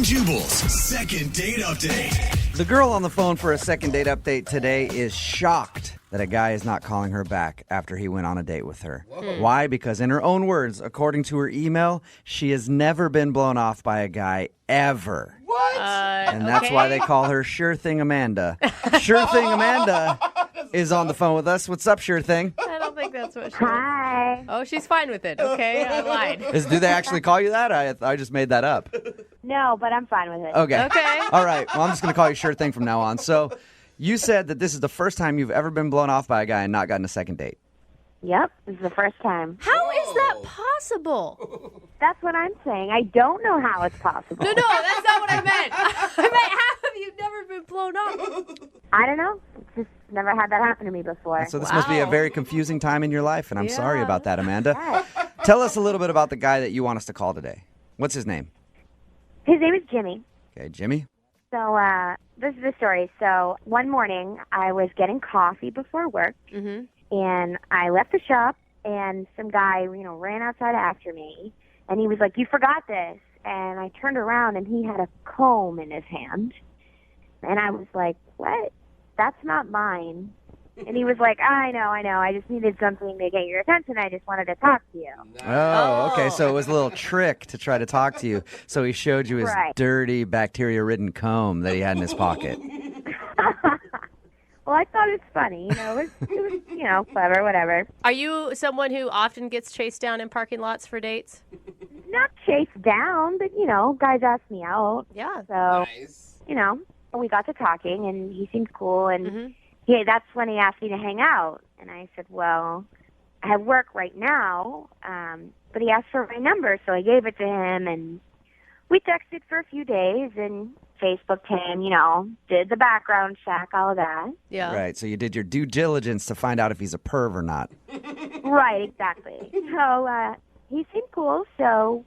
and Jubal's second date update. The girl on the phone for a second date update today is shocked that a guy is not calling her back after he went on a date with her. Whoa. Why? Because in her own words, according to her email, she has never been blown off by a guy ever. What? And that's why they call her Sure Thing Amanda. Sure Thing Amanda is on the phone with us. What's up, Sure Thing? I don't think that's what she Hi. Oh, she's fine with it. Okay, I lied. Do they actually call you that? I just made that up. No, but I'm fine with it. Okay. Okay. All right. Well, I'm just going to call you Sure Thing from now on. So you said that this is the first time you've ever been blown off by a guy and not gotten a second date. Yep, this is the first time. How is that possible? That's what I'm saying. I don't know how it's possible. No, that's not what I meant. I meant, how have you never been blown off? I don't know. Just never had that happen to me before. So this must be a very confusing time in your life, and I'm sorry Yeah. about that, Amanda. Yes. Tell us a little bit about the guy that you want us to call today. What's his name? His name is Jimmy. Okay, Jimmy. So this is the story. So one morning, I was getting coffee before work, and I left the shop, and some guy, ran outside after me, and he was like, "You forgot this." And I turned around, and he had a comb in his hand, and I was like, "What? That's not mine." And he was like, I know. I just needed something to get your attention. I just wanted to talk to you. Oh, okay. So it was a little trick to try to talk to you. So he showed you his Right. dirty, bacteria-ridden comb that he had in his pocket. Well, I thought it was funny. It was clever, whatever. Are you someone who often gets chased down in parking lots for dates? Not chased down, but, guys asked me out. Yeah. So, we got to talking, and he seemed cool, and that's when he asked me to hang out. And I said, well, I have work right now, but he asked for my number, so I gave it to him, and we texted for a few days, and Facebooked him, did the background check, all of that. Yeah. Right. So you did your due diligence to find out if he's a perv or not. Right, exactly. So he seemed cool, so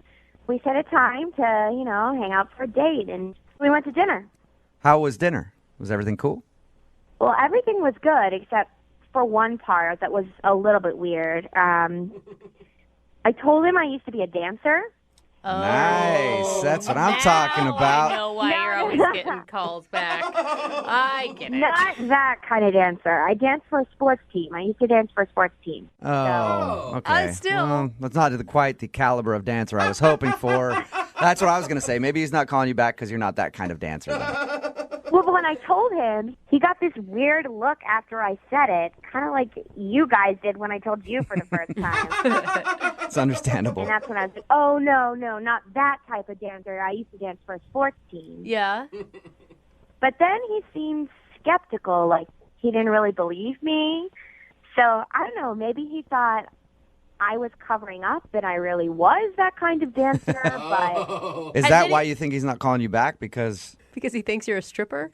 we set a time to, hang out for a date, and we went to dinner. How was dinner? Was everything cool? Well, everything was good except for one part that was a little bit weird. I told him I used to be a dancer. Oh, Nice. That's what I'm talking about. I know why you're always getting calls back. I get it. Not that kind of dancer. I danced for a sports team. I used to dance for a sports team. Oh, okay. Still. Well, that's not quite the caliber of dancer I was hoping for. That's what I was going to say. Maybe he's not calling you back because you're not that kind of dancer. Then. Well, but when I told him, he got this weird look after I said it, kind of like you guys did when I told you for the first time. It's understandable. And that's when I was like, oh, no, not that type of dancer. I used to dance for a sports team. Yeah. But then he seemed skeptical, like he didn't really believe me. So, I don't know, maybe he thought I was covering up that I really was that kind of dancer, but... Is that why you think he's not calling you back? Because he thinks you're a stripper?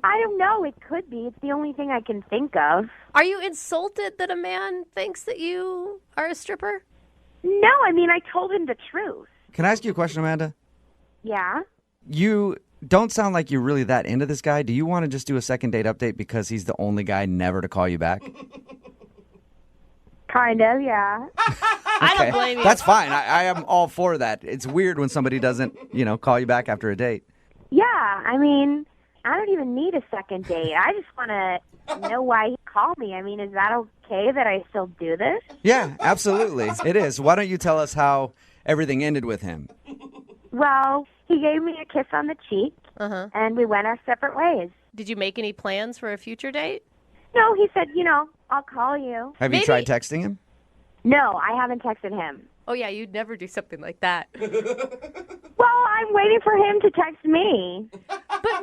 I don't know. It could be. It's the only thing I can think of. Are you insulted that a man thinks that you are a stripper? No, I mean, I told him the truth. Can I ask you a question, Amanda? Yeah? You don't sound like you're really that into this guy. Do you want to just do a second date update because he's the only guy never to call you back? Kind of, yeah. I don't blame you. That's fine. I am all for that. It's weird when somebody doesn't, call you back after a date. Yeah, I mean, I don't even need a second date. I just want to know why he called me. I mean, is that okay that I still do this? Yeah, absolutely. It is. Why don't you tell us how everything ended with him? Well, he gave me a kiss on the cheek, and we went our separate ways. Did you make any plans for a future date? No, he said, I'll call you. Have you tried texting him? No, I haven't texted him. Oh, yeah, you'd never do something like that. Well, I'm waiting for him to text me. But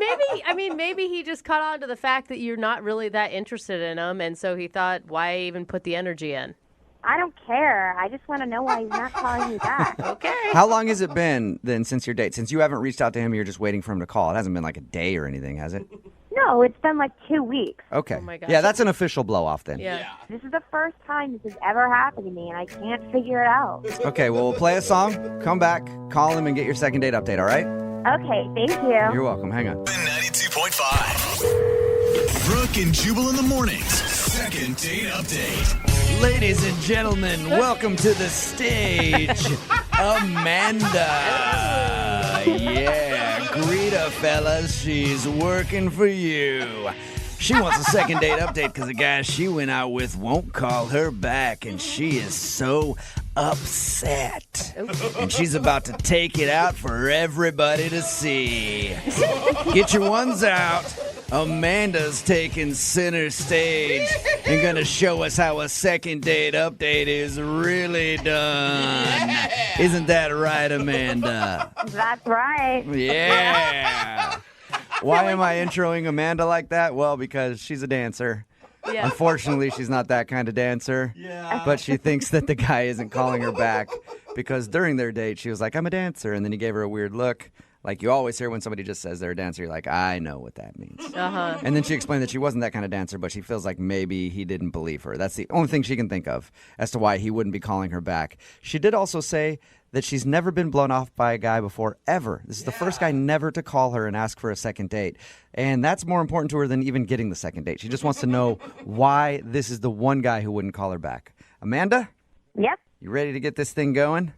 maybe he just caught on to the fact that you're not really that interested in him, and so he thought, why even put the energy in? I don't care. I just want to know why he's not calling me back. Okay. How long has it been then since your date? Since you haven't reached out to him, you're just waiting for him to call. It hasn't been like a day or anything, has it? No, it's been like 2 weeks. Okay. Oh my gosh. Yeah, that's an official blow-off then. Yeah. This is the first time this has ever happened to me, and I can't figure it out. Okay, well, we'll play a song, come back, call him, and get your second date update, all right? Okay, thank you. You're welcome. Hang on. 92.5. Brooke and Jubal in the mornings. Second date update. Ladies and gentlemen, welcome to the stage, Amanda. fellas, she's working for you. She wants a second date update because the guy she went out with won't call her back, and she is so upset. And she's about to take it out for everybody to see. Get your ones out. Amanda's taking center stage and gonna show us how a second date update is really done. Isn't that right, Amanda? That's right. Yeah. Why am I introing Amanda like that? Well, because she's a dancer. Yeah. Unfortunately, she's not that kind of dancer. Yeah. But she thinks that the guy isn't calling her back because during their date, she was like, I'm a dancer. And then he gave her a weird look. Like you always hear when somebody just says they're a dancer, you're like, I know what that means. Uh-huh. And then she explained that she wasn't that kind of dancer, but she feels like maybe he didn't believe her. That's the only thing she can think of as to why he wouldn't be calling her back. She did also say that she's never been blown off by a guy before, ever. This is the first guy never to call her and ask for a second date. And that's more important to her than even getting the second date. She just wants to know why this is the one guy who wouldn't call her back. Amanda? Yep, You ready to get this thing going?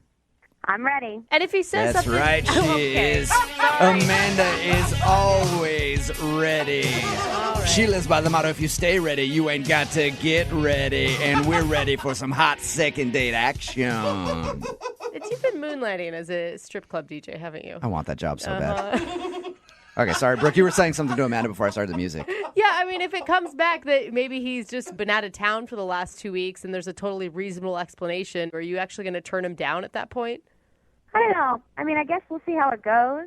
I'm ready. And if he says That's something... right, she is. Amanda is always ready. Right. She lives by the motto, if you stay ready, you ain't got to get ready. And we're ready for some hot second date action. You've been moonlighting as a strip club DJ, haven't you? I want that job so bad. Okay, sorry, Brooke, you were saying something to Amanda before I started the music. Yeah, I mean, if it comes back that maybe he's just been out of town for the last 2 weeks and there's a totally reasonable explanation, are you actually going to turn him down at that point? I don't know. I mean, I guess we'll see how it goes.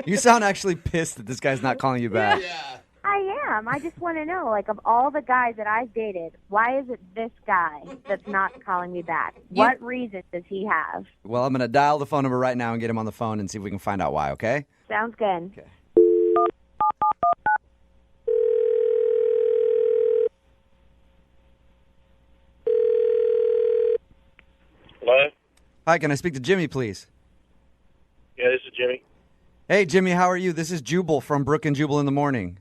You sound actually pissed that this guy's not calling you back. Yeah. I am. I just want to know, like, of all the guys that I've dated, why is it this guy that's not calling me back? What reason does he have? Well, I'm going to dial the phone number right now and get him on the phone and see if we can find out why, okay? Sounds good. Okay. Hello? Hi, can I speak to Jimmy, please? Yeah, this is Jimmy. Hey, Jimmy, how are you? This is Jubal from Brooke and Jubal in the Morning.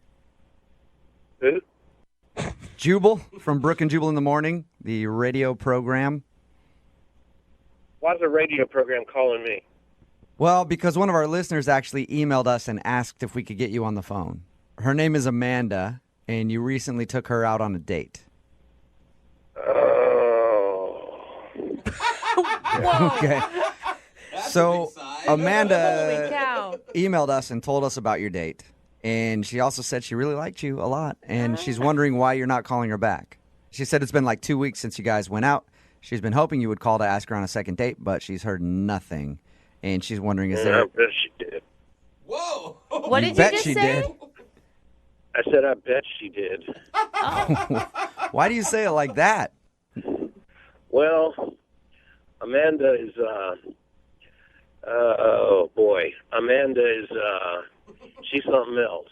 Who? Jubal from Brooke and Jubal in the Morning, the radio program. Why is a radio program calling me? Well, because one of our listeners actually emailed us and asked if we could get you on the phone. Her name is Amanda, and you recently took her out on a date. Oh. Okay. So Amanda Holy cow. emailed us and told us about your date. And she also said she really liked you a lot. And she's wondering why you're not calling her back. She said it's been like 2 weeks since you guys went out. She's been hoping you would call to ask her on a second date, but she's heard nothing. And she's wondering, is there... I bet she did. Whoa! What did you bet just she say? did. I said I bet she did. Why do you say it like that? Well, Amanda is, oh boy. Amanda is, she's something else.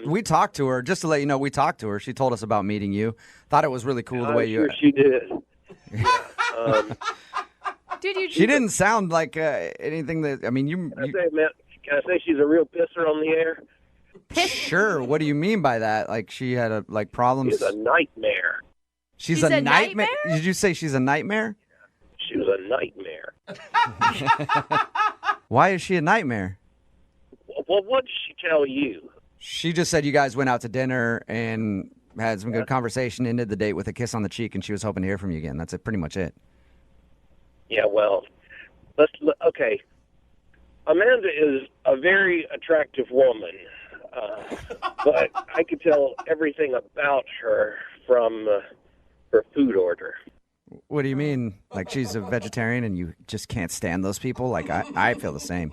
We talked to her, just to let you know, we talked to her. She told us about meeting you. Thought it was really cool the way I'm you... sure she did. She didn't sound like anything that... I mean, Can I say she's a real pisser on the air? Sure. What do you mean by that? Like she had problems? She's a nightmare. She's a nightmare? Did you say she's a nightmare? She was a nightmare. Why is she a nightmare? Well, what did she tell you? She just said you guys went out to dinner and had some good conversation, ended the date with a kiss on the cheek, and she was hoping to hear from you again. That's pretty much it. Yeah, well, okay. Amanda is a very attractive woman, but I could tell everything about her from her food order. What do you mean? Like she's a vegetarian and you just can't stand those people? Like I feel the same.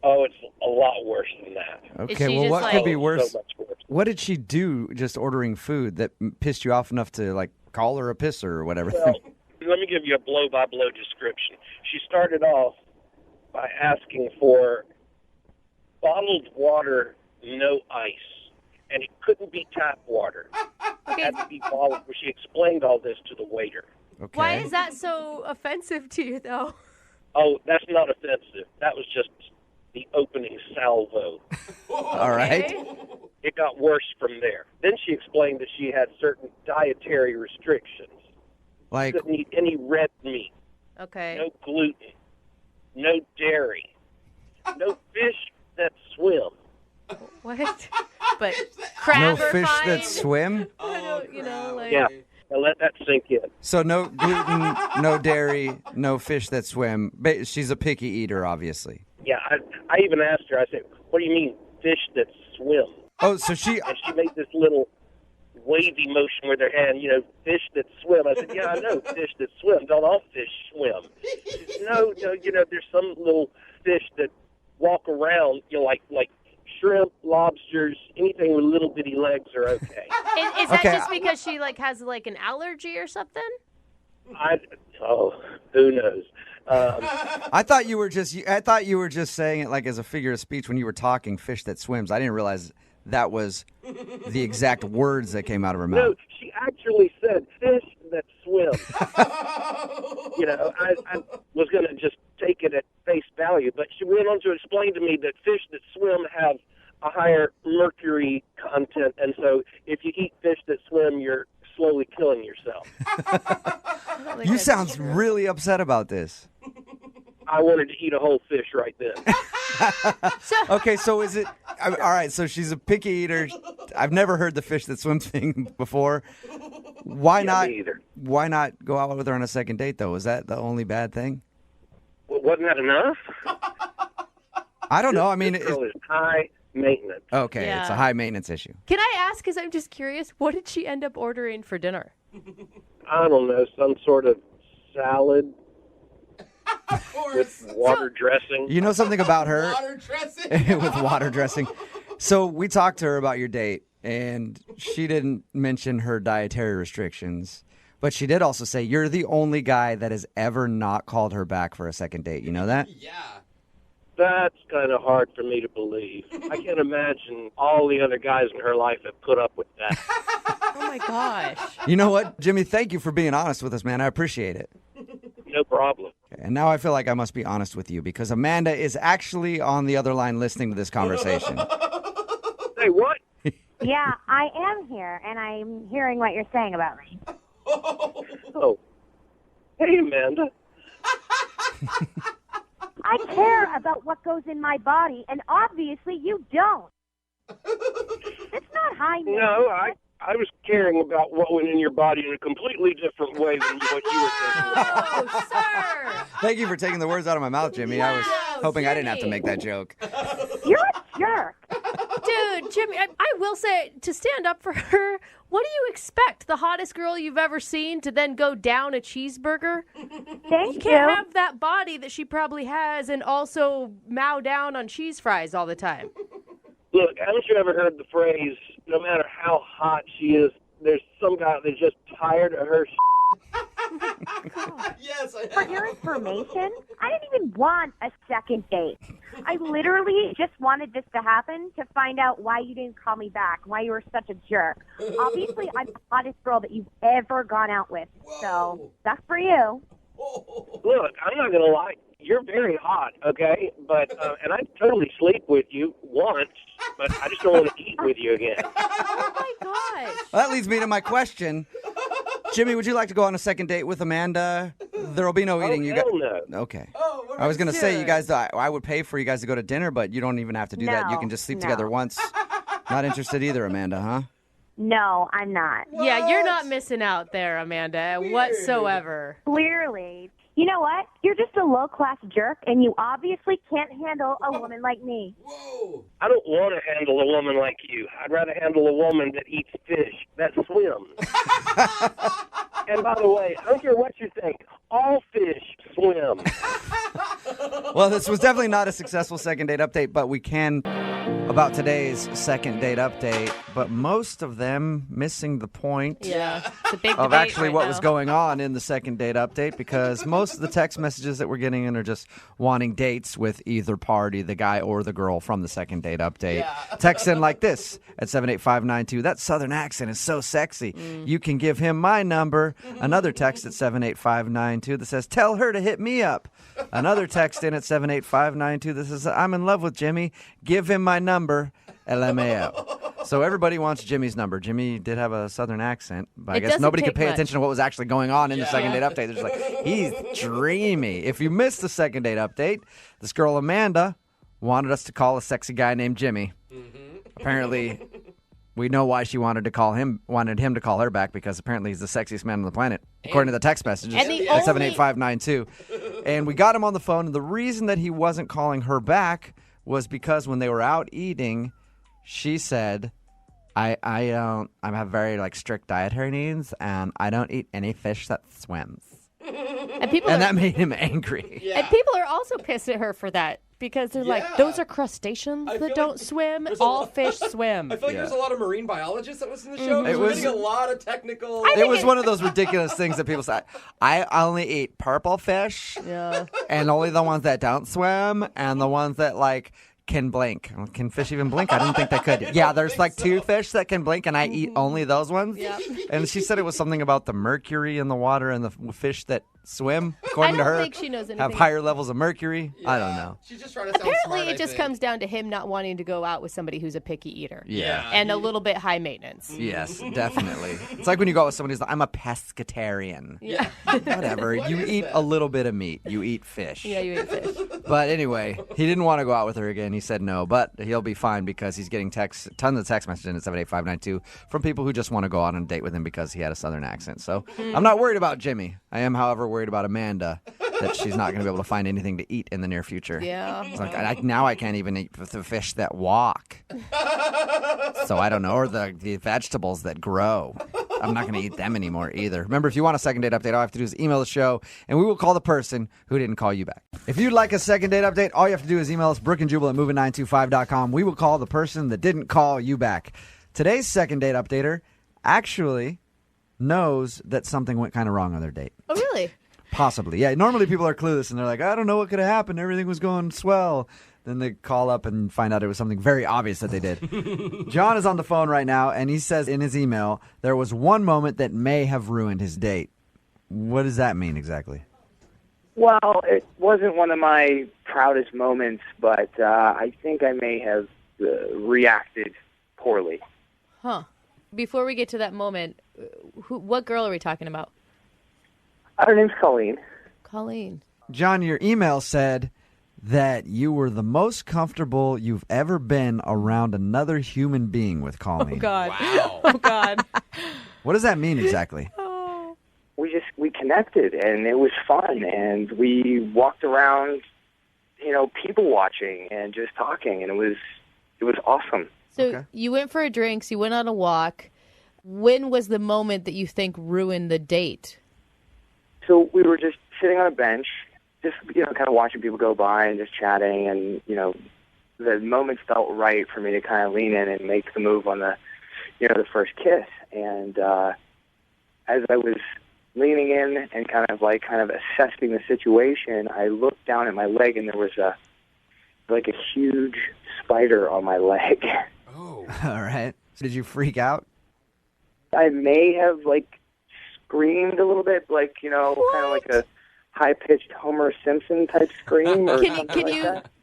Oh, it's a lot worse than that. Okay, well, what could be worse? So much worse. What did she do just ordering food that pissed you off enough to, like, call her a pisser or whatever? Well, let me give you a blow-by-blow description. She started off by asking for bottled water, no ice, and it couldn't be tap water. It had to be bottled. She explained all this to the waiter. Okay. Why is that so offensive to you, though? Oh, that's not offensive. That was just the opening salvo. All right. It got worse from there. Then she explained that she had certain dietary restrictions. Like, She couldn't eat any red meat, Okay. no gluten, no dairy, no fish that swim. What? But crab No are fish fine. that swim? I don't, like. Yeah, now let that sink in. So no gluten, no dairy, no fish that swim. She's a picky eater, obviously. Yeah, I even asked her, I said, what do you mean fish that swim? Oh, so she... And she made this little wavy motion with her hand, fish that swim. I said, yeah, I know fish that swim. Don't all fish swim? She said, no, there's some little fish that walk around, like shrimp, lobsters, anything with little bitty legs are okay. Is that Okay. just because she has an allergy or something? Who knows? I thought you were just saying it like as a figure of speech when you were talking fish that swims. I didn't realize that was the exact words that came out of her mouth. No, she actually said fish that swim. I was going to just take it at face value, but she went on to explain to me that fish that swim have a higher mercury content, and so if you eat fish that swim, you're slowly killing yourself. You sound really upset about this. I wanted to eat a whole fish right then. Okay, so is it... all right, so she's a picky eater. I've never heard the fish that swim thing before. Why not? Me either. Why not go out with her on a second date, though? Is that the only bad thing? Well, wasn't that enough? I don't know. I mean... This girl is high maintenance. Okay, Yeah. it's a high maintenance issue. Can I ask, because I'm just curious, what did she end up ordering for dinner? I don't know, some sort of salad with water dressing. You know something about her? Water dressing. With water dressing. So we talked to her about your date, and she didn't mention her dietary restrictions. But she did also say you're the only guy that has ever not called her back for a second date. You know that? Yeah. That's kind of hard for me to believe. I can't imagine all the other guys in her life have put up with that. Oh, my gosh. You know what, Jimmy? Thank you for being honest with us, man. I appreciate it. No problem. And now I feel like I must be honest with you because Amanda is actually on the other line listening to this conversation. Hey, what? Yeah, I am here, and I'm hearing what you're saying about me. Oh. Hey, Amanda. I care about what goes in my body, and obviously you don't. It's not high maintenance. No, I was caring about what went in your body in a completely different way than what you were thinking about. Oh, sir. Thank you for taking the words out of my mouth, Jimmy. I was Wow, hoping I didn't have to Jimmy. make that joke. You're a jerk. Dude, Jimmy, I will say, to stand up for her, what do you expect? The hottest girl you've ever seen to then go down a cheeseburger? Thank You can't have that body that she probably has and also mow down on cheese fries all the time. Look, haven't you ever heard the phrase, no matter how hot she is, there's some guy that's just tired of her Yes, I For have. your information, I didn't even want a second date. I literally just wanted this to happen to find out why you didn't call me back, why you were such a jerk. Obviously, I'm the hottest girl that you've ever gone out with, so that's for you. Look, I'm not going to lie. You're very hot, okay? But and I'd totally sleep with you once, but I just don't want to eat with you again. Oh, my gosh. Well, that leads me to my question. Jimmy, would you like to go on a second date with Amanda? There'll be no eating. Oh, You hell got no. Okay. Oh, we're I was going to say, you serious. guys, I would pay for you guys to go to dinner, but you don't even have to do that. You No, can just sleep no. together once. Not interested either, Amanda, huh? No, I'm not. Yeah, you're not missing out there, Amanda, whatsoever. Clearly. You know what? You're just a low-class jerk, and you obviously can't handle a woman like me. Whoa. I don't want to handle a woman like you. I'd rather handle a woman that eats fish, that swims. And by the way, I don't care what you think. All fish swim. Well, this was definitely not a successful second date update, but we can about today's second date update. But most of them missing the point Yeah, it's a big of debate actually right what now. was going on in the second date update because most of the text messages that we're getting in are just wanting dates with either party, the guy or the girl from the second date update. Yeah. Text in like this at 78592. That southern accent is so sexy. You can give him my number. Another text at 78592 that says, tell her to hit me up. Another text in at 78592 that says, I'm in love with Jimmy. Give him my number. LMAO. So everybody wants Jimmy's number. Jimmy did have a southern accent, but I It guess doesn't nobody could take pay much. attention to what was actually going on in the second date update. They're just like, he's dreamy. If you missed the second date update, this girl Amanda wanted us to call a sexy guy named Jimmy. Apparently, we know why she wanted him to call her back, because apparently he's the sexiest man on the planet, according to the text messages And the at 78592. And we got him on the phone, and the reason that he wasn't calling her back was because when they were out eating, she said, I have very strict dietary needs, and I don't eat any fish that swims. And that made him angry. And people are also pissed at her for that, because they're like, those are crustaceans that don't swim. All fish swim. I feel like there's a lot of marine biologists that listen to the show. It We're was- getting a lot of technical. It was one of those ridiculous things that people say, I only eat purple fish, and only the ones that don't swim, and the ones that can blink. Can fish even blink? I didn't think they could. Yeah, there's two fish that can blink, and I eat only those ones. Yep. And she said it was something about the mercury in the water, and the fish that swim, I according to don't her, think she knows anything. have higher levels of mercury. I don't know. She's just trying to sound Apparently, smart, it just comes down to him not wanting to go out with somebody who's a picky eater. Yeah. And a little bit high maintenance. Yes, definitely. It's like when you go out with somebody who's like, I'm a pescatarian. Yeah. Whatever. You eat a little bit of meat. You eat fish. Yeah, you eat fish. But anyway, he didn't want to go out with her again. He said no, but he'll be fine because he's getting tons of text messages in at 78592 from people who just want to go out on a date with him because he had a southern accent. So I'm not worried about Jimmy. I am, however, worried about Amanda, that she's not going to be able to find anything to eat in the near future. Yeah. It's like, now I can't even eat the fish that walk. So I don't know, or the vegetables that grow. I'm not going to eat them anymore either. Remember, if you want a second date update, all you have to do is email the show, and we will call the person who didn't call you back. If you'd like a second date update, all you have to do is email us, Brooke and Jubal at moving925.com. We will call the person that didn't call you back. Today's second date updater actually knows that something went kind of wrong on their date. Oh, really? Possibly. Yeah, normally people are clueless, and they're like, I don't know what could have happened. Everything was going swell. Then they call up and find out it was something very obvious that they did. John is on the phone right now, and he says in his email, there was one moment that may have ruined his date. What does that mean exactly? Well, it wasn't one of my proudest moments, but I think I may have reacted poorly. Huh. Before we get to that moment, what girl are we talking about? Her name's Colleen. Colleen. John, your email said that you were the most comfortable you've ever been around another human being with Colleen. Oh, God. Wow. Oh, God. What does that mean exactly? We connected, and it was fun, and we walked around, people watching and just talking, and it was awesome. So you went for a drink, you went on a walk. When was the moment that you think ruined the date? So we were just sitting on a bench, just kind of watching people go by and just chatting, and the moment felt right for me to kind of lean in and make the move on the the first kiss. And as I was leaning in and kind of assessing the situation, I looked down at my leg, and there was a huge spider on my leg. Oh. All right. So did you freak out? I may have screamed a little bit, kind of like a high-pitched Homer Simpson type scream. Or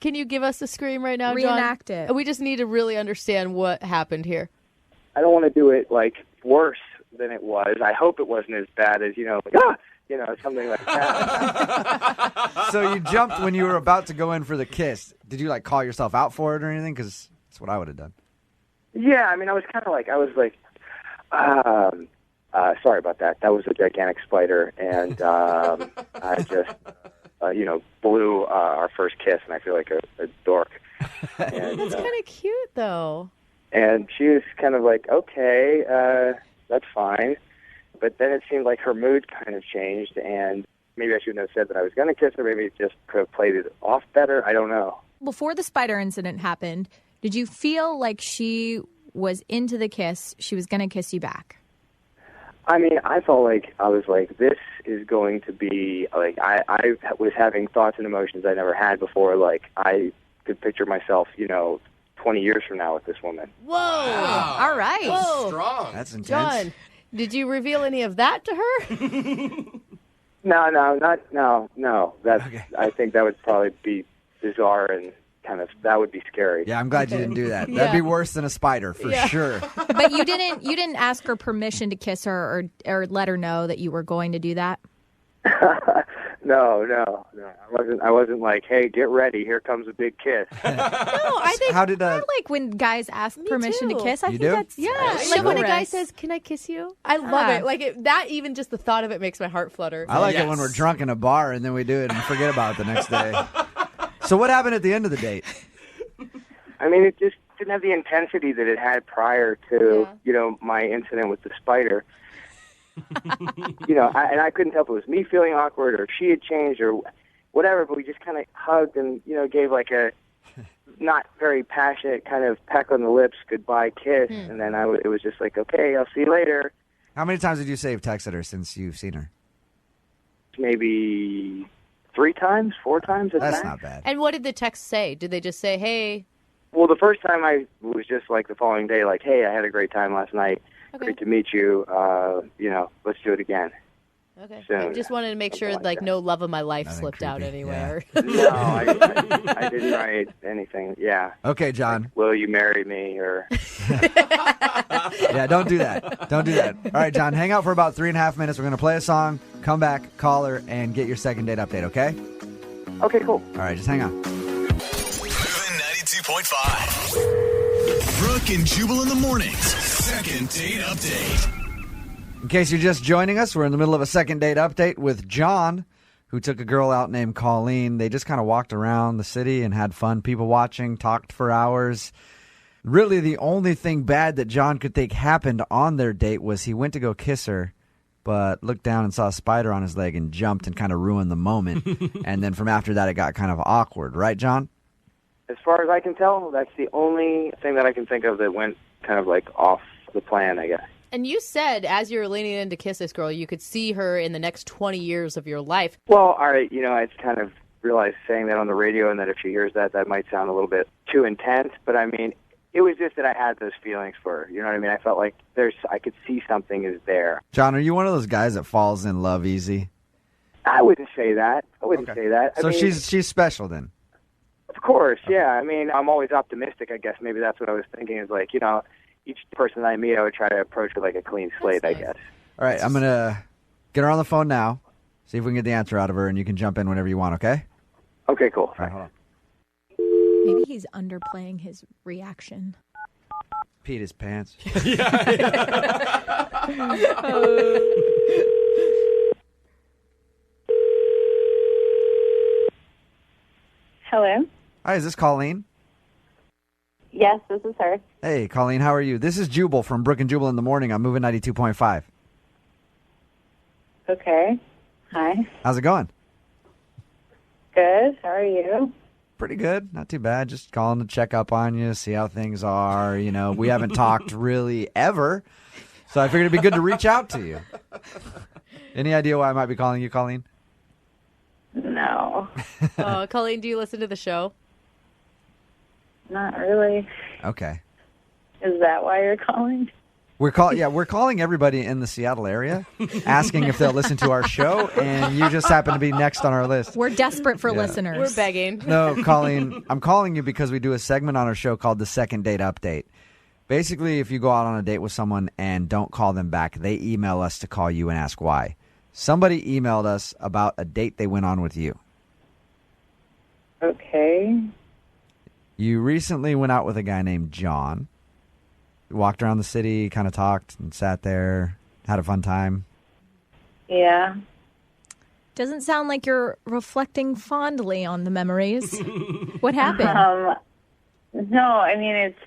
Can you give us a scream right now, John? Reenact it. We just need to really understand what happened here. I don't want to do it worse than it was. I hope it wasn't as bad as something like that. So you jumped when you were about to go in for the kiss. Did you call yourself out for it or anything? Because that's what I would have done. Yeah, I mean, I was sorry about that. That was a gigantic spider, and I just, blew our first kiss, and I feel like a dork. And, That's kind of cute, though. and she was kind of like, okay, that's fine. But then it seemed like her mood kind of changed, and maybe I shouldn't have said that I was going to kiss her. Maybe it just could have played it off better. I don't know. Before the spider incident happened, did you feel like she was into the kiss, she was going to kiss you back? I mean, I felt like I was like, this is going to be, I was having thoughts and emotions I never had before. I could picture myself, 20 years from now with this woman. Whoa. Wow. All right. Whoa. Strong. That's intense. John, did you reveal any of that to her? No. That's, Okay. I think that would probably be bizarre and that would be scary. Yeah, I'm glad you didn't do that. That'd be worse than a spider for sure. But you didn't ask her permission to kiss her or let her know that you were going to do that? No. I wasn't like, hey, get ready. Here comes a big kiss. No, I think How did I like when guys ask permission to too. kiss. I You think do? that's Like when a guy chivalrous. says, "Can I kiss you?" I love it. Like that. Even just the thought of it makes my heart flutter. I like it Yes. when we're drunk in a bar and then we do it and forget about it the next day. So what happened at the end of the date? I mean, it just didn't have the intensity that it had prior to, my incident with the spider. And I couldn't tell if it was me feeling awkward or if she had changed or whatever, but we just kind of hugged and, gave like a not very passionate kind of peck on the lips goodbye kiss. And then it was just like, okay, I'll see you later. How many times did you say you've texted her since you've seen her? Maybe 3 times, 4 times. That's not bad. And what did the text say? Did they just say, "Hey"? Well, the first time I was just like the following day, like, hey, I had a great time last night. Okay. Great to meet you. Let's do it again. Okay. Soon. I just wanted to make sure, like, no love of my life Nothing slipped out creepy. anywhere. No, I didn't write anything. Yeah. Okay, John. Will you marry me? Or Yeah, don't do that. Don't do that. All right, John, hang out for about 3.5 minutes. We're going to play a song, come back, call her, and get your second date update, okay? okay, cool. All right, just hang on. Moving 92.5. Brooke and Jubal in the mornings. Second date update. In case you're just joining us, we're in the middle of a second date update with John, who took a girl out named Colleen. They just kind of walked around the city and had fun, people watching, talked for hours. Really, the only thing bad that John could think happened on their date was he went to go kiss her, but looked down and saw a spider on his leg and jumped and kind of ruined the moment. And then from after that, it got kind of awkward. Right, John? As far as I can tell, that's the only thing that I can think of that went kind of like off the plan, I guess. And you said, as you were leaning in to kiss this girl, you could see her in the next 20 years of your life. Well, all right, I kind of realized saying that on the radio and that if she hears that, that might sound a little bit too intense. But I mean, it was just that I had those feelings for her. You know what I mean? I felt like I could see something is there. John, are you one of those guys that falls in love easy? I wouldn't say that. Say that. So I mean, she's special then? Of course, yeah. I mean, I'm always optimistic, I guess. Maybe that's what I was thinking is like, each person I meet, I would try to approach with like a clean slate, I guess. All right, I'm going to get her on the phone now, see if we can get the answer out of her, and you can jump in whenever you want, okay? Okay, cool. All right, hold on. Maybe he's underplaying his reaction. Peed his pants. Hello. Hi, is this Colleen? Yes, this is her. Hey, Colleen, how are you? This is Jubal from Brooke and Jubal in the morning. I'm moving 92.5. Okay. Hi. How's it going? Good. How are you? Pretty good. Not too bad. Just calling to check up on you, see how things are. We haven't talked really ever, so I figured it'd be good to reach out to you. Any idea why I might be calling you, Colleen? No, Colleen, do you listen to the show? not really. Okay. Is that why you're calling? We're calling everybody in the Seattle area, asking if they'll listen to our show, and you just happen to be next on our list. We're desperate for listeners. We're begging. No, Colleen, I'm calling you because we do a segment on our show called the Second Date Update. Basically, if you go out on a date with someone and don't call them back, they email us to call you and ask why. Somebody emailed us about a date they went on with you. Okay. You recently went out with a guy named John. Walked around the city, kind of talked and sat there, had a fun time. Yeah. Doesn't sound like you're reflecting fondly on the memories. What happened? No, I mean, it's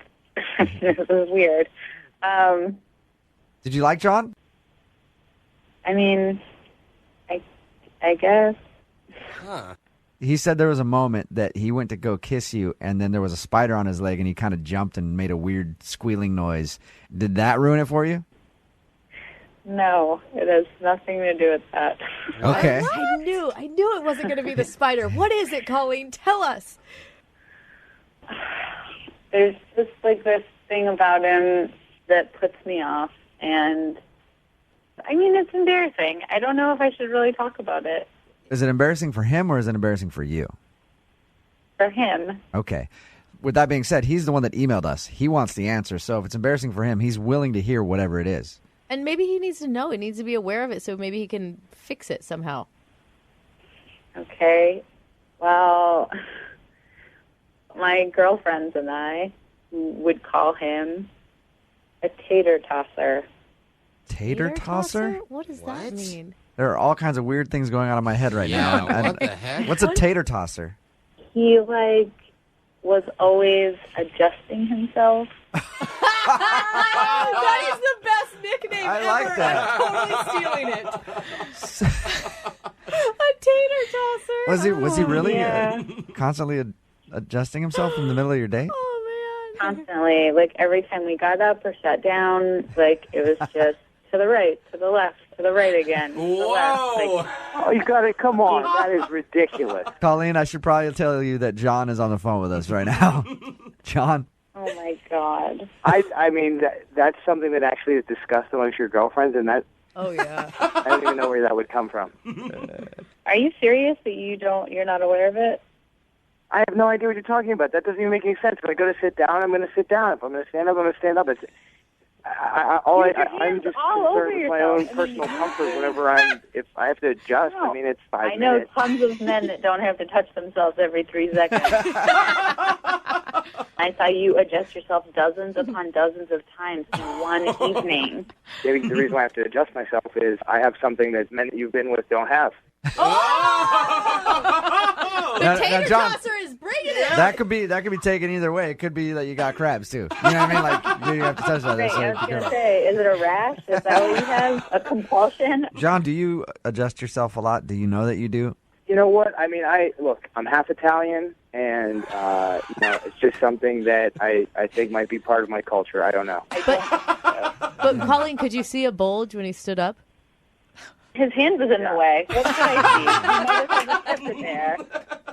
this is weird. Did you like John? I mean, I guess. Huh. He said there was a moment that he went to go kiss you, and then there was a spider on his leg, and he kind of jumped and made a weird squealing noise. Did that ruin it for you? No, it has nothing to do with that. Okay. I knew it wasn't going to be the spider. What is it, Colleen? Tell us. There's just like this thing about him that puts me off, and I mean, it's embarrassing. I don't know if I should really talk about it. Is it embarrassing for him or is it embarrassing for you? for him. Okay. With that being said, he's the one that emailed us. He wants the answer. So if it's embarrassing for him, he's willing to hear whatever it is. And maybe he needs to know. He needs to be aware of it so maybe he can fix it somehow. Okay. Well, my girlfriends and I would call him a tater tosser. Tater tosser? What does that mean? There are all kinds of weird things going on in my head right now. Yeah, what the heck? What's a tater tosser? He, was always adjusting himself. That is the best nickname I ever. like that. I'm totally stealing it. A tater tosser. Was he really Yeah. constantly adjusting himself in the middle of your day? Oh, man. Constantly. Every time we got up or sat down, it was just to the right, to the left, to the right again. To the left. Whoa! Oh, you got it. Come on. That is ridiculous. Colleen, I should probably tell you that John is on the phone with us right now. John? Oh, my God. I mean, that's something that actually is discussed amongst your girlfriends, and that Oh, yeah. I don't even know where that would come from. Are you serious that you're not aware of it? I have no idea what you're talking about. That doesn't even make any sense. If I go to sit down, I'm going to sit down. If I'm going to stand up, I'm going to stand up. I'm just all over concerned with my own yourself. personal comfort whenever if I have to adjust. I mean, it's 5 I know minutes. tons of men that don't have to touch themselves every 3 seconds. I saw you adjust yourself dozens upon dozens of times in one evening. The reason why I have to adjust myself is I have something that men that you've been with don't have. The tater John, tosser is bringing it. that could be taken either way. It could be that you got crabs too. You know what I mean? Like you have to touch that. Right, So I was be going to careful. say, is it a rash? Is that what you have? A compulsion? John, do you adjust yourself a lot? Do you know that you do? You know what? I mean, I'm half Italian, and it's just something that I think might be part of my culture. I don't know. But Colleen, could you see a bulge when he stood up? His hand was in the way. What could I see? You notice there's a separate there.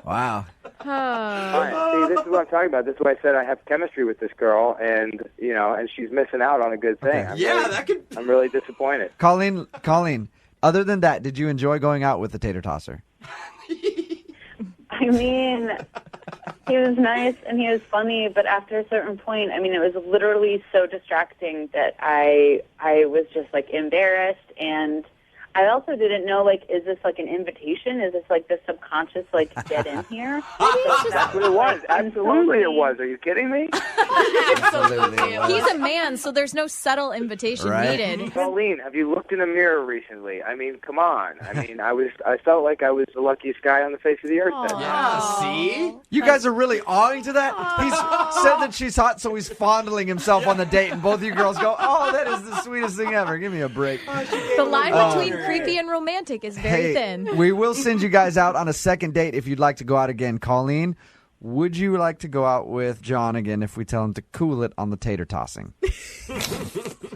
Wow. All right. See, this is what I'm talking about. This is why I said I have chemistry with this girl, and and she's missing out on a good thing. Okay. I'm really disappointed. Colleen, other than that, did you enjoy going out with the tater tosser? I mean, he was nice and he was funny, but after a certain point, I mean, it was literally so distracting that I was just embarrassed, and I also didn't know, is this an invitation? Is this the subconscious, get in here? That's what it was. Absolutely it was. Are you kidding me? Absolutely. He's a man, so there's no subtle invitation Right. needed. Colleen, have you looked in a mirror recently? I mean, come on. I mean, I felt like I was the luckiest guy on the face of the earth that day. Yeah, see? You guys are really awing to that? He's said that she's hot, so he's fondling himself on the date, and both of you girls go, "Oh, that is the sweetest thing ever. Give me a break." The line between creepy and romantic is very thin. We will send you guys out on a second date if you'd like to go out again. Colleen, would you like to go out with John again if we tell him to cool it on the tater tossing?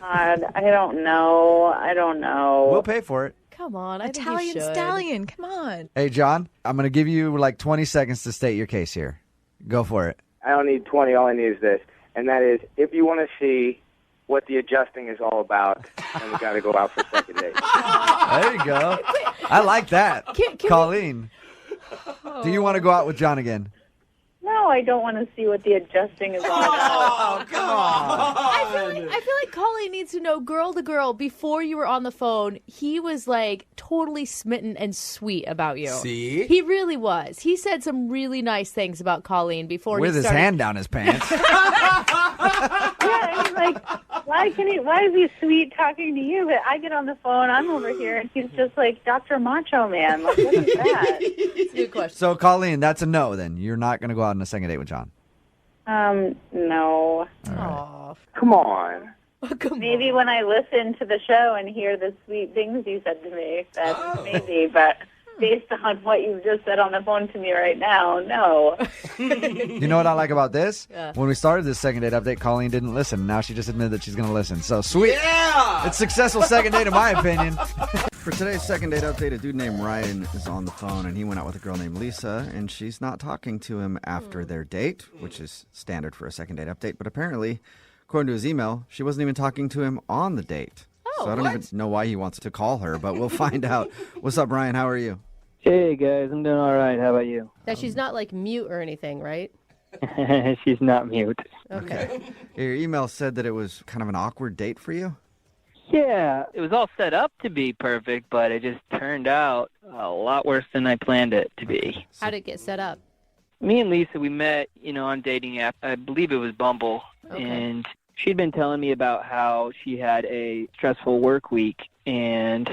God, I don't know. We'll pay for it. Come on, I think you Italian should. stallion, come on. Hey, John, I'm going to give you 20 seconds to state your case here. Go for it. I don't need 20. All I need is this. And that is, if you want to see what the adjusting is all about, then we got to go out for a second date. There you go. I like that. Can we- Colleen, do you want to go out with John again? No, I don't want to see what the adjusting is all about. Oh, come on. I feel like Colleen needs to know, girl to girl, before you were on the phone, he was totally smitten and sweet about you. See? He really was. He said some really nice things about Colleen before With he his started. hand down his pants. Yeah, I mean, why is he sweet talking to you? But I get on the phone, I'm over here, and he's just Dr. Macho Man. What is that? It's a good question. So, Colleen, that's a no then. You're not going to go out on a second date with John. No. Aw. Come on. Maybe when I listen to the show and hear the sweet things you said to me, that's maybe, but based on what you've just said on the phone to me right now, no. You know what I like about this? Yeah. When we started this second date update, Colleen didn't listen. Now she just admitted that she's going to listen. So, sweet. Yeah! It's successful second date in my opinion. For today's second date update, a dude named Ryan is on the phone, and he went out with a girl named Lisa, and she's not talking to him after their date, which is standard for a second date update. But apparently, according to his email, she wasn't even talking to him on the date. So I don't even know why he wants to call her, but we'll find out. What's up, Ryan? How are you? Hey guys, I'm doing all right. How about you? That she's not like mute or anything, right? She's not mute. Okay. Your email said that it was kind of an awkward date for you? Yeah, it was all set up to be perfect, but it just turned out a lot worse than I planned it to be. How'd it get set up? Me and Lisa, we met, on dating app. I believe it was Bumble. Okay. And she'd been telling me about how she had a stressful work week, and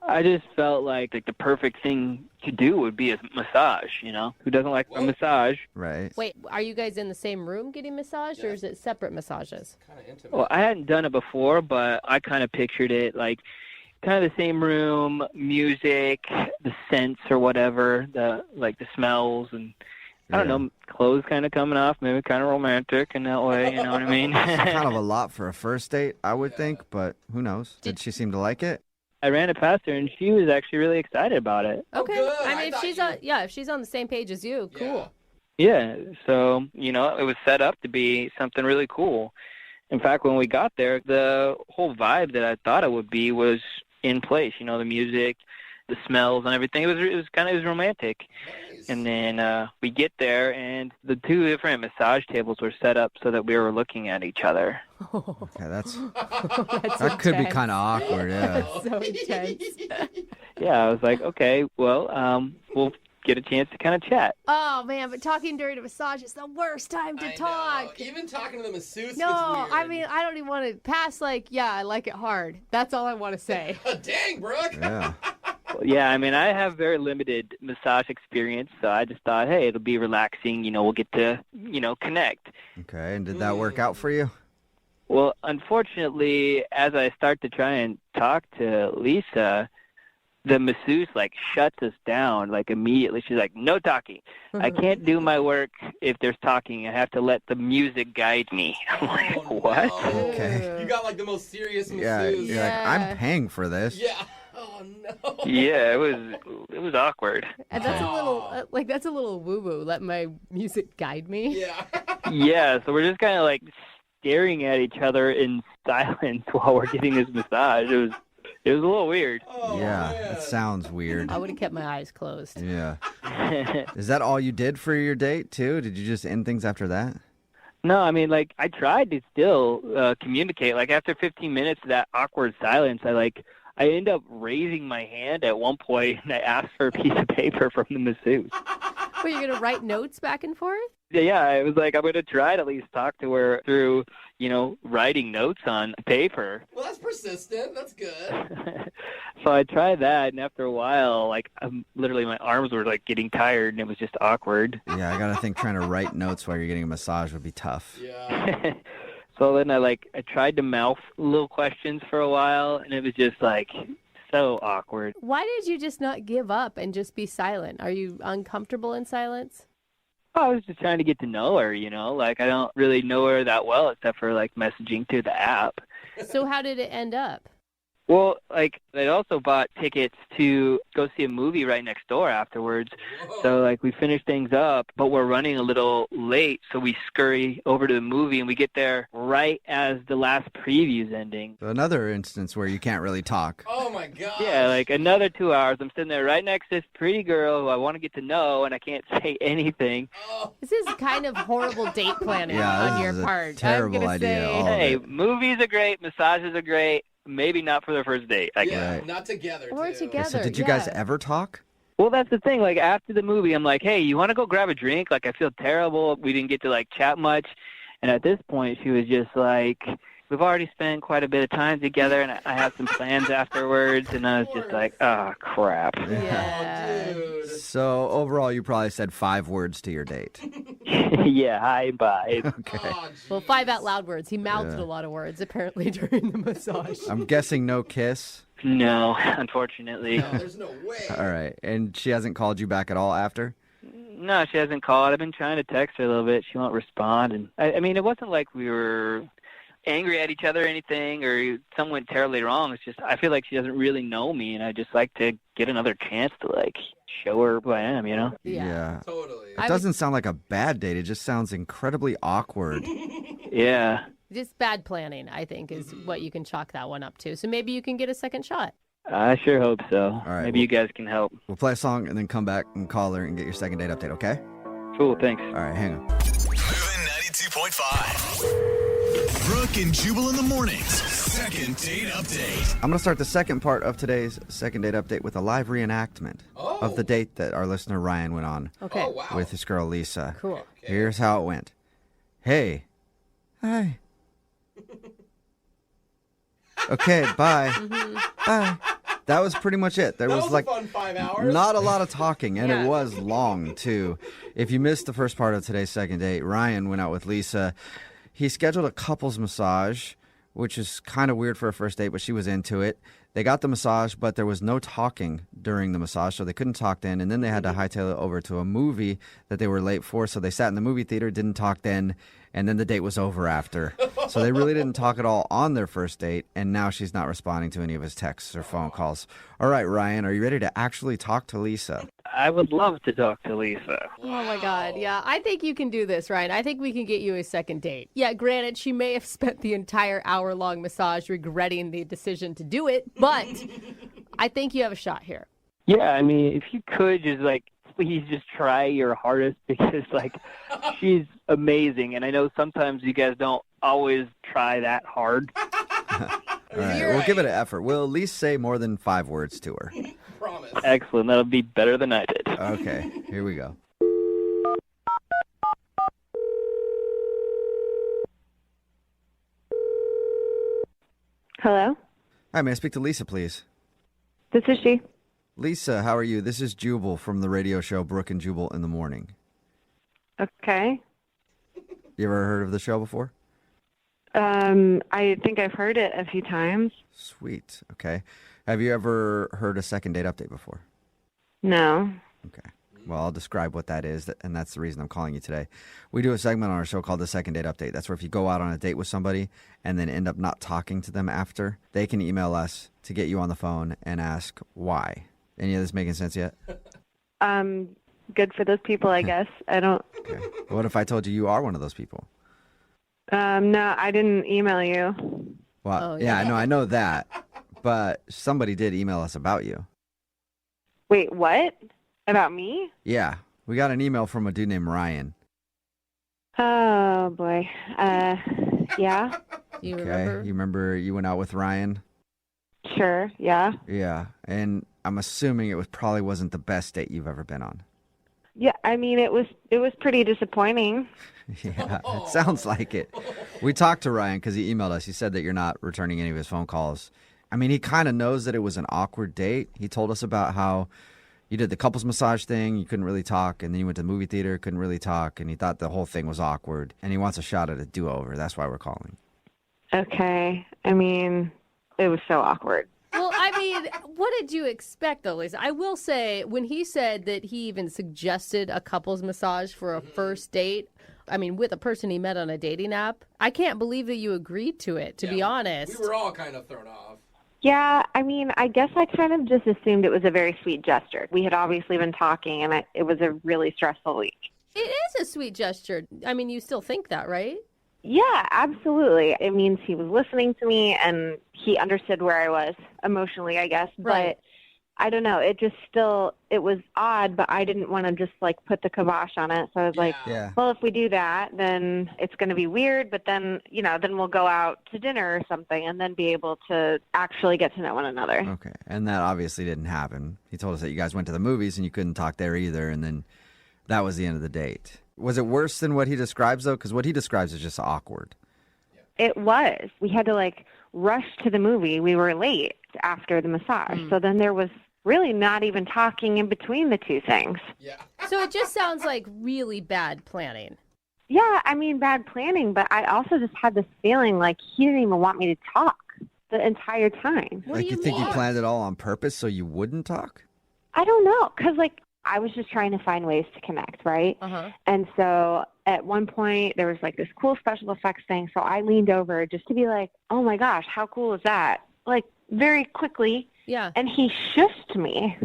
I just felt like the perfect thing to do would be a massage, Who doesn't like a massage? Right. Wait, are you guys in the same room getting massaged, or is it separate massages? Kind of intimate. Well, I hadn't done it before, but I kind of pictured it like kind of the same room, music, the scents or whatever, the smells and I don't know, clothes kind of coming off, maybe kind of romantic in that way, you know what I mean? Kind of a lot for a first date, I would think, but who knows? Did she seem to like it? I ran it past her, and she was actually really excited about it. Okay. good. I I mean, if she's on the same page as you, cool. Yeah, so, it was set up to be something really cool. In fact, when we got there, the whole vibe that I thought it would be was in place, the music, the smells and everything. It was romantic. Nice. And then we get there, and the two different massage tables were set up so that we were looking at each other. Okay, That's that could be intense. kind of awkward, yeah. That's so intense. Yeah, I was like, okay, well, we'll get a chance to kind of chat. Oh, man, but talking during a massage is the worst time to I know. talk. Even talking to the masseuse No, gets weird. I mean, I don't even want to pass, I like it hard. That's all I want to say. Dang, Brooke. Yeah. Yeah, I mean, I have very limited massage experience, so I just thought, hey, it'll be relaxing. We'll get to, connect. Okay, and did that work out for you? Well, unfortunately, as I start to try and talk to Lisa, the masseuse, shuts us down, immediately. She's like, no talking. I can't do my work if there's talking. I have to let the music guide me. I'm like, what? No. Okay. You got, the most serious masseuse. Yeah, you're like, I'm paying for this. Yeah. Oh, no. Yeah, it was awkward. And that's a little woo-woo. Let my music guide me. Yeah. Yeah, so we're just kind of, staring at each other in silence while we're getting this massage. It was a little weird. Oh, Yeah, man. it sounds weird. I would have kept my eyes closed. Yeah. Is that all you did for your date, too? Did you just end things after that? No, I mean, I tried to still communicate. After 15 minutes of that awkward silence, I end up raising my hand at one point, and I asked for a piece of paper from the masseuse. Were you going to write notes back and forth? Yeah, I was like, I'm going to try to at least talk to her through, writing notes on paper. Well, that's persistent. That's good. So I tried that, and after a while, literally my arms were, getting tired, and it was just awkward. Yeah, I got to think trying to write notes while you're getting a massage would be tough. Yeah. So then I tried to mouth little questions for a while, and it was just so awkward. Why did you just not give up and just be silent? Are you uncomfortable in silence? I was just trying to get to know her, I don't really know her that well except for messaging through the app. So how did it end up? Well, I'd also bought tickets to go see a movie right next door afterwards. Whoa. So, we finished things up, but we're running a little late, so we scurry over to the movie, and we get there right as the last preview's ending. So another instance where you can't really talk. Oh, my God. Yeah, another 2 hours. I'm sitting there right next to this pretty girl who I want to get to know, and I can't say anything. Oh. This is kind of horrible date planning Yeah, on this your is a part. terrible I'm gonna idea, say, all of Hey, it. movies are great, massages are great, maybe not for the first date, I guess. Yeah, Right. not together, Or too. together. So did you yeah. guys ever talk? Well, that's the thing. After the movie, I'm like, hey, you want to go grab a drink? I feel terrible. We didn't get to, chat much. And at this point, she was just like, we've already spent quite a bit of time together, and I have some plans afterwards. And I was just like, oh, crap. Yeah. Oh, dude. So overall, you probably said 5 words to your date. Yeah, hi, bye. Okay. Oh, Well, 5 out loud words. He mouthed Yeah. a lot of words apparently during the massage. I'm guessing no kiss. No, unfortunately. no, there's no way. All right. And she hasn't called you back at all after? No, she hasn't called. I've been trying to text her a little bit. She won't respond. And I mean, it wasn't like we were angry at each other or anything, or something went terribly wrong. It's just I feel like she doesn't really know me, and I just like to get another chance to show her who I am, Yeah. Totally. It doesn't sound like a bad date. It just sounds incredibly awkward. Yeah. Just bad planning, I think, is what you can chalk that one up to. So maybe you can get a second shot. I sure hope so. All right, Maybe you guys can help. We'll play a song and then come back and call her and get your second date update, okay? Cool, thanks. All right, hang on. Moving 92.5. Brooke and Jubal in the mornings. Second date update. I'm going to start the second part of today's second date update with a live reenactment of the date that our listener Ryan went on Okay. Oh, wow. with his girl Lisa. Cool. Here's how it went. Hey. Hi. Okay, bye. Bye. That was pretty much it. There That was was like a fun 5 hours. not a lot of talking, and Yeah. it was long too. If you missed the first part of today's second date, Ryan went out with Lisa. He scheduled a couples massage, which is kind of weird for a first date, but she was into it. They got the massage, but there was no talking during the massage, so they couldn't talk then. And then they had to hightail it over to a movie that they were late for, so they sat in the movie theater, didn't talk then, and then the date was over after. So they really didn't talk at all on their first date, and now she's not responding to any of his texts or phone calls. All right, Ryan, are you ready to actually talk to Lisa? I would love to talk to Lisa. Oh my God. Yeah, I think you can do this, Ryan. I think we can get you a second date. Yeah, granted, she may have spent the entire hour-long massage regretting the decision to do it, but I think you have a shot here. Yeah, I mean, if you could just, please just try your hardest because, she's amazing. And I know sometimes you guys don't always try that hard. All right, we'll give it an effort. We'll at least say more than 5 words to her. Promise. Excellent. That'll be better than I did. Okay, here we go. Hello? Hi, may I speak to Lisa, please? This is she. Lisa, how are you? This is Jubal from the radio show Brooke and Jubal in the Morning. Okay. You ever heard of the show before? I think I've heard it a few times. Sweet. Okay. Have you ever heard a second date update before? No. Okay. Well, I'll describe what that is, and that's the reason I'm calling you today. We do a segment on our show called the Second Date Update. That's where if you go out on a date with somebody and then end up not talking to them after, they can email us to get you on the phone and ask why. Any of this making sense yet? Good for those people, I guess. I don't... Okay. What if I told you you are one of those people? No, I didn't email you. Well, Oh, yeah, yeah. I know that. But somebody did email us about you. Wait, what? About me? Yeah. We got an email from a dude named Ryan. Oh, boy. Yeah? Do you Okay. remember? You remember you went out with Ryan? Sure, yeah. Yeah. And I'm assuming it probably wasn't the best date you've ever been on. Yeah, I mean, it was pretty disappointing. Yeah, it sounds like it. We talked to Ryan because he emailed us. He said that you're not returning any of his phone calls. I mean, he kind of knows that it was an awkward date. He told us about how you did the couples massage thing, you couldn't really talk, and then you went to the movie theater, couldn't really talk, and he thought the whole thing was awkward, and he wants a shot at a do-over. That's why we're calling. Okay. I mean, it was so awkward. Well, I mean, what did you expect, though, Lisa? I will say, when he said that he even suggested a couples massage for a first date, I mean, with a person he met on a dating app, I can't believe that you agreed to it, to be honest. We were all kind of thrown off. Yeah, I mean, I guess I kind of just assumed it was a very sweet gesture. We had obviously been talking, and it was a really stressful week. It is a sweet gesture. I mean, you still think that, right? Yeah, absolutely. It means he was listening to me, and he understood where I was emotionally, I guess. Right. But I don't know. It was odd, but I didn't want to just, put the kibosh on it. So I was like, Yeah. well, if we do that, then it's going to be weird, but then, then we'll go out to dinner or something and then be able to actually get to know one another. Okay. And that obviously didn't happen. He told us that you guys went to the movies and you couldn't talk there either, and then that was the end of the date. Was it worse than what he describes, though? Because what he describes is just awkward. It was. We had to, rush to the movie. We were late after the massage. So then there was really not even talking in between the two things. Yeah. So it just sounds like really bad planning. Yeah, I mean, bad planning, but I also just had this feeling like he didn't even want me to talk the entire time. What do you you think mean? he planned it all on purpose so you wouldn't talk? I don't know, because, I was just trying to find ways to connect, right? Uh-huh. And so at one point there was this cool special effects thing. So I leaned over just to be like, oh my gosh, how cool is that? Very quickly. Yeah. And he shushed me.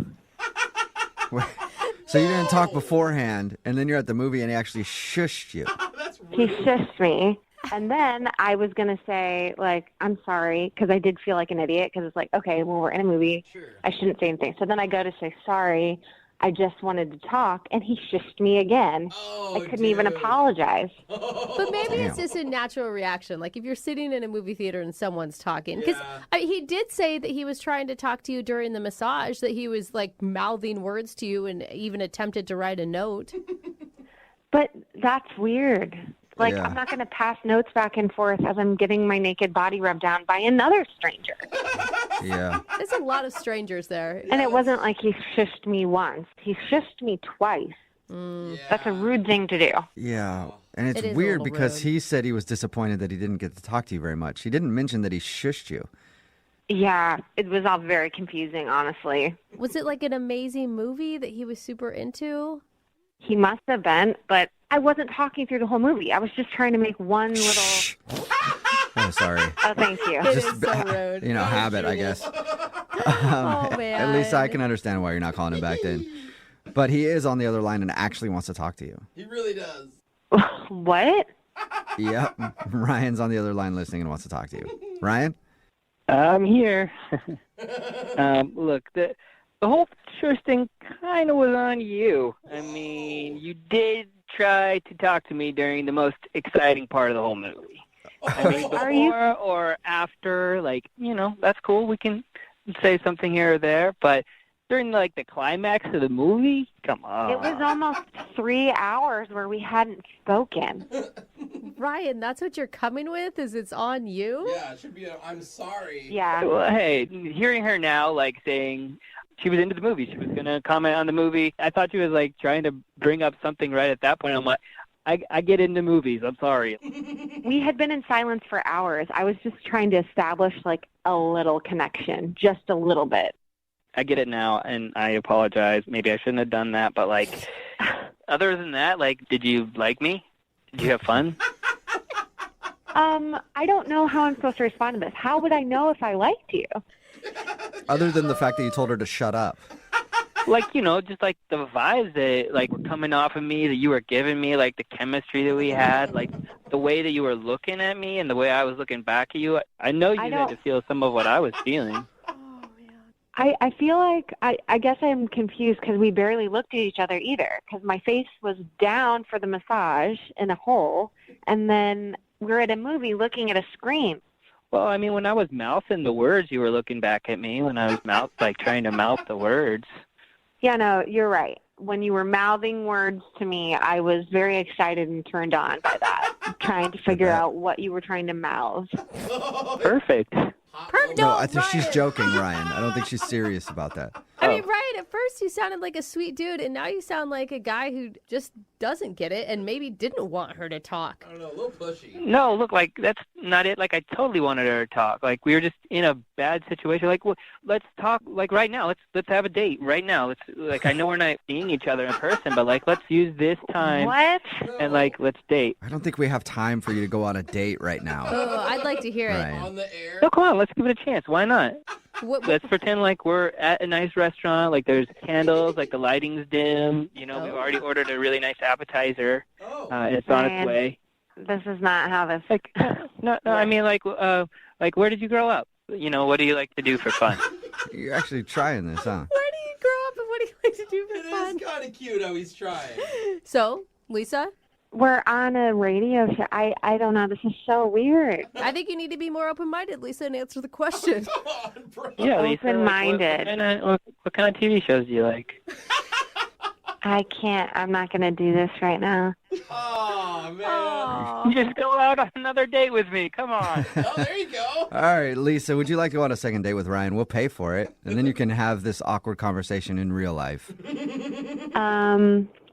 So you didn't talk beforehand, and then you're at the movie and he actually shushed you. That's He rude. shushed me. And then I was going to say, like, I'm sorry, because I did feel like an idiot, because it's like, okay, well, we're in a movie. Sure. I shouldn't say anything. So then I go to say, sorry, I just wanted to talk, and he shushed me again. Oh, I couldn't even apologize. But maybe it's just a natural reaction. Like if you're sitting in a movie theater and someone's talking. Because he did say that he was trying to talk to you during the massage, that he was like mouthing words to you and even attempted to write a note. But that's weird. Like, I'm not going to pass notes back and forth as I'm getting my naked body rubbed down by another stranger. Yeah. There's a lot of strangers there. And it wasn't like he shushed me once. He shushed me twice. That's a rude thing to do. Yeah. And it's It is a weird little because rude. he said he was disappointed that he didn't get to talk to you very much. He didn't mention that he shushed you. Yeah, it was all very confusing, honestly. Was it like an amazing movie that he was super into? He must have been, but I wasn't talking through the whole movie. I was just trying to make one little... Oh, sorry. Oh, thank you. It is so rude. Habit, I guess. Oh, man. At least I can understand why you're not calling him back then. But he is on the other line and actually wants to talk to you. He really does. What? Yep. Ryan's on the other line listening and wants to talk to you. Ryan? I'm here. Look, the whole shush thing kind of was on you. I mean, you did try to talk to me during the most exciting part of the whole movie. I mean, before or after, like, that's cool. We can say something here or there, but during, like, the climax of the movie, come on. It was almost 3 hours where we hadn't spoken. Ryan, that's what you're coming with? Is it's on you? Yeah, it should be I'm sorry. Yeah. Well, hey, hearing her now, like, saying she was into the movie, she was going to comment on the movie, I thought she was, like, trying to bring up something right at that point. I'm like, I get into movies. I'm sorry. We had been in silence for hours. I was just trying to establish, like, a little connection, just a little bit. I get it now, and I apologize. Maybe I shouldn't have done that, but, like, other than that, like, did you like me? Did you have fun? I don't know how I'm supposed to respond to this. How would I know if I liked you? Other than the fact that you told her to shut up. Like, just like the vibes that, like, were coming off of me, that you were giving me, like, the chemistry that we had, like, the way that you were looking at me and the way I was looking back at you. I know you had to feel some of what I was feeling. I feel like, I guess I'm confused because we barely looked at each other either, because my face was down for the massage in a hole, and then we're at a movie looking at a screen. Well, I mean, when I was mouthing the words, you were looking back at me when I was trying to mouth the words. Yeah, no, you're right. When you were mouthing words to me, I was very excited and turned on by that, trying to figure out what you were trying to mouth. Perfect. No, I think she's joking, Ryan. I don't think she's serious about that. I mean, Ryan, at first you sounded like a sweet dude, and now you sound like a guy who just doesn't get it and maybe didn't want her to talk. I don't know, a little pushy. No, look, like, that's not it. Like, I totally wanted her to talk. Like, we were just in a bad situation. Like, well, let's talk, like, right now. Let's have a date right now. Let's, like, I know we're not seeing each other in person, but, like, let's use this time. What? And, like, let's date. I don't think we have time for you to go on a date right now. Oh, I'd like to hear it. Ryan. On the air. No, come on, let's give it a chance. Why not? Let's pretend like we're at a nice restaurant, like there's candles, like the lighting's dim. We've already ordered a really nice appetizer. It's on its way. This is not how this... Like, no, I mean, like, where did you grow up? What do you like to do for fun? You're actually trying this, huh? Where do you grow up and what do you like to do for fun? It is kind of cute how he's trying. So, Lisa? We're on a radio show. I don't know. This is so weird. I think you need to be more open-minded, Lisa, and answer the question. Come on, bro. Yeah, Lisa. Open-minded. What kind of TV shows do you like? I can't. I'm not going to do this right now. Oh, man. Just go out on another date with me. Come on. Oh, there you go. All right, Lisa, would you like to go on a second date with Ryan? We'll pay for it, and then you can have this awkward conversation in real life.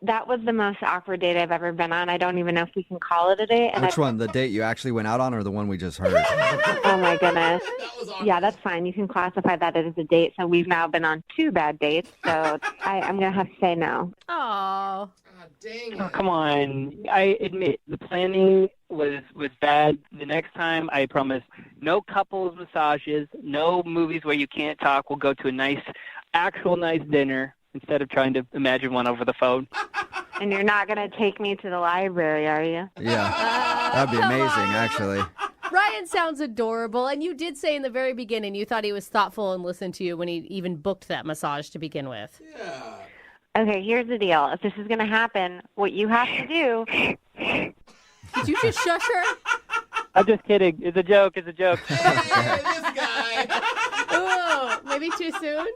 That was the most awkward date I've ever been on. I don't even know if we can call it a date. And Which one? The date you actually went out on or the one we just heard? Oh, my goodness. That was awkward. Yeah, that's fine. You can classify that as a date. So we've now been on 2 bad dates. So I'm going to have to say no. Oh. God dang it. Oh, come on. I admit, the planning was bad. The next time, I promise, no couples massages, no movies where you can't talk. We'll go to a nice dinner instead of trying to imagine one over the phone. And you're not going to take me to the library, are you? Yeah. That'd be amazing, actually. Ryan sounds adorable, and you did say in the very beginning you thought he was thoughtful and listened to you when he even booked that massage to begin with. Yeah. Okay, here's the deal. If this is going to happen, what you have to do... Did you just shush her? I'm just kidding. It's a joke. It's a joke. Hey, this guy. Ooh, maybe too soon?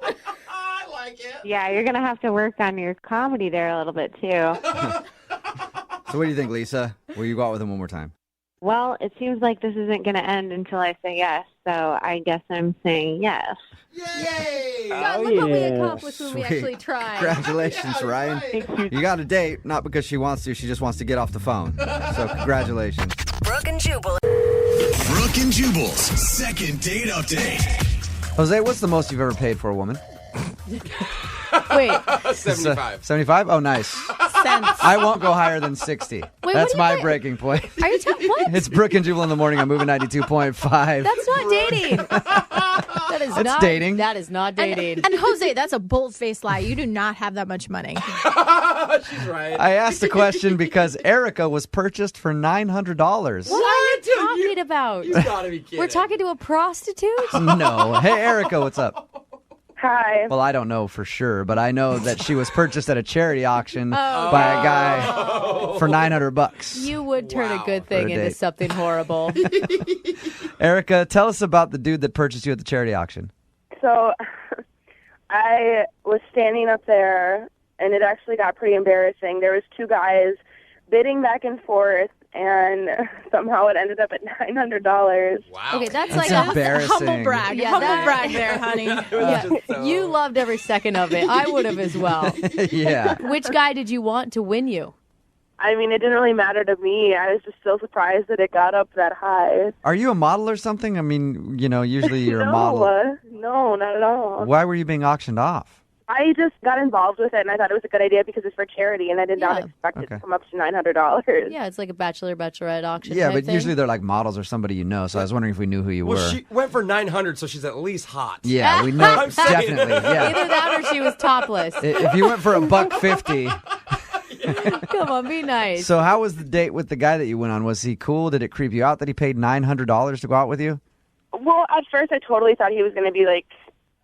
I like it. Yeah, you're going to have to work on your comedy there a little bit, too. So what do you think, Lisa? Will you go out with him one more time? Well, it seems like this isn't going to end until I say yes, so I guess I'm saying yes. Yay! God, look what we accomplished when we actually tried. Congratulations, Yeah, Ryan. right. You got a date, not because she wants to. She just wants to get off the phone. So congratulations. Brooke and Jubal. Brooke and Jubal's second date update. Jose, what's the most you've ever paid for a woman? Wait, 75. 75? Oh, nice. Sense. I won't go higher than 60. what That's do you my think? breaking point. are you talking? What? It's Brooke and Jubal in the morning. I'm moving 92.5. That's not dating. That is It's not dating. That is not dating. And Jose, that's a bold-faced lie. You do not have that much money. She's right. I asked the question because Erica was purchased for $900. What are you talking about? You gotta be kidding. We're talking to a prostitute? No. Hey, Erica, what's up? Hi. Well, I don't know for sure, but I know that she was purchased at a charity auction by a guy for $900. You would turn a good For thing a into date. something horrible. Erica, tell us about the dude that purchased you at the charity auction. So I was standing up there, and it actually got pretty embarrassing. There was two guys bidding back and forth, and somehow it ended up at $900. Wow. Okay, that's That's like a embarrassing. Humble brag. Yeah, Humble that- brag there, honey. Yeah, you loved every second of it. I would have as well. Yeah. Which guy did you want to win you? I mean, it didn't really matter to me. I was just so surprised that it got up that high. Are you a model or something? I mean, usually you're a model. No, not at all. Why were you being auctioned off? I just got involved with it, and I thought it was a good idea because it's for charity, and I did not Yeah. expect it Okay. to come up to $900. Yeah, it's like a bachelorette auction. Yeah, type but thing. usually they're like models or somebody you know, so I was wondering if we knew who you Well, were. she went for 900, so she's at least hot. Yeah, we know. I'm saying. Definitely, yeah. Either that or she was topless. If you went for $150, Come on, be nice. so how was the date with the guy that you went on? Was he cool? Did it creep you out that he paid $900 to go out with you? Well, at first I totally thought he was going to be like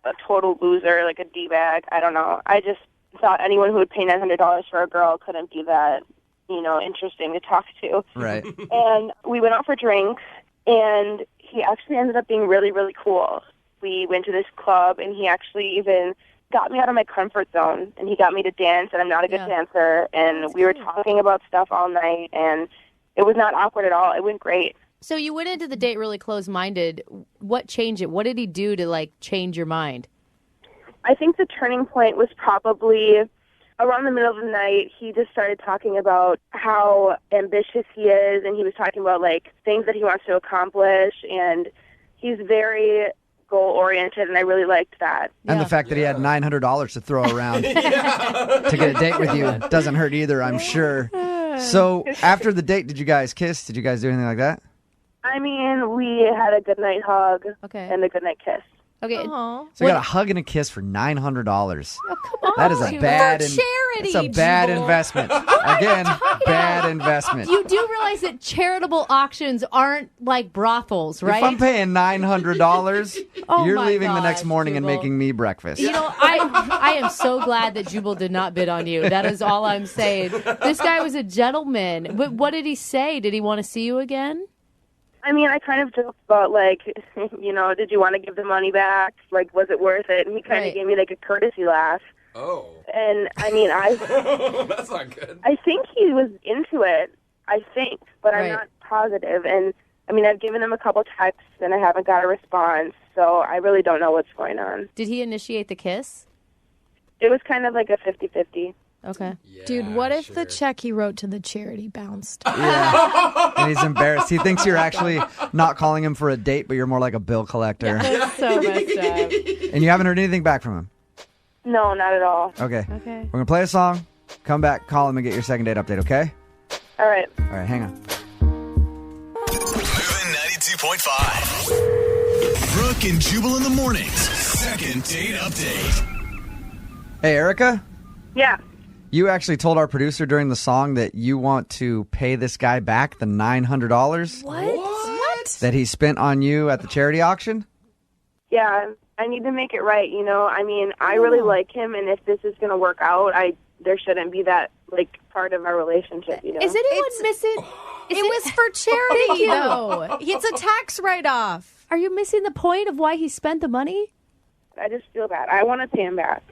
a total loser, like a D-bag. I don't know. I just thought anyone who would pay $900 for a girl couldn't be that, interesting to talk to. Right. And we went out for drinks, and he actually ended up being really, really cool. We went to this club, and he actually even got me out of my comfort zone, and he got me to dance, and I'm not a good dancer, and we were talking about stuff all night, and it was not awkward at all. It went great. So you went into the date really closed-minded. What changed it? What did he do to, change your mind? I think the turning point was probably around the middle of the night. He just started talking about how ambitious he is, and he was talking about, things that he wants to accomplish, and he's very goal-oriented, and I really liked that. And the fact that he had $900 to throw around to get a date with you doesn't hurt either, I'm sure. So after the date, did you guys kiss? Did you guys do anything like that? I mean, we had a goodnight hug and a goodnight kiss. Okay. Aw. So you got a hug and a kiss for $900. Oh, come on. That is a bad, For charity, that's a bad Jubal. investment. Again, bad investment. You do realize that charitable auctions aren't like brothels, right? If I'm paying $900, Oh you're my leaving the next gosh, morning and Jubal. making me breakfast. I am so glad that Jubal did not bid on you. That is all I'm saying. This guy was a gentleman. But what did he say? Did he want to see you again? I mean, I kind of joked about, did you want to give the money back? Was it worth it? And he kind of gave me, a courtesy laugh. Oh. And, I mean, That's not good. I think he was into it, but I'm Right. not positive. And, I mean, I've given him a couple texts, and I haven't got a response, so I really don't know what's going on. Did he initiate the kiss? It was kind of like a 50-50. Okay. Dude, what if the check he wrote to the charity bounced? Yeah. And he's embarrassed. He thinks you're actually not calling him for a date, but you're more like a bill collector. That's so messed up. And you haven't heard anything back from him? No, not at all. Okay. Okay. We're going to play a song, come back, call him, and get your second date update, okay? All right. All right, hang on. Moving 92.5. Brooke and Jubal in the mornings. Second date update. Hey, Erica? Yeah. You actually told our producer during the song that you want to pay this guy back the $900 What? that he spent on you at the charity auction? Yeah, I need to make it right, you know? I mean, I really like him, and if this is going to work out, there shouldn't be that, part of our relationship, you know? Is anyone missing? It was for charity, though. It's a tax write-off. Are you missing the point of why he spent the money? I just feel bad. I want to pay him back.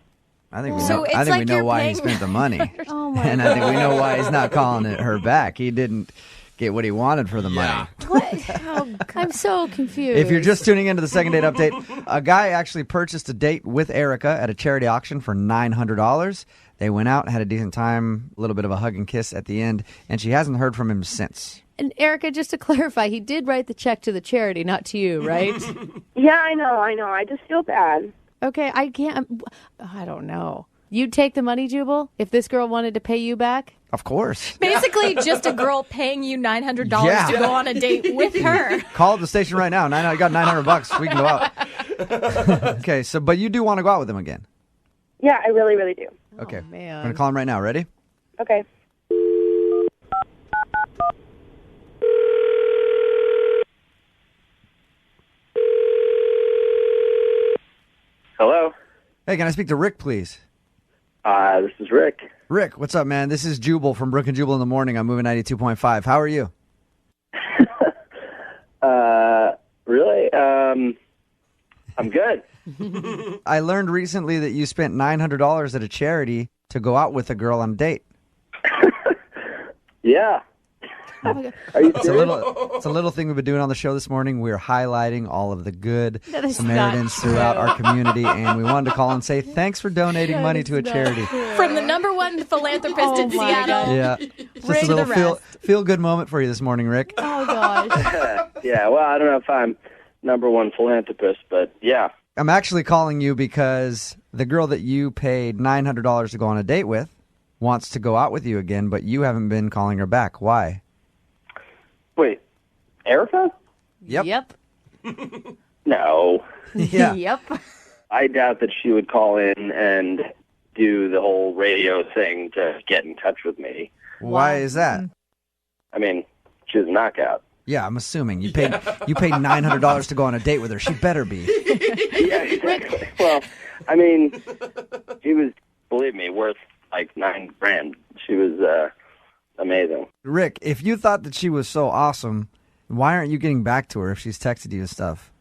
I think we So know, it's I think like we know you're why he paying- spent the money. Oh my And I think we know why he's not calling it her back. He didn't get what he wanted for the money. What? I'm so confused. If you're just tuning into the second date update, a guy actually purchased a date with Erica at a charity auction for $900. They went out, had a decent time, a little bit of a hug and kiss at the end, and she hasn't heard from him since. And Erica, just to clarify, he did write the check to the charity, not to you, right? Yeah, I know. I just feel bad. Okay, I don't know. You'd take the money, Jubal, if this girl wanted to pay you back? Of course. Basically, just a girl paying you $900 Yeah. to go on a date with her. Call the station right now. I got $900. We can go out. Okay, but you do want to go out with him again. Yeah, I really, really do. Okay. man. I'm going to call him right now. Ready? Okay. Hello. Hey, can I speak to Rick, please? This is Rick. Rick, what's up, man? This is Jubal from Brooke and Jubal in the morning. I'm moving 92.5. How are you? Really? I'm good. I learned recently that you spent $900 at a charity to go out with a girl on a date. Yeah. Are you It's serious? a little thing we've been doing on the show this morning. We're highlighting all of the good That is Samaritans not throughout our community, and we wanted to call and say thanks for donating money to a charity. From the #1 philanthropist in my Seattle. Yeah, Right just a to little the feel good moment for you this morning, Rick. Oh, gosh. Yeah, well, I don't know if I'm #1 philanthropist, but yeah. I'm actually calling you because the girl that you paid $900 to go on a date with wants to go out with you again, but you haven't been calling her back. Why? Wait, Erica? Yep. Yep. No. Yeah. Yep. I doubt that she would call in and do the whole radio thing to get in touch with me. Why is that? I mean, she was a knockout. Yeah, I'm assuming you paid $900 to go on a date with her. She better be. Yeah, exactly. Well, I mean, she was, believe me, worth like $9,000. She was amazing. Rick, if you thought that she was so awesome, why aren't you getting back to her if she's texted you and stuff?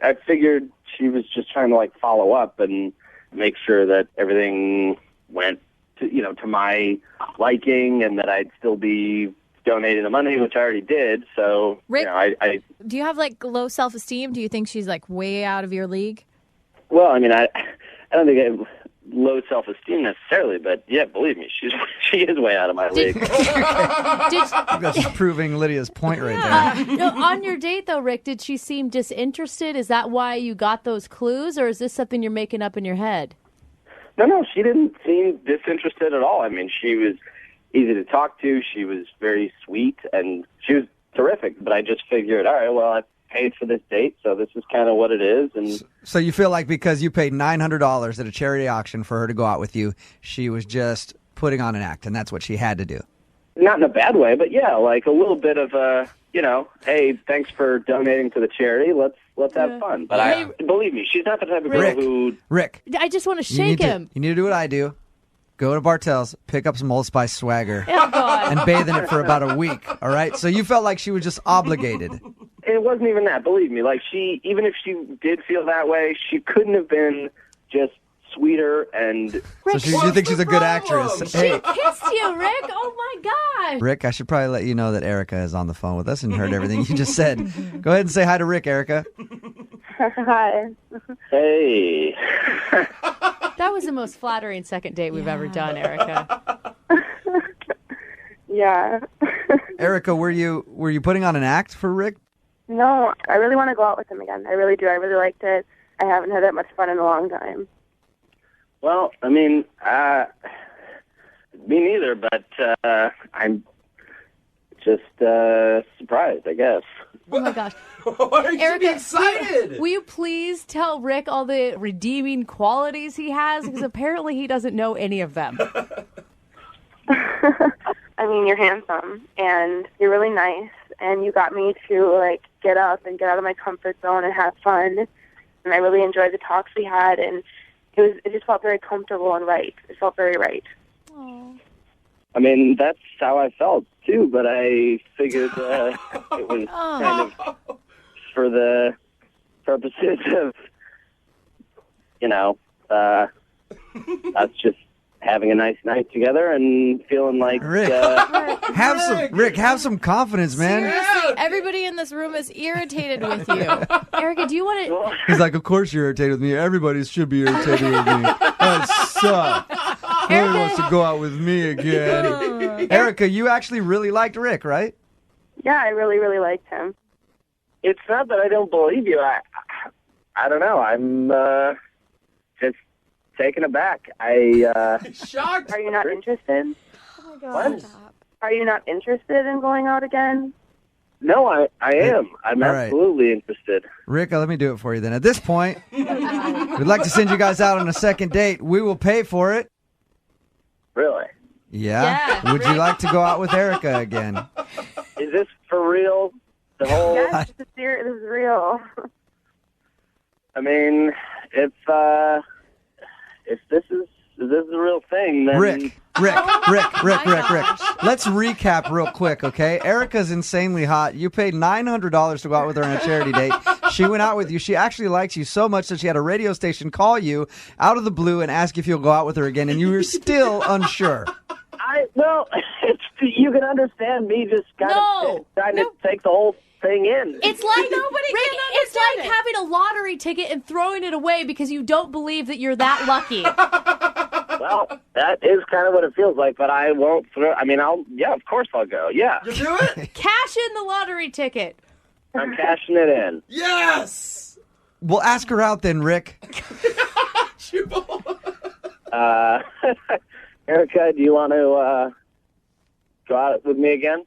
I figured she was just trying to follow up and make sure that everything went to my liking and that I'd still be donating the money, which I already did. So, Rick, I do you have low self-esteem? Do you think she's way out of your league? well, I mean, I don't think I have low self-esteem necessarily, but yeah, believe me, she is way out of my league. That's proving Lydia's point right there. No, on your date, though, Rick, did she seem disinterested? Is that why you got those clues, or is this something you're making up in your head? No, she didn't seem disinterested at all. I mean, she was easy to talk to. She was very sweet, and she was terrific. But I just figured, all right, well, I paid for this date, so this is kind of what it is. And So you feel like because you paid $900 at a charity auction for her to go out with you, she was just putting on an act, and that's what she had to do. not in a bad way, but yeah, like a little bit of a, hey, thanks for donating to the charity. Let's have fun. But believe me, she's not the type of girl Rick, I just want to shake him. You need to do what I do. Go to Bartell's, pick up some Old Spice swagger, Oh, God. and bathe in it for about a week, all right? So you felt like she was just obligated. It wasn't even that, believe me. Like, even if she did feel that way, she couldn't have been just sweeter and... So you think she's a good actress. She Hey, kissed you, Rick. Oh, my gosh. Rick, I should probably let you know that Erica is on the phone with us and heard everything you just said. Go ahead and say hi to Rick, Erica. Hi. Hey. That was the most flattering second date we've ever done, Erica. Yeah. Erica, were you putting on an act for Rick? No, I really want to go out with him again. I really do. I really liked it. I haven't had that much fun in a long time. Well, I mean, me neither, but I'm just surprised, I guess. Oh, my gosh. Why are you excited? Will you please tell Rick all the redeeming qualities he has? Because apparently he doesn't know any of them. I mean, you're handsome and you're really nice, and you got me to like get up and get out of my comfort zone and have fun. And I really enjoyed the talks we had, and it just felt very comfortable and right. It felt very right. Aww. I mean, that's how I felt too, but I figured it was kind of for the purposes of, us just having a nice night together and feeling like Rick, have some confidence, man. Seriously, everybody in this room is irritated with you. Erica, do you want to... He's like, of course you're irritated with me. Everybody should be irritated with me. That sucks. Nobody wants to go out with me again. Erica, you actually really liked Rick, right? Yeah, I really, really liked him. it's not that I don't believe you. I don't know. I'm just taken aback. Shocked. Are you not interested? Oh my God. What? Stop. Are you not interested in going out again? No, I am. I'm All right. absolutely interested. Rick, let me do it for you then. At this point, we'd like to send you guys out on a second date. We will pay for it. Really? Yeah? Would you like to go out with Erica again? Is this for real? The whole... Yes, this is real. I mean, if this is a real thing, then... Rick. Let's recap real quick, okay? Erica's insanely hot. You paid $900 to go out with her on a charity date. She went out with you. She actually likes you so much that she had a radio station call you out of the blue and ask if you'll go out with her again, and you were still unsure. You can understand me just kind of trying to take the whole thing in. It's like it's like having a lottery ticket and throwing it away because you don't believe that you're that lucky. Well, that is kind of what it feels like, but I won't throw... I mean, of course I'll go, yeah. You do it? Cash in the lottery ticket. I'm cashing it in. Yes! Well, ask her out then, Rick. Erica, do you want to go out with me again?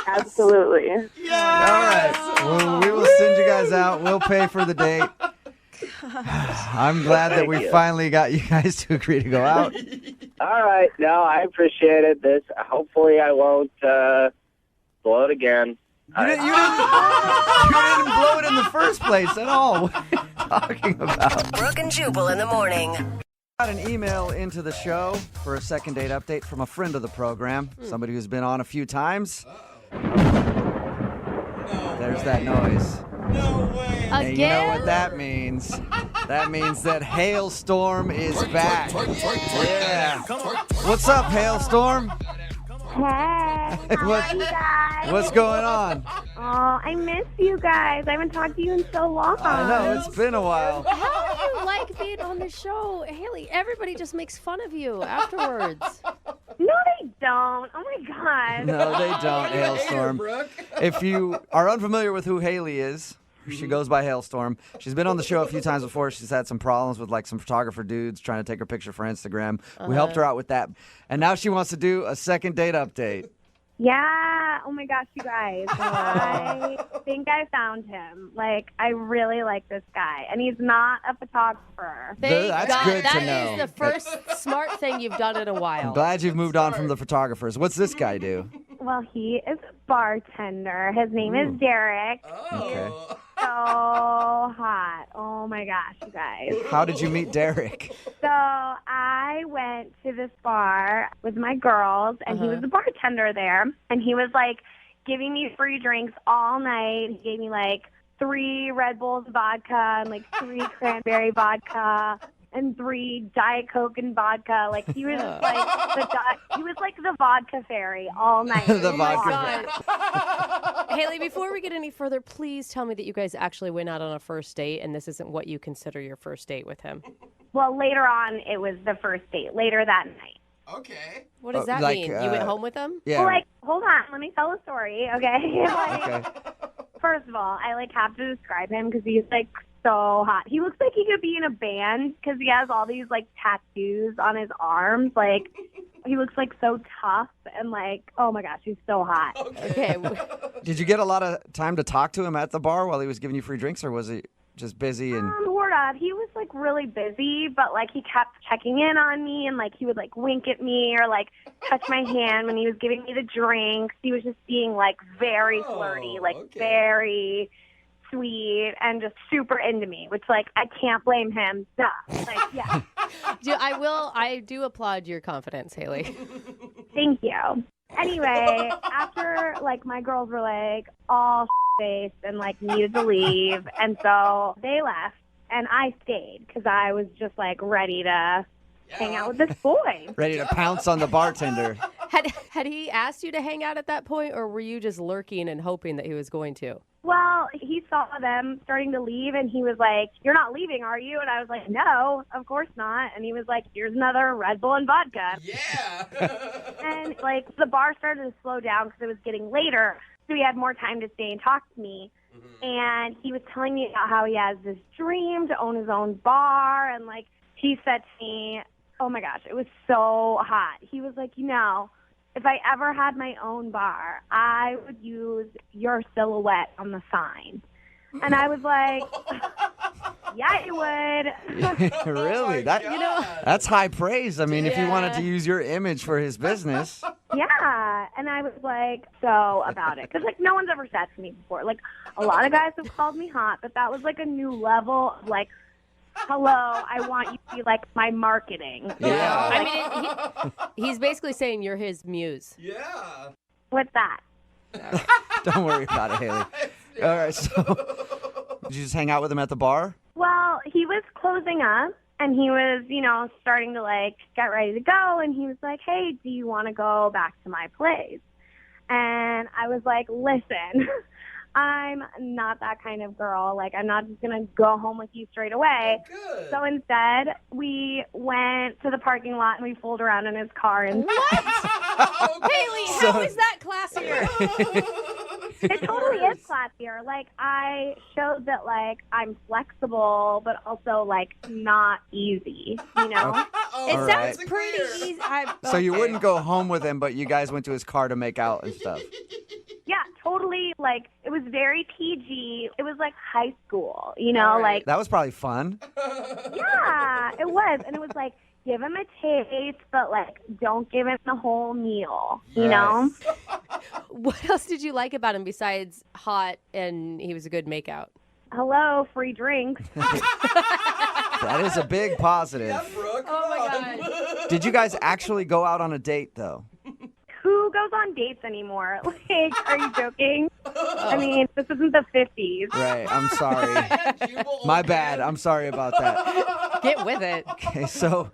Absolutely. Yes! All right. Well, we will send you guys out. We'll pay for the date. I'm glad that we finally got you guys to agree to go out. All right. No, I appreciate it. Hopefully I won't blow it again. You didn't blow it in the first place at all. What are you talking about? Brooke and Jubal in the morning. Got an email into the show for a second date update from a friend of the program, somebody who's been on a few times. There's that noise. No way. Now, you know what that means? That means that Hailstorm is back. Yeah. What's up, Hailstorm? Hey, how are you guys? What's going on? Oh, I miss you guys. I haven't talked to you in so long. I know, it's been a while. How do you like being on the show? Haley, everybody just makes fun of you afterwards. No, they don't. Oh, my God. No, they don't, Hailstorm. If you are unfamiliar with who Haley is, she goes by Hailstorm. She's been on the show a few times before. She's had some problems with some photographer dudes trying to take her picture for Instagram. We helped her out with that. And now she wants to do a second date update. Yeah. Oh, my gosh, you guys. I think I found him. I really like this guy. And he's not a photographer. That's God, good to know. That is the first smart thing you've done in a while. I'm glad you've moved on from the photographers. What's this guy do? Well, he is a bartender. His name is Derek. Okay. So hot. Oh, my gosh, you guys. How did you meet Derek? So I went to this bar with my girls, and he was the bartender there. And he was, giving me free drinks all night. He gave me, 3 Red Bulls vodka and, 3 cranberry vodka and 3 Diet Coke and vodka. He was the vodka fairy all night. The vodka fairy. Haley, before we get any further, please tell me that you guys actually went out on a first date and this isn't what you consider your first date with him. Well, later on, it was the first date, later that night. Okay. What does that mean? You went home with him? Yeah. Well, hold on. Let me tell a story, okay? Okay. First of all, I, have to describe him because he's, so hot. He looks like he could be in a band because he has all these, tattoos on his arms. He looks, so tough and, oh, my gosh, he's so hot. Okay. Did you get a lot of time to talk to him at the bar while he was giving you free drinks, or was he just busy? And Sort of. He was like really busy, but like he kept checking in on me and like he would like wink at me or like touch my hand when he was giving me the drinks. He was just being like very flirty, like very sweet and just super into me, which like I can't blame him. Duh. Like, yeah. I do applaud your confidence, Haley. Thank you. Anyway, after like my girls were like all faced and like needed to leave, and so they left and I stayed because I was just like ready to hang out with this boy. Ready to pounce on the bartender. Had he asked you to hang out at that point, or were you just lurking and hoping that he was going to? Well, he saw them starting to leave and he was like, "You're not leaving, are you?" And I was like, "No, of course not." And he was like, "Here's another Red Bull and vodka." Yeah. And like the bar started to slow down because it was getting later. So he had more time to stay and talk to me. And he was telling me about how he has this dream to own his own bar. And like he said to me, oh my gosh, it was so hot. He was like, if I ever had my own bar, I would use your silhouette on the sign. And I was like, yeah, you would. Really? That's high praise. I mean, if you wanted to use your image for his business. Yeah. And I was like, so about it. Because, like, no one's ever said to me before. Like, a lot of guys have called me hot, but that was, like, a new level of, like, hello, I want you to be, like, my marketing. Yeah. I mean, he's basically saying you're his muse. Yeah. What's that? Don't worry about it, Haley. All right, so did you just hang out with him at the bar? Well, he was closing up, and he was, starting to, like, get ready to go, and he was like, hey, do you want to go back to my place? And I was like, listen, I'm not that kind of girl. Like, I'm not just going to go home with you straight away. Good. So instead, we went to the parking lot, and we fooled around in his car. And What? Haley, how is that classier? It totally is classier. Like, I showed that, like, I'm flexible, but also, like, not easy, It All sounds right. pretty easy. So you wouldn't go home with him, but you guys went to his car to make out and stuff. Yeah, totally. Like, it was very PG. It was like high school, like, That was probably fun. yeah, it was. And it was like, give him a taste, but, like, don't give him the whole meal, you know? What else did you like about him besides hot and he was a good makeout? Hello, free drinks. That is a big positive. Yeah, Brooke. Oh, my God. Did you guys actually go out on a date, though? Who goes on dates anymore? Like, are you joking? I mean, this isn't the 50s. Right, I'm sorry. My bad. I'm sorry about that. Get with it. Okay, so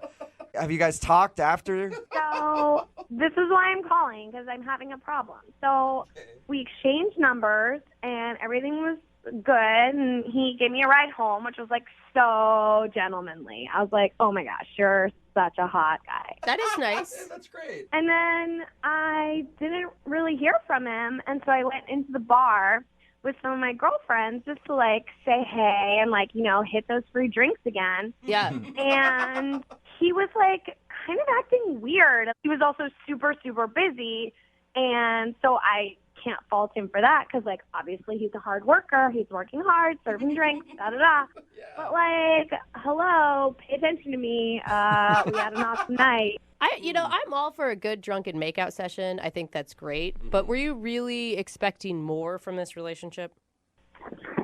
have you guys talked after? So this is why I'm calling, because I'm having a problem. So we exchanged numbers, and everything was good, and he gave me a ride home, which was, like, so gentlemanly. I was like, oh, my gosh, you're such a hot guy. That is nice. Yeah, that's great. And then I didn't really hear from him, and so I went into the bar with some of my girlfriends just to, like, say hey and, like, hit those free drinks again. Yeah. And he was, like, kind of acting weird. He was also super, super busy, and so I can't fault him for that because, like, obviously he's a hard worker. He's working hard, serving drinks, da-da-da. Yeah. But, like, hello, pay attention to me. We had an awesome night. I'm all for a good drunken makeout session. I think that's great. But were you really expecting more from this relationship?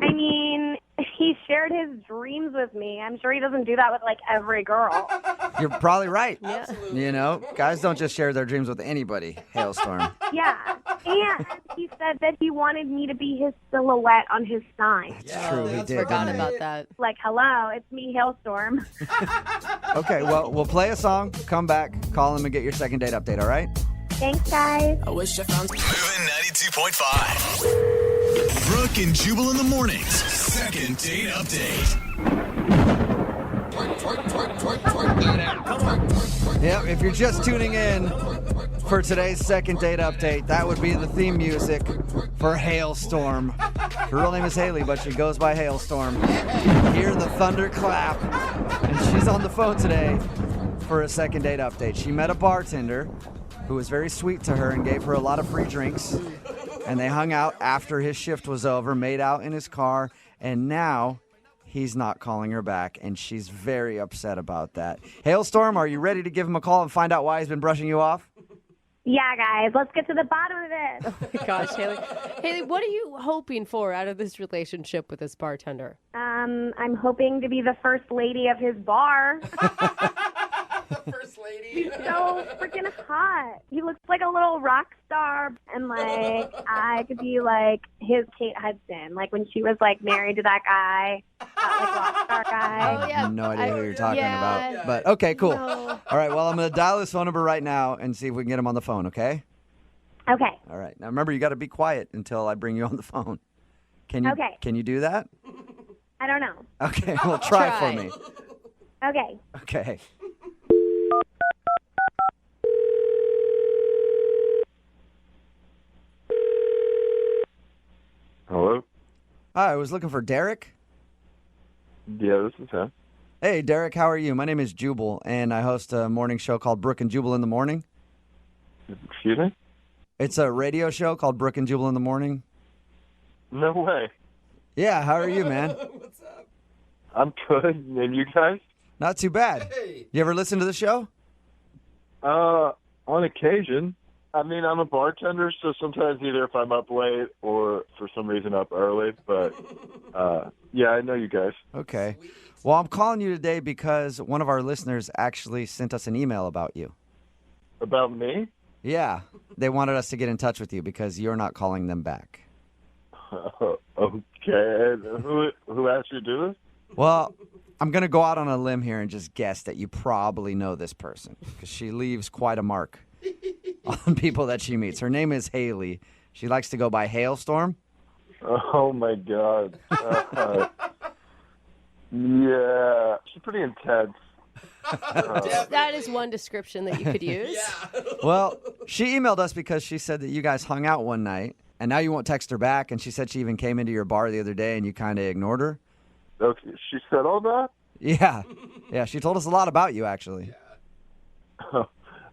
I mean, he shared his dreams with me. I'm sure he doesn't do that with, like, every girl. You're probably right. Yeah. Guys don't just share their dreams with anybody, Hailstorm. Yeah. And he said that he wanted me to be his silhouette on his sign. Yeah, true, he that's did, Forgot didn't about that. Like, hello, it's me, Hailstorm. Okay, well, we'll play a song, come back, call him, and get your second date update, all right? Thanks, guys. Moving 92.5. Brooke and Jubal in the mornings. Second date update. Yep, if you're just tuning in for today's second date update, that would be the theme music for Hailstorm. Her real name is Haley, but she goes by Hailstorm. Hear the thunder clap, and she's on the phone today for a second date update. She met a bartender who was very sweet to her and gave her a lot of free drinks, and they hung out after his shift was over, made out in his car, and now he's not calling her back, and she's very upset about that. Hailstorm, are you ready to give him a call and find out why he's been brushing you off? Yeah, guys, let's get to the bottom of this. Oh my gosh, Haley. Haley, what are you hoping for out of this relationship with this bartender? I'm hoping to be the first lady of his bar. First lady. He's so freaking hot. He looks like a little rock star, and like I could be like his Kate Hudson, like when she was like married to that guy, that like rock star guy. Oh, yeah. I have no idea who you're talking yeah. about. But okay, cool. No. All right, well, I'm going to dial his phone number right now and see if we can get him on the phone, okay? Okay. All right. Now remember, you got to be quiet until I bring you on the phone. Can you? Okay. Can you do that? I don't know. Okay, well, try for me. Okay. Okay. Hello? Hi, I was looking for Derek. Yeah, this is him. Hey, Derek, how are you? My name is Jubal, and I host a morning show called Brooke and Jubal in the Morning. Excuse me? It's a radio show called Brooke and Jubal in the Morning. No way. Yeah, how are you, man? What's up? I'm good. And you guys? Not too bad. Hey. You ever listen to the show? On occasion. I mean, I'm a bartender, so sometimes either if I'm up late or for some reason up early. But, yeah, I know you guys. Okay. Well, I'm calling you today because one of our listeners actually sent us an email about you. About me? Yeah. They wanted us to get in touch with you because you're not calling them back. Okay. Who asked you to do this? Well, I'm going to go out on a limb here and just guess that you probably know this person because she leaves quite a mark on people that she meets. Her name is Haley. She likes to go by Hailstorm. Oh, my God. Yeah. She's pretty intense. That is one description that you could use. Yeah. Well, she emailed us because she said that you guys hung out one night, and now you won't text her back, and she said she even came into your bar the other day, and you kind of ignored her. Okay. She said all that? Yeah. Yeah, she told us a lot about you, actually.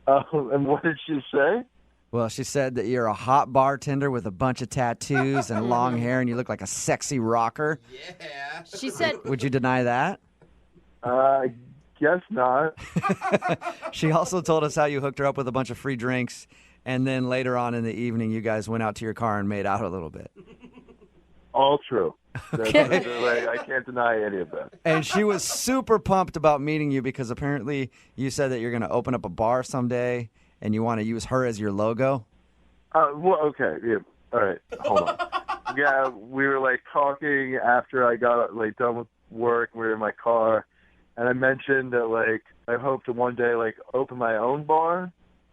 And what did she say? Well, she said that you're a hot bartender with a bunch of tattoos and long hair, and you look like a sexy rocker. Yeah. She said, Would you deny that? Guess not. She also told us how you hooked her up with a bunch of free drinks, and then later on in the evening, you guys went out to your car and made out a little bit. All true. I can't deny any of that. And she was super pumped about meeting you because apparently you said that you're going to open up a bar someday and you want to use her as your logo. Well, okay. Yeah. All right. Hold on. Yeah, we were like talking after I got like done with work. We were in my car, and I mentioned that like I hope to one day like open my own bar,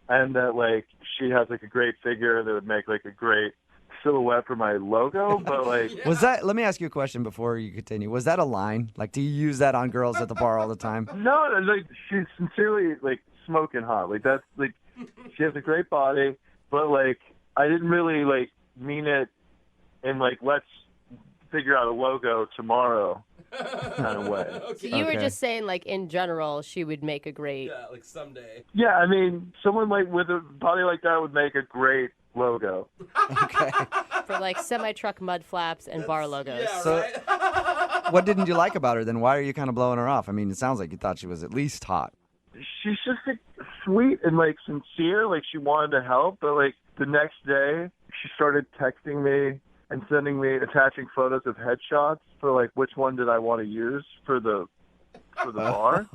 and that like she has like a great figure that would make like a great silhouette for my logo. But like, Was that, let me ask you a question before you continue. Was that a line? Like, do you use that on girls at the bar all the time? no, like she's sincerely like smoking hot. Like that's like she has a great body, but like I didn't really like mean it in like let's figure out a logo tomorrow kind of way. so you were just saying, like, in general, she would make a great... Yeah, like someday. Yeah, I mean, someone like with a body like that would make a great logo. Okay. For, like, semi-truck mud flaps and bar logos. Yeah, So- right? What didn't you like about her then? Why are you kind of blowing her off? I mean, it sounds like you thought she was at least hot. She's just like sweet and like sincere, like she wanted to help, but like the next day she started texting me and sending me attaching photos of headshots for like which one did I want to use for the bar.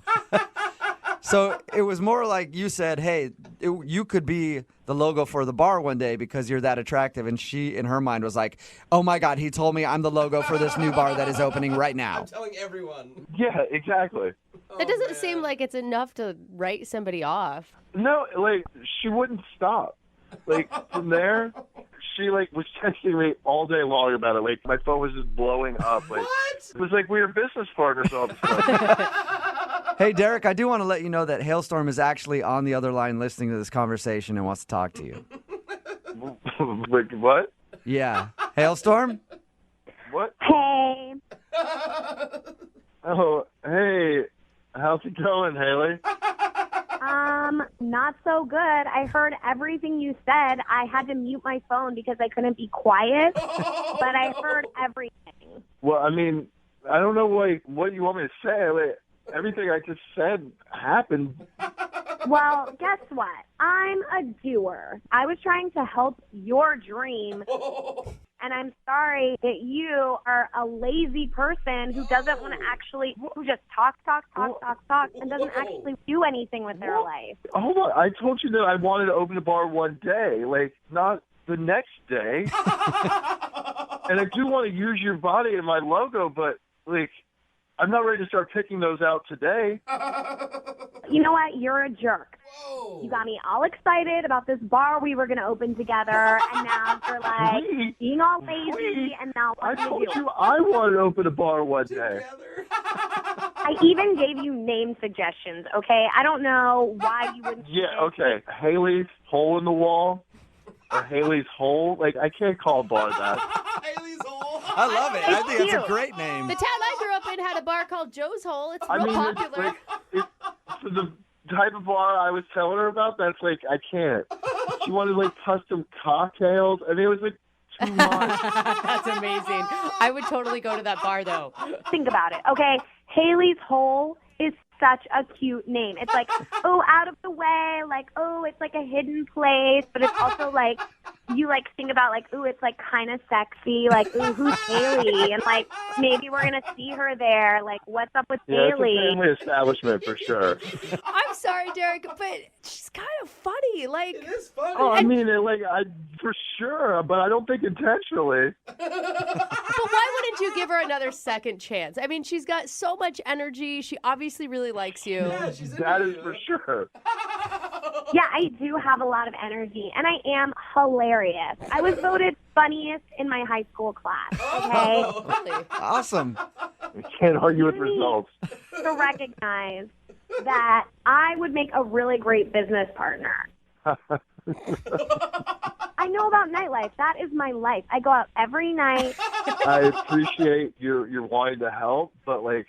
So it was more like you said, hey, you could be the logo for the bar one day because you're that attractive. And she, in her mind, was like, oh, my God, he told me I'm the logo for this new bar that is opening right now. I'm telling everyone. Yeah, exactly. That doesn't seem like it's enough to write somebody off. No, like she wouldn't stop. Like from there, she like was texting me all day long about it. Like my phone was just blowing up. Like What? it was like we were business partners all of a sudden. Hey, Derek, I do want to let you know that Hailstorm is actually on the other line listening to this conversation and wants to talk to you. Like what? Yeah. Hailstorm? What? Hey. Oh, hey. How's it going, Haley? Not so good. I heard everything you said. I had to mute my phone because I couldn't be quiet, but I heard everything. Well, I mean, I don't know what you want me to say. Like, everything I just said happened. Well, guess what? I'm a doer. I was trying to help your dream. And I'm sorry that you are a lazy person who doesn't want to actually, who just talk, and doesn't actually do anything with their life. Hold on. I told you that I wanted to open a bar one day, like, not the next day. And I do want to use your body and my logo, but, like, I'm not ready to start picking those out today. You know what? You're a jerk. Whoa. You got me all excited about this bar we were going to open together, and now you're like being all lazy and not I wanting to told do it. you I wanted to open a bar one day. I even gave you name suggestions, okay? I don't know why you wouldn't. Yeah, okay. Haley's Hole in the Wall or Haley's Hole. Like, I can't call a bar that. Haley's Hole. I love it. I think cute. that's a great name. The town I grew up in had a bar called Joe's Hole. It's I real mean, popular. for the type of bar I was telling her about, that's like, I can't. She wanted, like, custom cocktails. I mean, it was, like, too much. That's amazing. I would totally go to that bar, though. Think about it, okay? Haley's Hole is such a cute name. It's like, oh, out of the way, like, oh, it's like a hidden place, but it's also like, you like think about like, ooh, it's like kind of sexy, like, ooh, who's Haley? And like, maybe we're gonna see her there. Like, what's up with Yeah, Haley? it's a family establishment for sure. I'm sorry, Derek, but she's kind of funny. Like, It is funny. Oh, I mean, for sure, but I don't think intentionally. but why wouldn't you give her another second chance? I mean, she's got so much energy. She obviously really likes you. Yeah, she's That into is you. for sure. Yeah, I do have a lot of energy, and I am hilarious. I was voted funniest in my high school class, okay? Really? Awesome. I can't argue with results. To recognize that I would make a really great business partner. I know about nightlife. That is my life. I go out every night. I appreciate your wanting to help, but, like,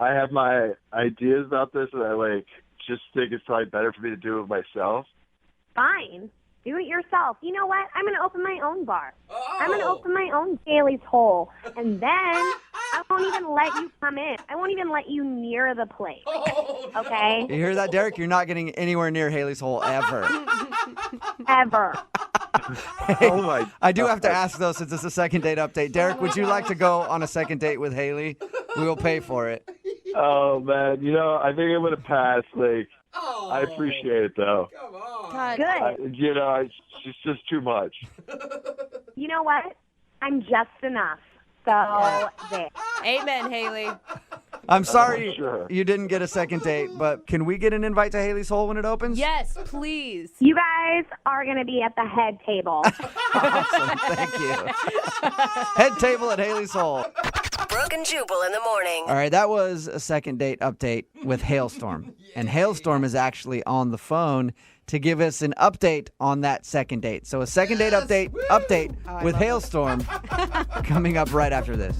I have my ideas about this, and I, like, just think it's probably better for me to do it myself. Fine. Do it yourself. You know what? I'm going to open my own bar. Oh. I'm going to open my own Haley's Hole. And then I won't even let you come in. I won't even let you near the place. Oh, no. Okay? You hear that, Derek? You're not getting anywhere near Haley's Hole ever. Ever. Oh, my I do have to ask, though, since it's a second date update. Derek, would you like to go on a second date with Haley? We will pay for it. Oh, man. You know, I think I'm going to pass. Like, Oh, I appreciate it, though. Come on. God. Good. It's just too much. You know what? I'm just enough. So there. Amen, Haley. I'm sorry Sure. you didn't get a second date, but can we get an invite to Haley's Hole when it opens? Yes, please. You guys are going to be at the head table. Awesome. Thank you. Head table at Haley's Hole. Brooke and Jubal in the morning. All right, that was a second date update with Hailstorm. And Hailstorm is actually on the phone to give us an update on that second date. So a second date update with Hailstorm coming up right after this.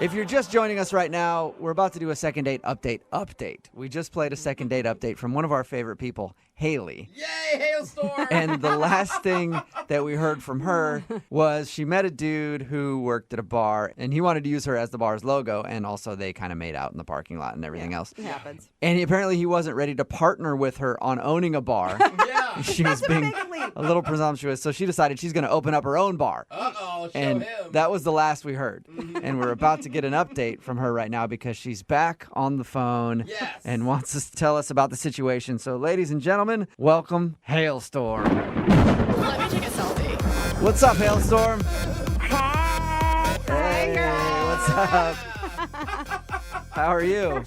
If you're just joining us right now, we're about to do a second date update. We just played a second date update from one of our favorite people, Haley. Yay, hailstorm. And the last thing that we heard from her was she met a dude who worked at a bar, and he wanted to use her as the bar's logo, and also they kind of made out in the parking lot and everything else. It happens. And apparently he wasn't ready to partner with her on owning a bar. Yeah. She was being a little presumptuous, so she decided she's going to open up her own bar. Uh-oh, show And him. that was the last we heard. And we're about to get an update from her right now because she's back on the phone Yes. and wants us to tell us about the situation. So, ladies and gentlemen, welcome Hailstorm. Let me take a selfie. What's up, Hailstorm? Hey, Hey, what's up? How are you?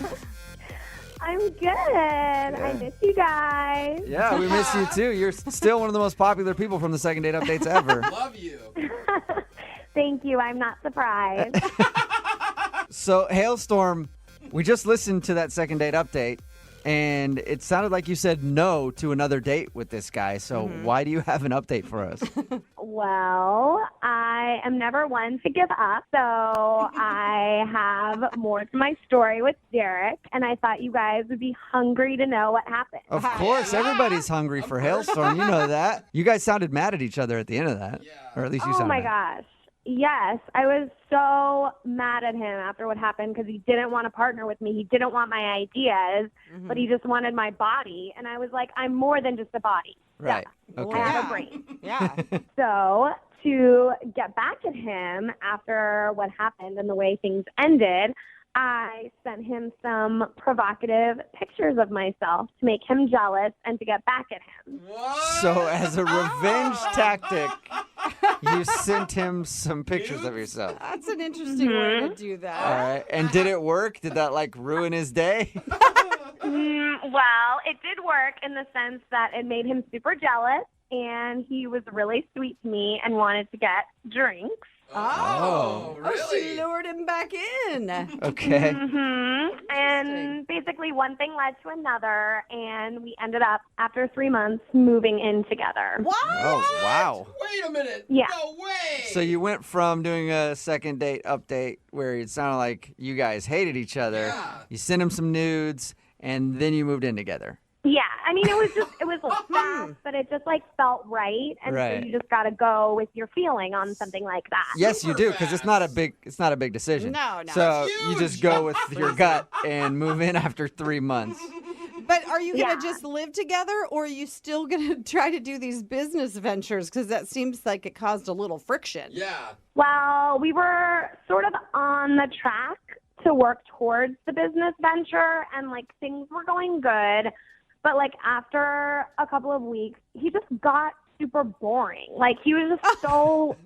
I'm good. I miss you guys. Yeah, we miss you too. You're still one of the most popular people from the second date updates ever. Love you. Thank you. I'm not surprised. So, Hailstorm, we just listened to that second date update, and it sounded like you said no to another date with this guy. So, why do you have an update for us? Well, I am never one to give up, so I have more to my story with Derek, and I thought you guys would be hungry to know what happened. Of course, everybody's hungry for Hailstorm. You know that. You guys sounded mad at each other at the end of that. Or at least you Oh sounded my mad. gosh. Yes, I was so mad at him after what happened because he didn't want to partner with me. He didn't want my ideas, but he just wanted my body. And I was like, I'm more than just a body. Right. Yeah. Okay. I have a brain. Yeah. So to get back at him after what happened and the way things ended, I sent him some provocative pictures of myself to make him jealous and to get back at him. So as a revenge tactic, you sent him some pictures of yourself. That's an interesting way to do that. All right. And did it work? Did that like ruin his day? Well, it did work in the sense that it made him super jealous, and he was really sweet to me and wanted to get drinks. Oh, she lured him back in. Okay. And basically one thing led to another, and we ended up, after 3 months, moving in together. What? Oh, wow. Wait a minute. Yeah. No way. So you went from doing a second date update where it sounded like you guys hated each other. Yeah. You sent him some nudes, and then you moved in together. Yeah, I mean, it was fast, but it just, like, felt right, and Right. so you just got to go with your feeling on something like that. Yes, you do, because it's not a big decision. No. So you just go with your gut and move in after 3 months. But are you going to just live together, or are you still going to try to do these business ventures? Because that seems like it caused a little friction. Yeah. Well, we were sort of on the track to work towards the business venture, and, like, things were going good. But, like, after a couple of weeks, he just got super boring. Like, he was just so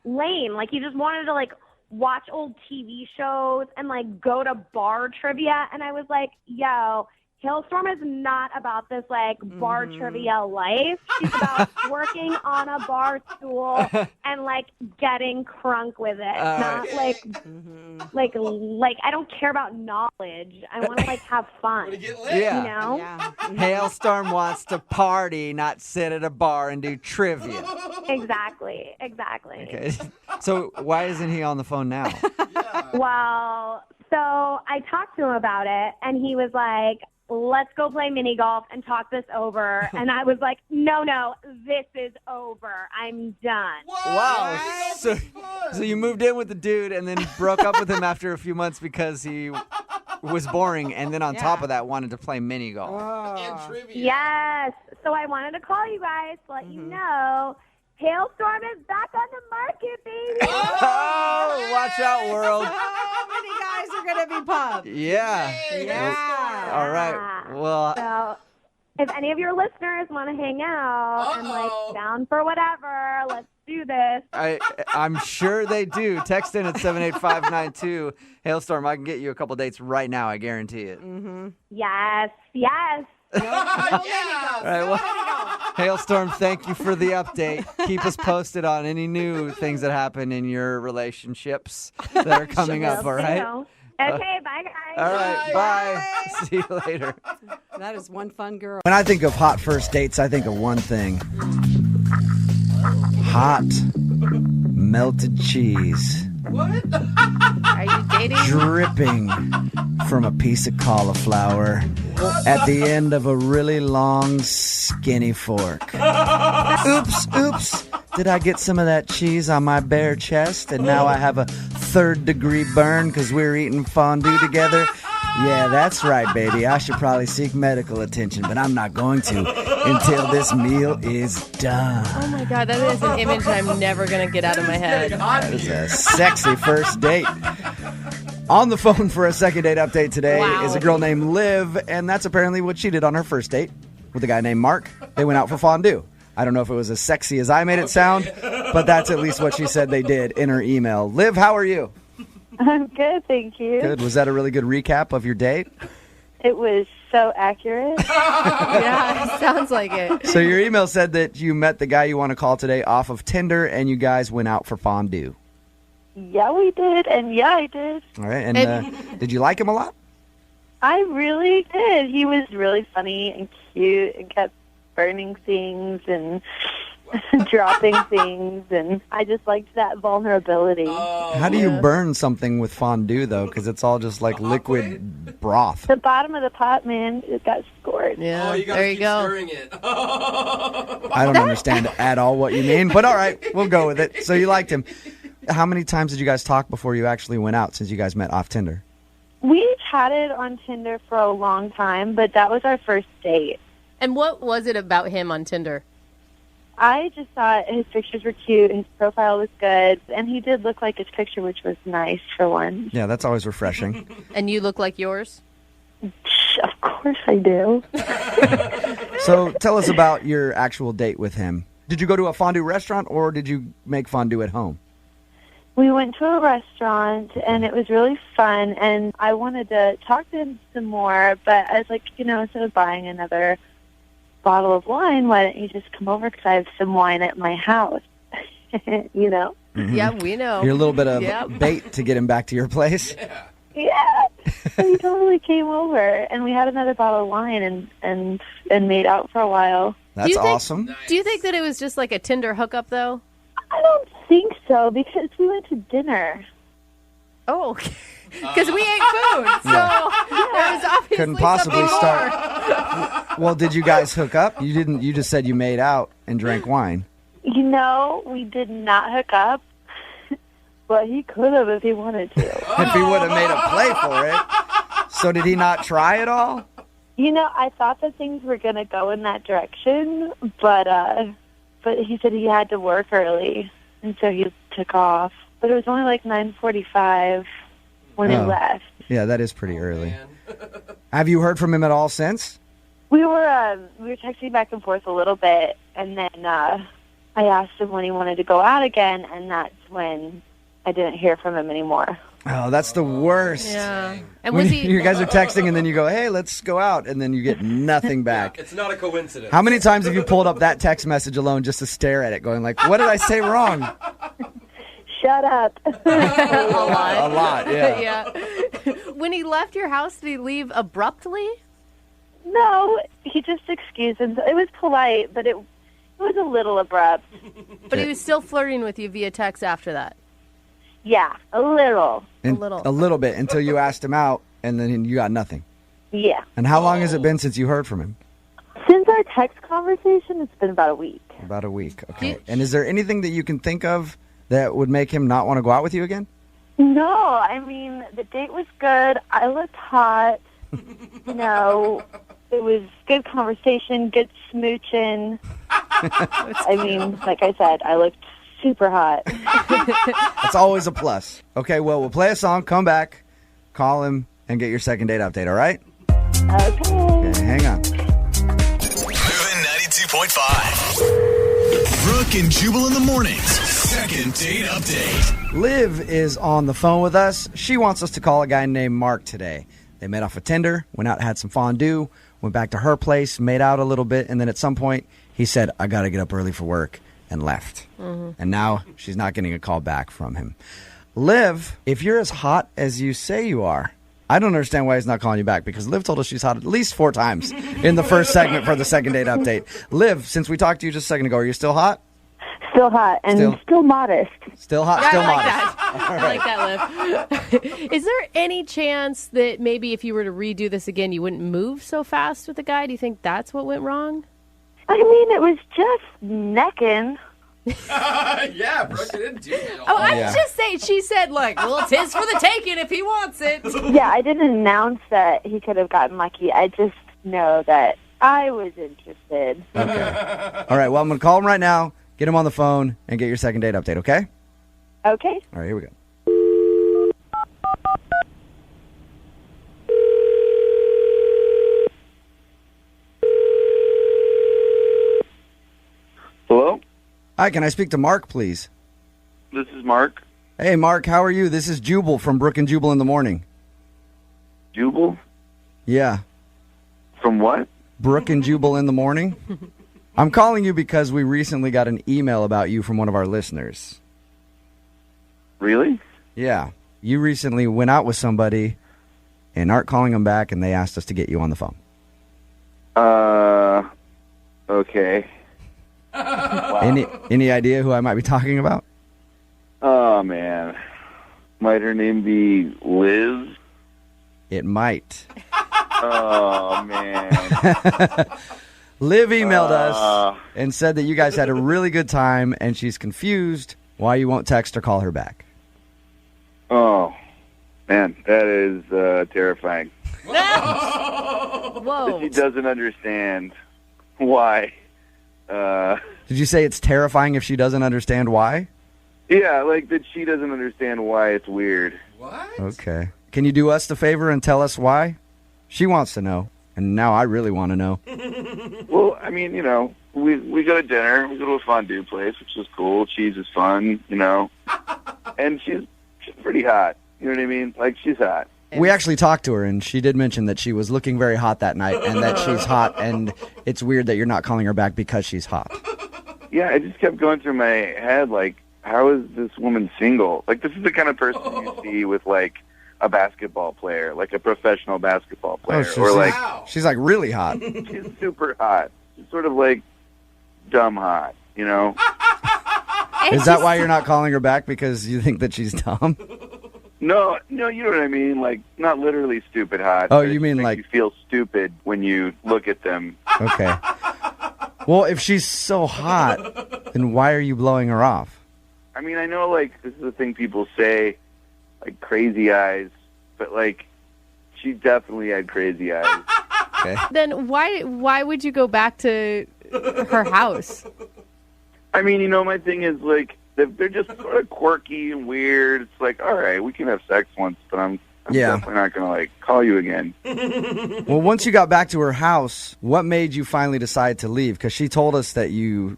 lame. Like, he just wanted to, like, watch old TV shows and, like, go to bar trivia. And I was like, yo, Hailstorm is not about this, like, bar trivia life. She's about working on a bar stool and, like, getting crunk with it. Not, like, I don't care about knowledge. I want to, like, have fun. Yeah. You know? Yeah. Hailstorm wants to party, not sit at a bar and do trivia. Exactly. Okay. So why isn't he on the phone now? Well, so I talked to him about it, and he was like, let's go play mini golf and talk this over. And I was like, no, this is over. I'm done. Wow. So you moved in with the dude and then broke up with him after a few months because he was boring, and then on top of that wanted to play mini golf. And trivia. Yes. So I wanted to call you guys to let you know Hailstorm is back on the market, baby. Oh, watch out, world. How many guys are going to be pumped? Yeah. Yeah. All right. Well, So if any of your listeners want to hang out and, like, down for whatever, let's do this. I'm sure they do. Text in at 78592. Hailstorm, I can get you a couple dates right now. I guarantee it. Yes. All right, well, Hailstorm, thank you for the update. Keep us posted on any new things that happen in your relationships that are coming up, all right? Okay, bye, guys. All right, bye. See you later. That is one fun girl. When I think of hot first dates, I think of one thing. Hot melted cheese. What? Are you dating? Dripping from a piece of cauliflower at the end of a really long, skinny fork. Oops. Did I get some of that cheese on my bare chest and now I have a 3rd-degree burn because we're eating fondue together? Yeah, that's right, baby. I should probably seek medical attention, but I'm not going to until this meal is done. Oh my God, that is an image I'm never going to get out of my head. That is a sexy first date. On the phone for a second date update today is a girl named Liv, and that's apparently what she did on her first date with a guy named Mark. They went out for fondue. I don't know if it was as sexy as I made it sound, but that's at least what she said they did in her email. Liv, how are you? I'm good, thank you. Good. Was that a really good recap of your date? It was so accurate. Yeah, sounds like it. So your email said that you met the guy you want to call today off of Tinder, and you guys went out for fondue. Yeah, we did, and yeah, I did. All right, and did you like him a lot? I really did. He was really funny and cute and kept burning things and dropping things, and I just liked that vulnerability. How do you burn something with fondue, though? Because it's all just like liquid broth. The bottom of the pot, man, it got scored. Yeah, there you go. Stirring it. I don't understand at all what you mean, but all right, we'll go with it. So you liked him. How many times did you guys talk before you actually went out since you guys met off Tinder? We chatted on Tinder for a long time, but that was our first date. And what was it about him on Tinder? I just thought his pictures were cute, his profile was good, and he did look like his picture, which was nice for one. Yeah, that's always refreshing. And you look like yours? Of course I do. So tell us about your actual date with him. Did you go to a fondue restaurant or did you make fondue at home? We went to a restaurant, and it was really fun, and I wanted to talk to him some more, but I was like, instead of buying another bottle of wine, why don't you just come over because I have some wine at my house, Mm-hmm. Yeah, we know. You're a little bit of bait to get him back to your place. Yeah. So he totally came over, and we had another bottle of wine and made out for a while. That's awesome. Do you think that it was just like a Tinder hookup, though? I don't think so, because we went to dinner. Oh, because we ate food, so there was obviously Couldn't possibly something start. Well, did you guys hook up? You didn't. You just said you made out and drank wine. We did not hook up, but he could have if he wanted to. If he would have made a play for it. So did he not try at all? I thought that things were going to go in that direction, but he said he had to work early, and so he took off. But it was only like 9:45 when he left. Yeah, that is pretty early. Have you heard from him at all since? We were texting back and forth a little bit, and then I asked him when he wanted to go out again, and that's when I didn't hear from him anymore. Oh, that's the worst. Yeah. And When was he? you guys are texting and then you go, hey, let's go out, and then you get nothing back. It's not a coincidence. How many times have you pulled up that text message alone just to stare at it, going like, what did I say wrong? Shut up. A lot, yeah. Yeah. When he left your house, did he leave abruptly? No, he just excused himself. It was polite, but it was a little abrupt. But he was still flirting with you via text after that. Yeah, a little. A little bit until you asked him out, and then you got nothing. Yeah. And how long has it been since you heard from him? Since our text conversation, it's been about a week. About a week. Okay. And is there anything that you can think of that would make him not want to go out with you again? No, I mean, the date was good. I looked hot. It was good conversation, good smooching. I mean, like I said, I looked super hot. That's always a plus. Okay, well, we'll play a song, come back, call him, and get your second date update, all right? Okay, hang on. Moving 92.5. Brooke and Jubal in the mornings. Second date update. Liv is on the phone with us. She wants us to call a guy named Mark today. They met off of Tinder, went out, had some fondue, went back to her place, made out a little bit, and then at some point he said, I got to get up early for work, and left. And now she's not getting a call back from him. Liv, if you're as hot as you say you are, I don't understand why he's not calling you back, because Liv told us she's hot at least 4 times in the first segment for the second date update. Liv, since we talked to you just a second ago, are you still hot? Still hot and still modest. Still hot, still modest. I like that, Liv. Is there any chance that maybe if you were to redo this again, you wouldn't move so fast with the guy? Do you think that's what went wrong? I mean, it was just necking. Yeah, Brooke didn't do that. Oh, I was just saying, she said, like, well, it's his for the taking if he wants it. Yeah, I didn't announce that he could have gotten lucky. I just know that I was interested. Okay. All right, well, I'm going to call him right now, get him on the phone, and get your second date update, okay? Okay. All right, here we go. Hello? Hi, can I speak to Mark, please? This is Mark. Hey, Mark, how are you? This is Jubal from Brooke and Jubal in the morning. Jubal? Yeah. From what? Brooke and Jubal in the morning. I'm calling you because we recently got an email about you from one of our listeners. Really? Yeah. You recently went out with somebody and aren't calling them back, and they asked us to get you on the phone. Okay. Wow. Any idea who I might be talking about? Oh, man. Might her name be Liz? It might. Oh, man. Liv emailed us and said that you guys had a really good time, and she's confused Why you won't text or call her back? Oh, man, that is terrifying. Whoa. She doesn't understand why. Did you say it's terrifying if she doesn't understand why? Yeah, like that she doesn't understand why it's weird. What? Okay. Can you do us the favor and tell us why? She wants to know, and now I really want to know. Well, I mean, you know, we go to dinner. We go to a fondue place, which is cool. Cheese is fun, you know. And she's pretty hot. You know what I mean? Like, she's hot. We actually talked to her, and she did mention that she was looking very hot that night and that she's hot, and it's weird that you're not calling her back because she's hot. Yeah, it just kept going through my head, like, how is this woman single? Like, this is the kind of person you see with, like, a basketball player, like a professional basketball player. She's like really hot. She's super hot. She's sort of like dumb hot, you know? Is that why you're not calling her back, because you think that she's dumb? No, you know what I mean? Like, not literally stupid hot. Oh, but you mean makes like... you feel stupid when you look at them. Okay. Well, if she's so hot, then why are you blowing her off? I mean, I know, like, this is the thing people say, like, crazy eyes, but, like, she definitely had crazy eyes. Okay. Then why would you go back to her house? I mean, you know, my thing is, like, they're just sort of quirky and weird. It's like, all right, we can have sex once, but I'm definitely not going to, like, call you again. Well, once you got back to her house, what made you finally decide to leave? Because she told us that you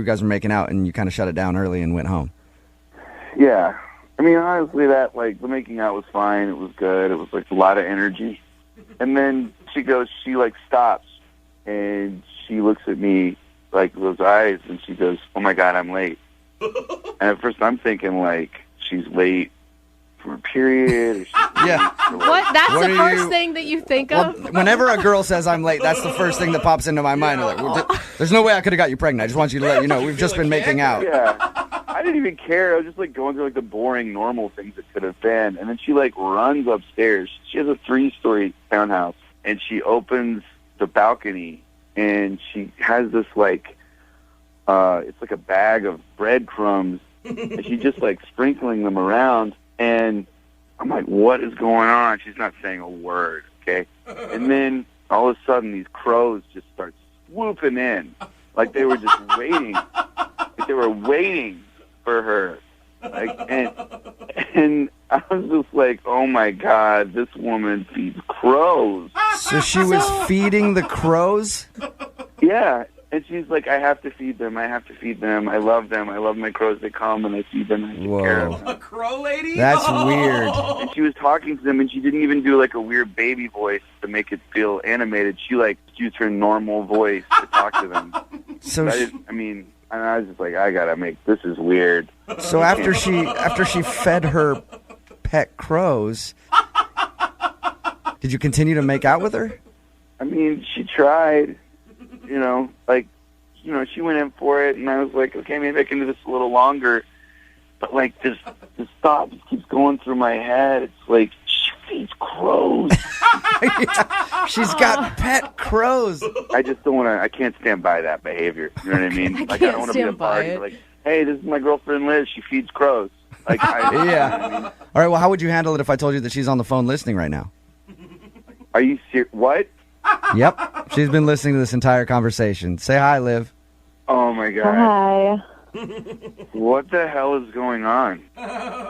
guys were making out and you kind of shut it down early and went home. Yeah. I mean, honestly, that, like, the making out was fine. It was good. It was, like, a lot of energy. And then she stops, and she looks at me, like, those eyes, and she goes, oh, my God, I'm late. And at first I'm thinking, like, she's late for a period. Yeah. What? That's the first thing that you think of? Well, whenever a girl says I'm late, that's the first thing that pops into my mind. Like, there's no way I could have got you pregnant. I just want you to let you know we've just been making out. Yeah. I didn't even care. I was just, like, going through, like, the boring, normal things that could have been. And then she, like, runs upstairs. She has a 3-story townhouse. And she opens the balcony, and she has this, like, it's like a bag of breadcrumbs. And she's just, like, sprinkling them around. And I'm like, what is going on? She's not saying a word, okay? And then all of a sudden these crows just start swooping in. Like they were just waiting. Like they were waiting for her. Like, and I was just like, oh, my God, this woman feeds crows. So she was feeding the crows? Yeah. And she's like, I have to feed them. I have to feed them. I love them. I love my crows. They come and I feed them. I take care of them. A crow lady? That's weird. And she was talking to them, and she didn't even do, like, a weird baby voice to make it feel animated. She, like, used her normal voice to talk to them. So I was just like, this is weird. So after she fed her pet crows, did you continue to make out with her? I mean, she tried. You know, like, you know, she went in for it, and I was like, okay, maybe I can do this a little longer. But, like, this thought just keeps going through my head. It's like, she feeds crows. Yeah, she's got pet crows. I just don't want to, I can't stand by that behavior. You know what I mean? Like, I don't want to be a party. Like, hey, this is my girlfriend Liz. She feeds crows. Like, yeah. You know what I mean? All right, well, how would you handle it if I told you that she's on the phone listening right now? Are you serious? What? Yep. She's been listening to this entire conversation. Say hi, Liv. Oh, my God. Hi. What the hell is going on?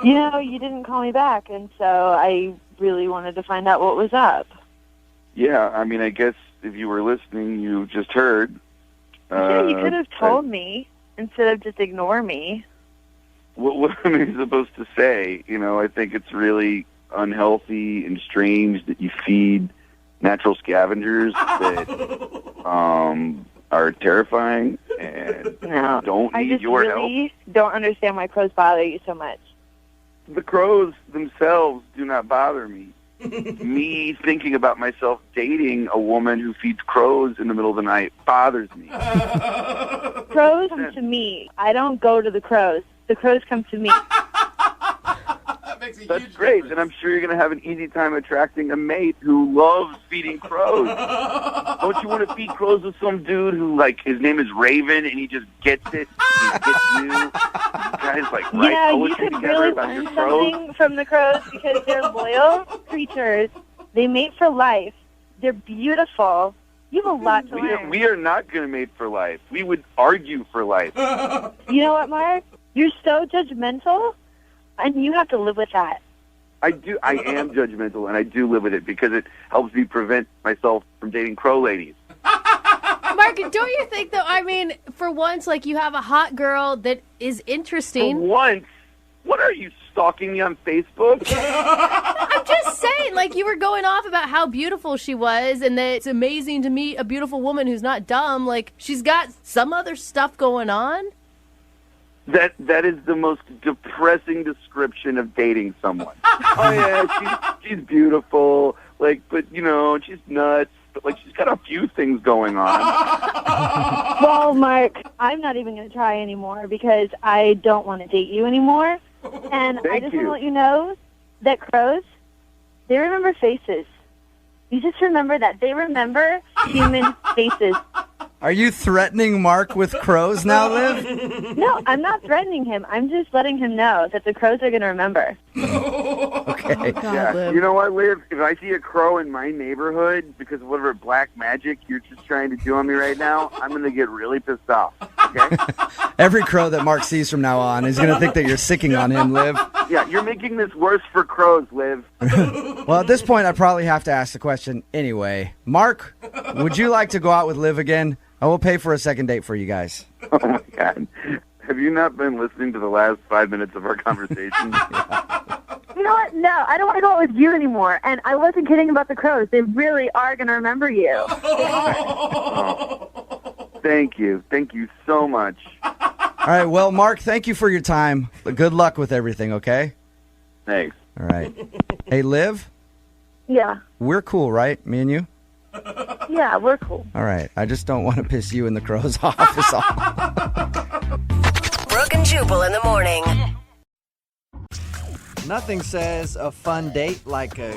You know, you didn't call me back, and so I really wanted to find out what was up. Yeah, I mean, I guess if you were listening, you just heard. Yeah, you could have told me instead of just ignore me. What am I supposed to say? You know, I think it's really unhealthy and strange that you feed natural scavengers that are terrifying and don't need your help. I really don't understand why crows bother you so much. The crows themselves do not bother me. Me thinking about myself dating a woman who feeds crows in the middle of the night bothers me. Crows come to me. I don't go to the crows. The crows come to me. That makes That's great. And I'm sure you're going to have an easy time attracting a mate who loves feeding crows. Don't you want to feed crows with some dude who, like, his name is Raven and he just gets it? He gets you. Guys, like, write Yeah, you poetry could together really about your learn crows. something from the crows because they're loyal creatures. They mate for life. They're beautiful. You have a lot to learn. We are not going to mate for life. We would argue for life. You know what, Mark? You're so judgmental, and you have to live with that. I am judgmental, and I do live with it because it helps me prevent myself from dating crow ladies. Mark, don't you think, though, I mean, for once, like, you have a hot girl that is interesting. For once? What are you, stalking me on Facebook? I'm just saying, like, you were going off about how beautiful she was and that it's amazing to meet a beautiful woman who's not dumb. Like, she's got some other stuff going on. That is the most depressing description of dating someone. Oh yeah, she's beautiful, like, but you know, she's nuts, but like she's got a few things going on. Well, Mark, I'm not even going to try anymore because I don't want to date you anymore. And I just want to let you know that crows, they remember faces. You just remember that. They remember human faces. Are you threatening Mark with crows now, Liv? No, I'm not threatening him. I'm just letting him know that the crows are going to remember. Okay. Yeah, you know what, Liv? If I see a crow in my neighborhood because of whatever black magic you're just trying to do on me right now, I'm going to get really pissed off, okay? Every crow that Mark sees from now on is going to think that you're sicking on him, Liv. Yeah, you're making this worse for crows, Liv. Well, at this point, I probably have to ask the question anyway. Mark, would you like to go out with Liv again? I will pay for a second date for you guys. Oh, my God. Have you not been listening to the last 5 minutes of our conversation? You know what? No, I don't want to go out with you anymore. And I wasn't kidding about the crows. They really are going to remember you. Oh. Thank you. Thank you so much. All right, well, Mark, thank you for your time. Good luck with everything, okay? Thanks. All right. Hey, Liv, Yeah. we're cool, right? Me and you? Yeah, we're cool. All right. I just don't want to piss you and the crows off is all. Brooke and Jubal in the morning. Nothing says a fun date like a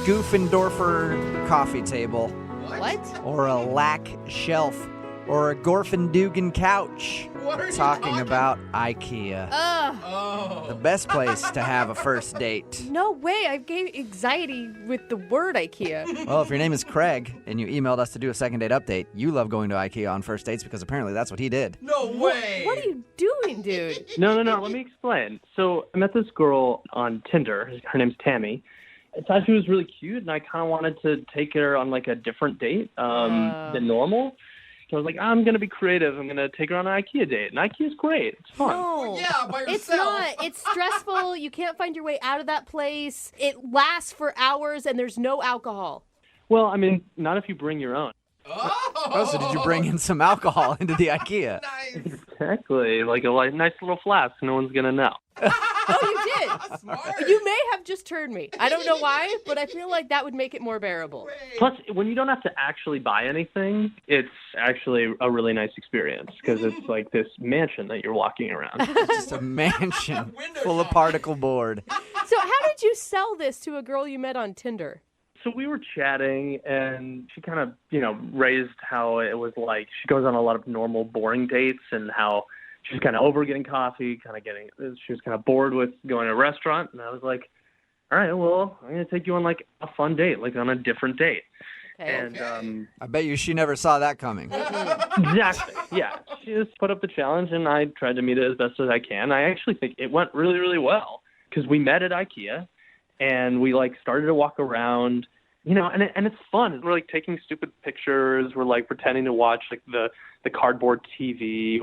Goofendorfer coffee table. What? Or a Lack shelf. Or a Gorfendugan couch. What are you talking about IKEA. The best place to have a first date. No way. I gave anxiety with the word IKEA. Well, if your name is Craig and you emailed us to do a second date update, you love going to IKEA on first dates because apparently that's what he did. No way. What are you doing, dude? No. Let me explain. So I met this girl on Tinder. Her name's Tammy. I thought she was really cute, and I kind of wanted to take her on like a different date than normal. So I was like, I'm going to be creative. I'm going to take her on an IKEA date. And IKEA's great. It's fun. No, yeah, by yourself. It's not. It's stressful. You can't find your way out of that place. It lasts for hours, and there's no alcohol. Well, I mean, not if you bring your own. Oh, so did you bring in some alcohol into the IKEA? Nice. Exactly. Like a nice little flask. No one's going to know. Oh, you did? Smart. You may have just turned me. I don't know why, but I feel like that would make it more bearable. Plus, when you don't have to actually buy anything, it's actually a really nice experience because it's like this mansion that you're walking around. It's just a mansion full of particle board. So how did you sell this to a girl you met on Tinder? So we were chatting, and she kind of, raised how it was like she goes on a lot of normal, boring dates and how she's kind of over getting coffee, she was kind of bored with going to a restaurant. And I was like, all right, well, I'm going to take you on like a fun date, like on a different date. Okay. And I bet you she never saw that coming. Exactly. Yeah. She just put up the challenge, and I tried to meet it as best as I can. I actually think it went really, really well because we met at IKEA. And we started to walk around, and it's fun. We're taking stupid pictures. We're pretending to watch the cardboard TV.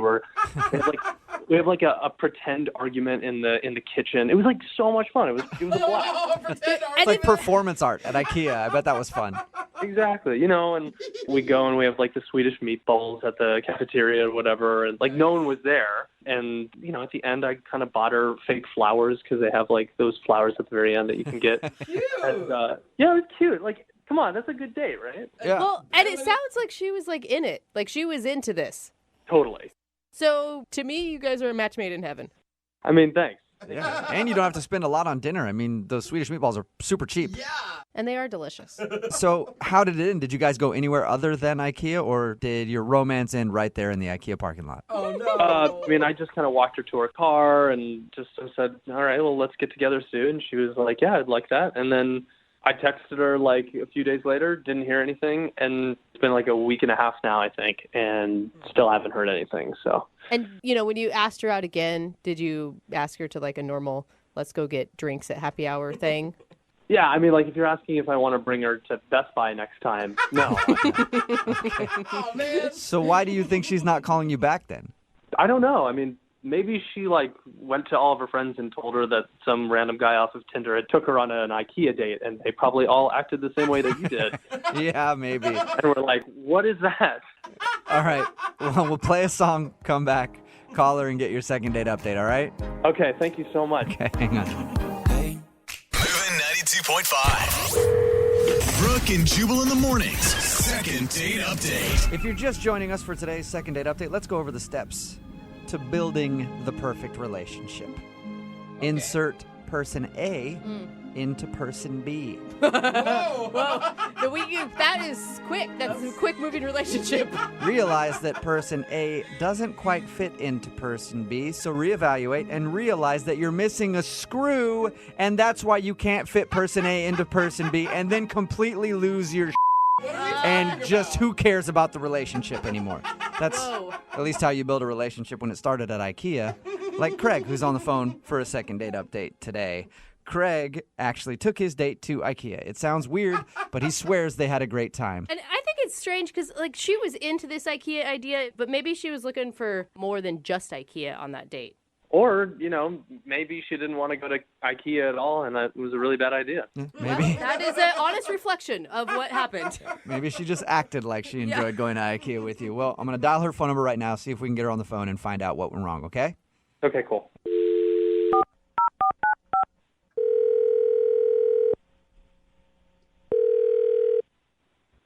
We have a pretend argument in the kitchen. It was so much fun. It was a blast. It's like performance art at IKEA. I bet that was fun. Exactly. And we go and we have the Swedish meatballs at the cafeteria or whatever, and no one was there. And at the end, I kind of bought her fake flowers because they have those flowers at the very end that you can get. Cute. And, yeah, it was cute. Come on, that's a good date, right? Yeah. Well, and it sounds like she was in it. She was into this. Totally. So to me, you guys are a match made in heaven. I mean, thanks. Yeah, and you don't have to spend a lot on dinner. I mean, those Swedish meatballs are super cheap. Yeah. And they are delicious. So how did it end? Did you guys go anywhere other than IKEA, or did your romance end right there in the IKEA parking lot? Oh, no. I mean, I just kind of walked her to her car and just said, all right, well, let's get together soon. She was like, yeah, I'd like that. And then I texted her like a few days later, didn't hear anything. And it's been like a week and a half now, I think, and still haven't heard anything. So. And, when you asked her out again, did you ask her to like a normal, let's go get drinks at happy hour thing? Yeah, I mean, like, if you're asking if I want to bring her to Best Buy next time, no. Oh, man. So why do you think she's not calling you back then? I don't know. I mean, maybe she, like, went to all of her friends and told her that some random guy off of Tinder had took her on an IKEA date, and they probably all acted the same way that you did. Yeah, maybe. And we're like, what is that? All right. Well, we'll play a song, come back, call her, and get your second date update, all right? Okay, thank you so much. Okay, hang on. 92.5. Brooke and Jubal in the mornings. Second date update. If you're just joining us for today's second date update, let's go over the steps to building the perfect relationship. Okay. Insert person A into person B. Whoa. That is quick. That's a quick moving relationship. Realize that person A doesn't quite fit into person B, so reevaluate and realize that you're missing a screw, and that's why you can't fit person A into person B, and then completely lose your and just who cares about the relationship anymore. That's at least how you build a relationship when it started at IKEA. Like Craig, who's on the phone for a second date update today. Craig actually took his date to IKEA. It sounds weird, but he swears they had a great time. And I think it's strange because, like, she was into this IKEA idea, but maybe she was looking for more than just IKEA on that date. Or, maybe she didn't want to go to IKEA at all, and that was a really bad idea. Maybe. Well, that is an honest reflection of what happened. Maybe she just acted like she enjoyed going to IKEA with you. Well, I'm going to dial her phone number right now, see if we can get her on the phone and find out what went wrong, okay? Okay, cool.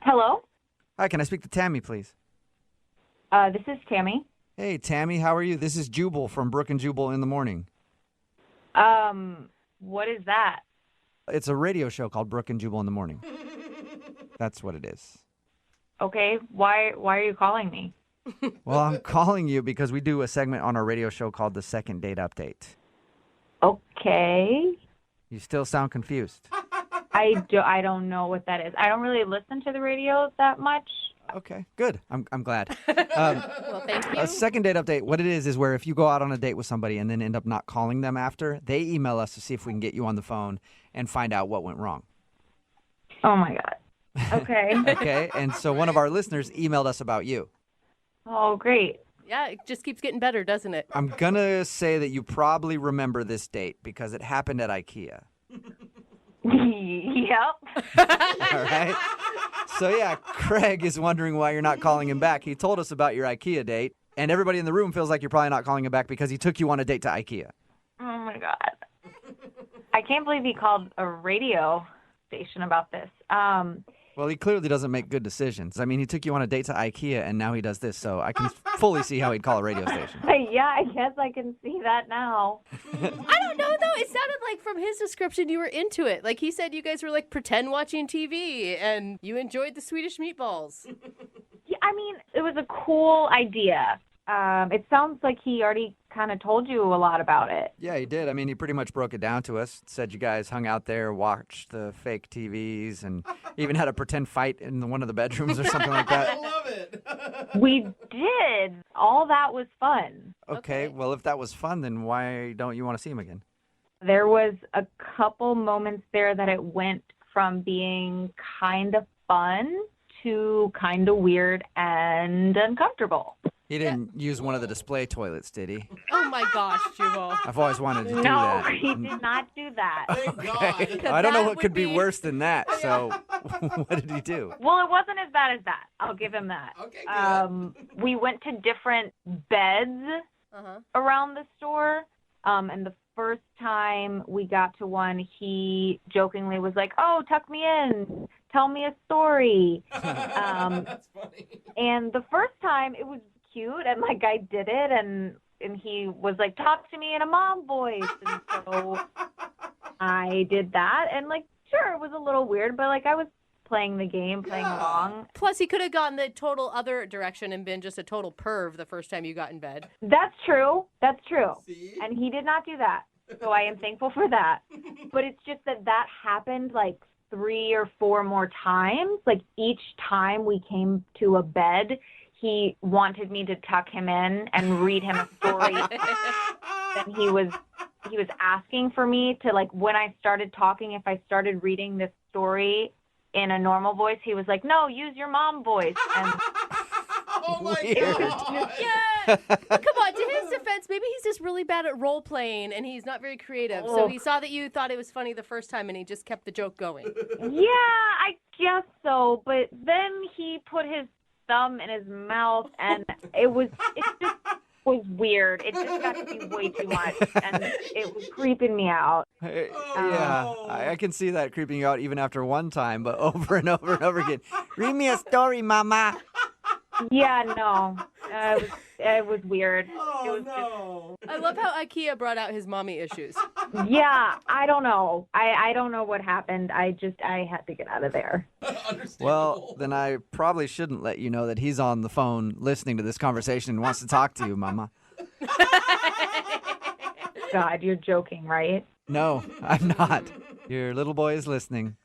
Hello? Hi, can I speak to Tammy, please? This is Tammy. Hey, Tammy, how are you? This is Jubal from Brooke and Jubal in the morning. What is that? It's a radio show called Brooke and Jubal in the morning. That's what it is. Okay, why are you calling me? Well, I'm calling you because we do a segment on our radio show called The Second Date Update. Okay. You still sound confused. I don't know what that is. I don't really listen to the radio that much. Okay, good. I'm glad. Well, thank you. A second date update, what it is where if you go out on a date with somebody and then end up not calling them after, they email us to see if we can get you on the phone and find out what went wrong. Oh, my God. Okay. Okay, and so one of our listeners emailed us about you. Oh, great. Yeah, it just keeps getting better, doesn't it? I'm going to say that you probably remember this date because it happened at IKEA. Yep. All right. So, yeah, Craig is wondering why you're not calling him back. He told us about your IKEA date, and everybody in the room feels like you're probably not calling him back because he took you on a date to IKEA. Oh, my God. I can't believe he called a radio station about this. Well, he clearly doesn't make good decisions. I mean, he took you on a date to IKEA, and now he does this, so I can fully see how he'd call a radio station. Yeah, I guess I can see that now. I don't know, though. It sounded like from his description you were into it. Like he said you guys were like pretend watching TV, and you enjoyed the Swedish meatballs. Yeah, I mean, it was a cool idea. It sounds like he already kind of told you a lot about it. Yeah, he did. I mean, he pretty much broke it down to us. Said you guys hung out there, watched the fake TVs, and even had a pretend fight in one of the bedrooms or something like that. I love it. We did. All that was fun. Okay, well, if that was fun, then why don't you want to see him again? There was a couple moments there that it went from being kind of fun to kind of weird and uncomfortable. He didn't use one of the display toilets, did he? Oh, my gosh, Jubal. I've always wanted to do No, that. he did not do that. Okay. I don't know what could be worse than that, so what did he do? Well, it wasn't as bad as that. I'll give him that. Okay, good. We went to different beds around the store, and the first time we got to one, he jokingly was like, "Oh, tuck me in. Tell me a story." That's funny. And the first time, it was cute, and like I did it, and and he was like, talk to me in a mom voice. And so I did that. And, like, sure, it was a little weird, but, like, I was playing the game, playing along. Plus, he could have gone the total other direction and been just a total perv the first time you got in bed. That's true. That's true. See? And he did not do that. So I am thankful for that. But it's just that happened, like, 3 or 4 more times. Like, each time we came to a bed, he wanted me to tuck him in and read him a story. And he was asking for me to, like, when I started talking, if I started reading this story in a normal voice, he was like, no, use your mom voice. And oh my God. Yeah. Come on, to his defense, maybe he's just really bad at role playing and he's not very creative. So he saw that you thought it was funny the first time and he just kept the joke going. Yeah, I guess so. But then he put his thumb in his mouth and it just was weird. It just got to be way too much and it was creeping me out. Yeah, I can see that creeping you out even after one time, but over and over and over again. Read me a story, mama. Yeah, no. It was weird. Oh, it was no. I love how IKEA brought out his mommy issues. Yeah, I don't know. I don't know what happened. I had to get out of there. Well, then I probably shouldn't let you know that he's on the phone listening to this conversation and wants to talk to you, mama. God, you're joking, right? No, I'm not. Your little boy is listening.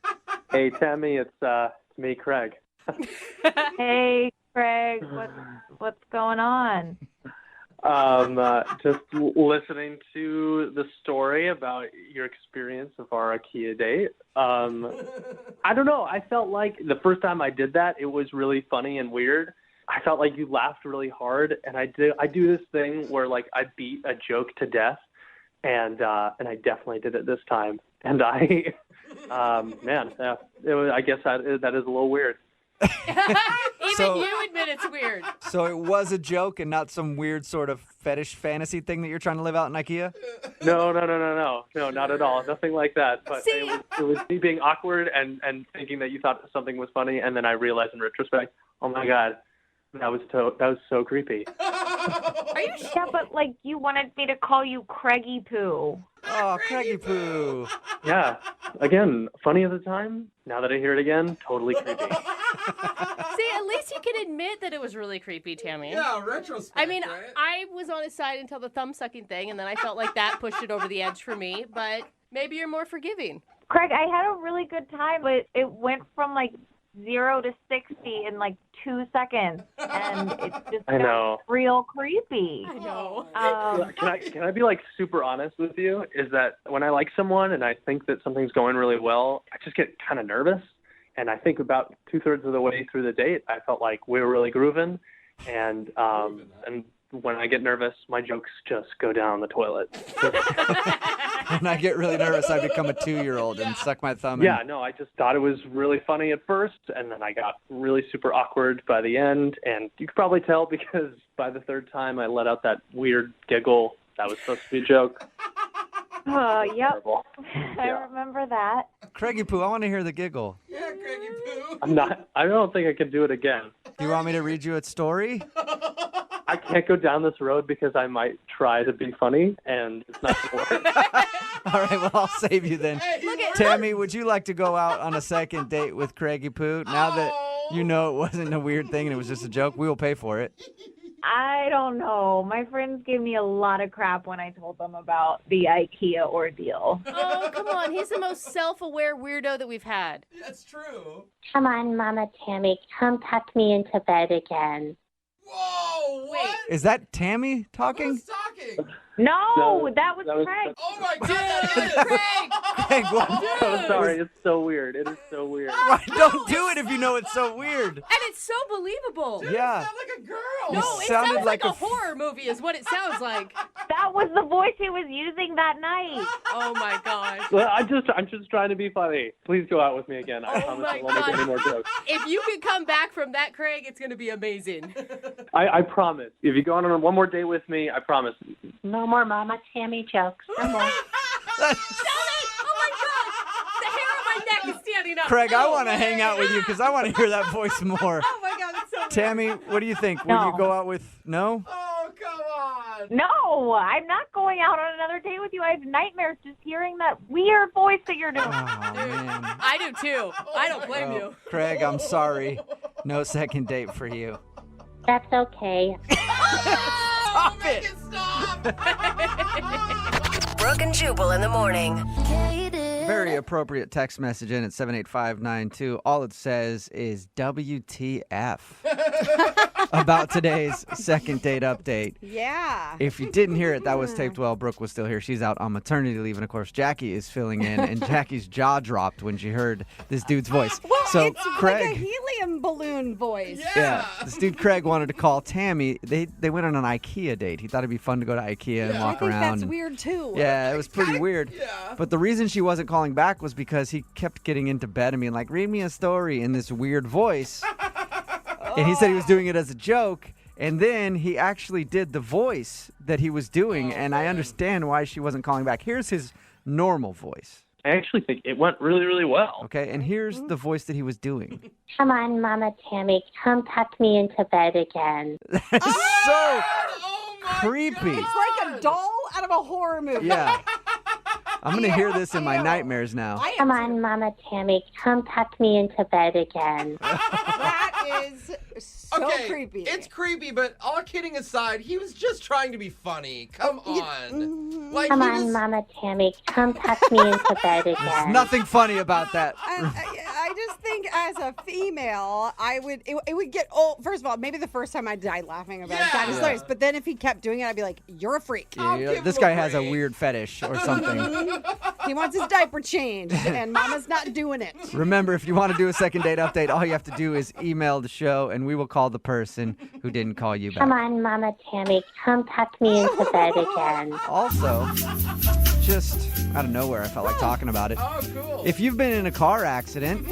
Hey, Tammy, it's me, Craig. Hey, Craig, what's going on? Just listening to the story about your experience of our IKEA date. I don't know. I felt like the first time I did that, it was really funny and weird. I felt like you laughed really hard, and I do this thing where, like, I beat a joke to death, and I definitely did it this time. And I guess that is a little weird. Even you admit it's weird. So it was a joke and not some weird sort of fetish fantasy thing that you're trying to live out in IKEA? No, not at all. Nothing like that. But it was me being awkward and thinking that you thought something was funny, and then I realized in retrospect, oh my God, that was so creepy. Are you sure? Yeah, but, like, you wanted me to call you Craigie Poo. Oh, Craigie Poo. Yeah. Again, funny at the time. Now that I hear it again, totally creepy. See, at least you can admit that it was really creepy, Tammy. Yeah, retrospect. I mean, right? I was on his side until the thumb sucking thing, and then I felt like that pushed it over the edge for me, but maybe you're more forgiving. Craig, I had a really good time, but it went from, like, 0 to 60 in, like, 2 seconds, and it just got real creepy. I know. Can I be, like, super honest with you? Is that when I like someone and I think that something's going really well, I just get kind of nervous. And I think about 2/3 of the way through the date, I felt like we were really grooving. And when I get nervous, my jokes just go down the toilet. When I get really nervous, I become a 2-year-old and suck my thumb. Yeah, no, I just thought it was really funny at first, and then I got really super awkward by the end. And you could probably tell because by the 3rd time, I let out that weird giggle that was supposed to be a joke. Oh, yep. Terrible. I remember that. Craigie Poo, I want to hear the giggle. Yeah, Craigie Poo. I don't think I can do it again. Do you want me to read you a story? I can't go down this road because I might try to be funny, and it's not going to work. All right, well, I'll save you then. Tammy, would you like to go out on a second date with Craigie Poo? Now that you know it wasn't a weird thing and it was just a joke, we will pay for it. I don't know. My friends gave me a lot of crap when I told them about the IKEA ordeal. Oh, come on. He's the most self-aware weirdo that we've had. That's true. Come on, Mama Tammy, come tuck me into bed again. Whoa, what? Is that Tammy talking? Who's talking? No, that was Craig. Oh my God, that is Craig. Craig, what? I'm sorry, it's so weird. It is so weird. Right, don't do it if you know it's so weird. And it's so believable. Dude, Yeah. You sound like a girl. No, You it sounded sounds like a like a horror movie is what it sounds like. That was the voice he was using that night. Oh, my gosh. Well, I'm just trying to be funny. Please go out with me again. I promise I won't make any more jokes. If you could come back from that, Craig, it's going to be amazing. I promise. If you go on one more date with me, I promise. No more Mama Tammy jokes. No more. Stop it! Oh, my God. The hair on my neck is standing up. Craig, I want to hang out with you because I want to hear that voice more. Oh, my God. It's so Tammy, what do you think? Will you go out with... No? Oh, come on. No, I'm not going out on another date with you. I have nightmares just hearing that weird voice that you're doing. I do too. I don't blame you. Craig, I'm sorry. No second date for you. That's okay. Stop it! Stop! Brooke and Jubal in the morning. Very appropriate text message in at 78592. All it says is WTF about today's second date update. Yeah. If you didn't hear it, that was taped while Brooke was still here. She's out on maternity leave, and of course, Jackie is filling in, and Jackie's jaw dropped when she heard this dude's voice. Well, So it's Craig, like a helium balloon voice. yeah, this dude Craig wanted to call Tammy. They went on an IKEA date. He thought it'd be fun to go to IKEA and walk I think around. that's and- weird too. Yeah, it was pretty weird. But the reason she wasn't calling back was because he kept getting into bed and being like, read me a story in this weird voice. And he said he was doing it as a joke. And then he actually did the voice that he was doing. And I understand why she wasn't calling back. Here's his normal voice. I actually think it went really, really well. Okay, and here's the voice that he was doing. Come on, Mama Tammy, come tuck me into bed again. So creepy. It's like a doll out of a horror movie. Yeah. I'm going to hear this in my nightmares now. Come on, Mama Tammy, come tuck me into bed again. That is so Okay, creepy. it's creepy, but all kidding aside, he was just trying to be funny. Come on. Like, Come he on, was- Mama Tammy, come tuck me into bed There's again. nothing funny about that. I just think as a female, it would get old. First of all, maybe the first time I'd die laughing about it. That is hilarious. But then if he kept doing it, I'd be like, you're a freak. Yeah, this guy has a weird fetish or something. He wants his diaper changed, and Mama's not doing it. Remember, if you want to do a second date update, all you have to do is email the show, and we will call the person who didn't call you back. Come on, Mama Tammy, come tuck me into bed again. Also, just out of nowhere, I felt like talking about it. Oh, cool. If you've been in a car accident,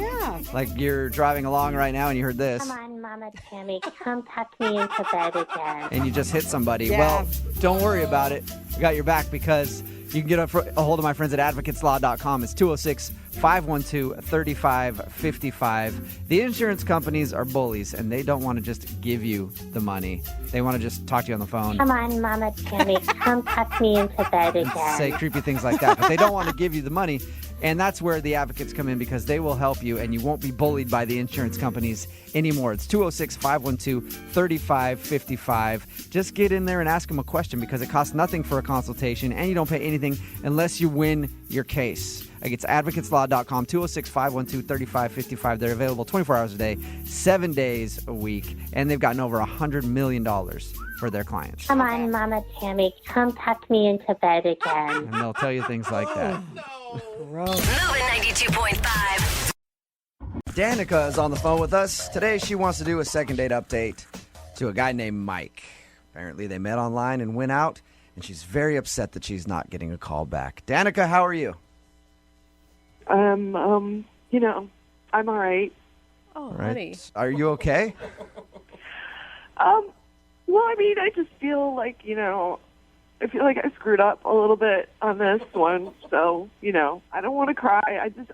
like you're driving along right now and you heard this, Come on, Mama Tammy, come tuck me into bed again. and you just hit somebody, Yeah. well, don't worry about it. We got your back because you can get a hold of my friends at advocateslaw.com. It's 206-512-3555. The insurance companies are bullies, and they don't want to just give you the money. They want to just talk to you on the phone. Come on, Mama Tammy, come tuck me into bed and again. say creepy things like that. But they don't want to give you the money. And that's where the advocates come in because they will help you and you won't be bullied by the insurance companies anymore. It's 206-512-3555. Just get in there and ask them a question because it costs nothing for a consultation and you don't pay anything unless you win your case. It's advocateslaw.com, 206-512-3555. They're available 24 hours a day, 7 days a week, and they've gotten over $100 million for their clients. Come on, Mama Tammy, come tuck me into bed again. And they'll tell you things like that. Moving 92.5. Danica is on the phone with us. Today she wants to do a second date update to a guy named Mike. Apparently they met online and went out, and she's very upset that she's not getting a call back. Danica, how are you? I'm all right. Oh, Right. honey. Are you okay? Well, I mean, I just feel like, I feel like I screwed up a little bit on this one. So, I don't want to cry.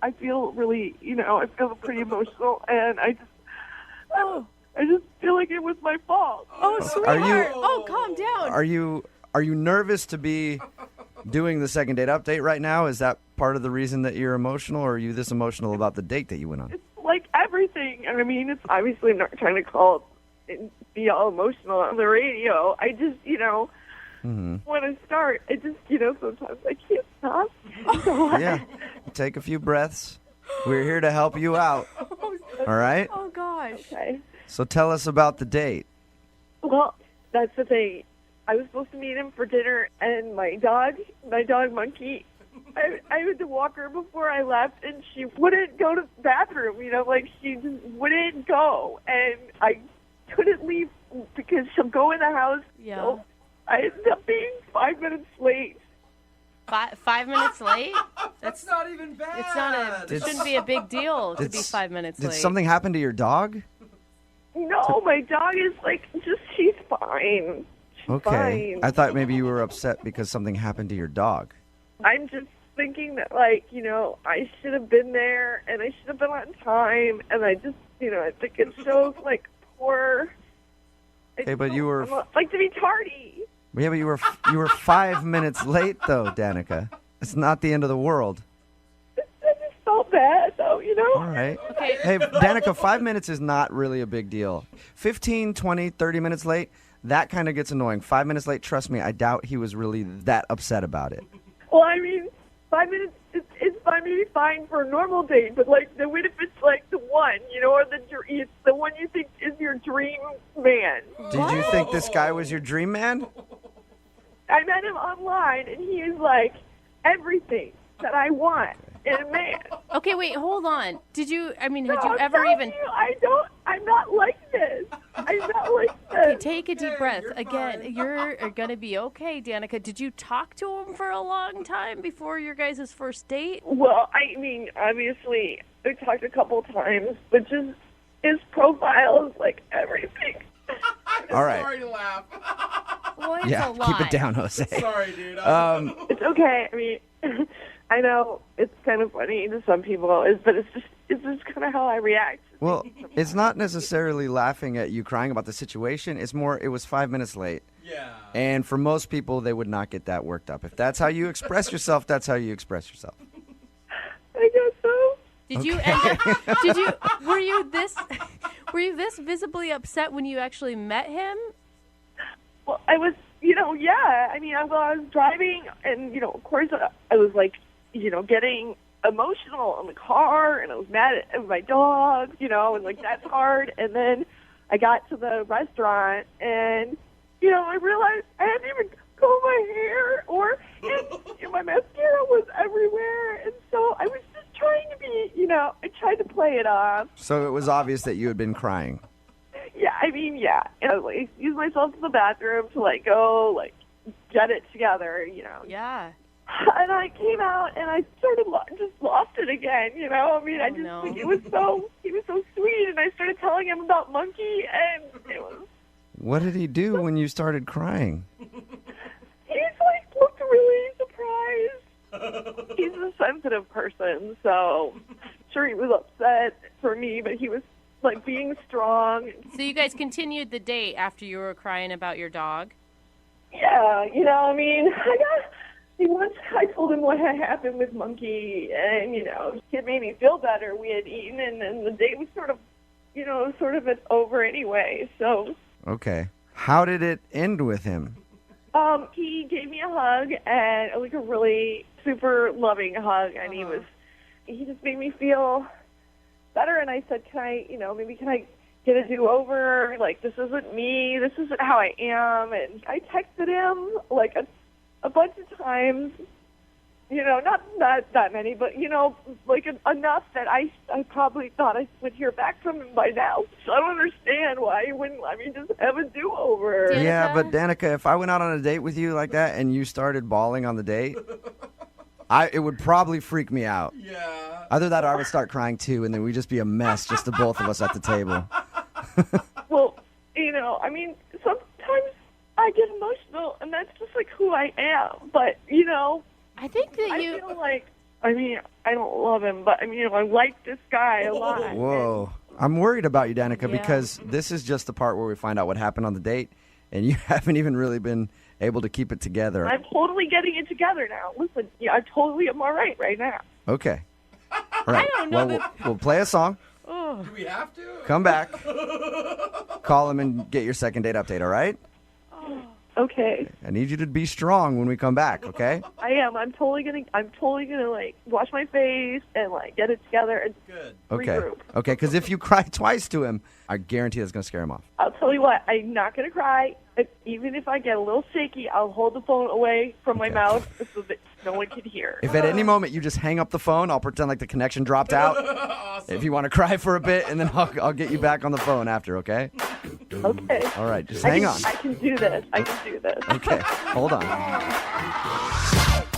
I feel really, I feel pretty emotional, and I just feel like it was my fault. Oh, sweetheart. Are you- Oh, calm down. Are you nervous to be doing the second date update right now? Is that part of the reason that you're emotional, or are you this emotional about the date that you went on? Like everything. I mean, it's obviously, I'm not trying to call and be all emotional on the radio. I just, want to start. I just, sometimes I can't stop. So Yeah. Take a few breaths. We're here to help you out. All right? Oh, gosh. Okay. So tell us about the date. Well, that's the thing. I was supposed to meet him for dinner, and my dog Monkey, I had to walk her before I left, and she wouldn't go to the bathroom, she just wouldn't go. And I couldn't leave because she'll go in the house. Yeah. So I ended up being 5 minutes late. 5 minutes late? That's not even bad. It's not it shouldn't be a big deal to be 5 minutes Did late. something happen to your dog? No, my dog is she's fine. Okay. Fine. I thought maybe you were upset because something happened to your dog. I'm just thinking that, I should have been there, and I should have been on time, and I just, I think it shows, poor... Okay, but you were... I like to be tardy. Yeah, but you were 5 minutes late, though, Danica. It's not the end of the world. I just felt bad, though, you know? All right. Hey, Danica, 5 minutes is not really a big deal. 15, 20, 30 minutes late, that kind of gets annoying. 5 minutes late, trust me, I doubt he was really that upset about it. Well, I mean, 5 minutes is fine, maybe fine for a normal date, but like, what if it's like the one, you know, or it's the one you think is your dream man? Did you think this guy was your dream man? I met him online, and he is like everything that I want in a man. Okay, wait, hold on. Had you I'm ever telling even... you, I'm not like this. I'm not like this. Okay, take a deep breath. Again, you're going to be okay, Danica. Did you talk to him for a long time before your guys' first date? Well, I mean, obviously, we talked a couple times, but just his profile is like everything. All right. Sorry to laugh. Well, it's Yeah, a lot. keep it down, Jose. Sorry, dude. It's okay. I mean, I know it's kind of funny to some people, but it's just kind of how I react. Well, it's not necessarily laughing at you crying about the situation. It's more, it was 5 minutes late. Yeah. And for most people, they would not get that worked up. If that's how you express yourself, that's how you express yourself. I guess so. Did you were you this visibly upset when you actually met him? Well, I was, yeah. I mean, I was driving, and, of course, I was, like, getting emotional in the car, and I was mad at my dog, and, like, that's hard. And then I got to the restaurant, and, I realized I hadn't even combed my hair, and my mascara was everywhere. And so I was just trying to be, I tried to play it off. So it was obvious that you had been crying. Yeah, I mean, yeah. And I like, used myself to the bathroom to, like, go, like, get it together, Yeah. And I came out, and I sort of just lost it again, I mean, like, he was so sweet, and I started telling him about Monkey, and it was... What did he do when you started crying? He's, like, looked really surprised. He's a sensitive person, so I'm sure he was upset for me, but he was, like, being strong. So you guys continued the date after you were crying about your dog? Yeah, I mean, once I told him what had happened with Monkey, and, it made me feel better. We had eaten, and then the date was sort of over anyway, so... Okay. How did it end with him? He gave me a hug, and like a really super loving hug, and he just made me feel better. And I said, can I get a do-over? Like, this isn't me. This isn't how I am. And I texted him like a bunch of times. Not that many, but like enough that I probably thought I would hear back from him by now. So I don't understand why he wouldn't let me just have a do-over. Yeah, but Danica, if I went out on a date with you like that and you started bawling on the date, it would probably freak me out. Yeah. Either that or I would start crying too, and then we'd just be a mess, just the both of us at the table. Well, I mean, sometimes I get emotional, and that's just like who I am. But, I think that I feel like, I mean, I don't love him, but, I mean, I like this guy a lot. Whoa. I'm worried about you, Danica, Yeah. because this is just the part where we find out what happened on the date, and you haven't even really been able to keep it together. I'm totally getting it together now. Listen, yeah, I totally am all right now. Okay. All right. I don't know Well, we'll play a song. Do we have to? Come back. Call him and get your second date update, all right? Okay. I need you to be strong when we come back, okay? I am. I'm totally gonna like wash my face and like get it together and Okay. regroup. Okay, because if you cry twice to him, I guarantee that's going to scare him off. I'll tell you what, I'm not gonna cry. Even if I get a little shaky, I'll hold the phone away from my mouth so that no one can hear. If at any moment you just hang up the phone, I'll pretend like the connection dropped out. If you want to cry for a bit, and then I'll get you back on the phone after, okay? Okay. All right, just hang on. I can do this. Okay, hold on.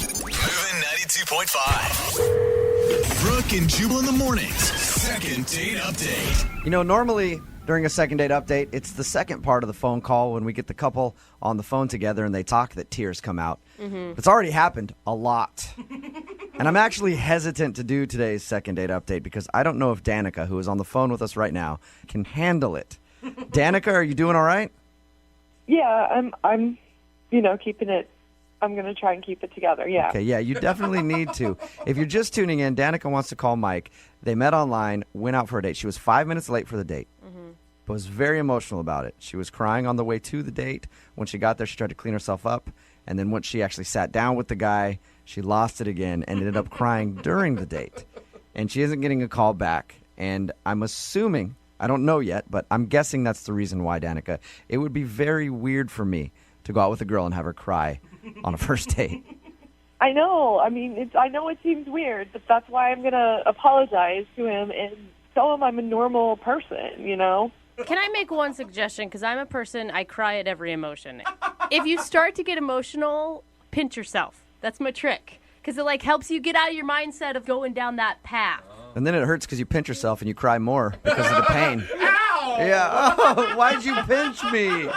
Moving 92.5. Brooke and Jubal in the mornings. Second date update. Normally during a second date update, it's the second part of the phone call when we get the couple on the phone together and they talk that tears come out. Mm-hmm. It's already happened a lot. And I'm actually hesitant to do today's second date update because I don't know if Danica, who is on the phone with us right now, can handle it. Danica, are you doing all right? Yeah, I'm keeping it. I'm going to try and keep it together. Yeah. Okay, yeah, you definitely need to. If you're just tuning in, Danica wants to call Mike. They met online, went out for a date. She was 5 minutes late for the date, but was very emotional about it. She was crying on the way to the date. When she got there, she tried to clean herself up. And then once she actually sat down with the guy, she lost it again and ended up crying during the date. And she isn't getting a call back. And I'm assuming, I don't know yet, but I'm guessing that's the reason why, Danica. It would be very weird for me to go out with a girl and have her cry on a first date. I know. I mean, I know it seems weird, but that's why I'm going to apologize to him and tell him I'm a normal person, Can I make one suggestion? Because I'm a person, I cry at every emotion. If you start to get emotional, pinch yourself. That's my trick. Because it helps you get out of your mindset of going down that path. And then it hurts because you pinch yourself and you cry more because of the pain. Ow! Yeah. Oh, why'd you pinch me?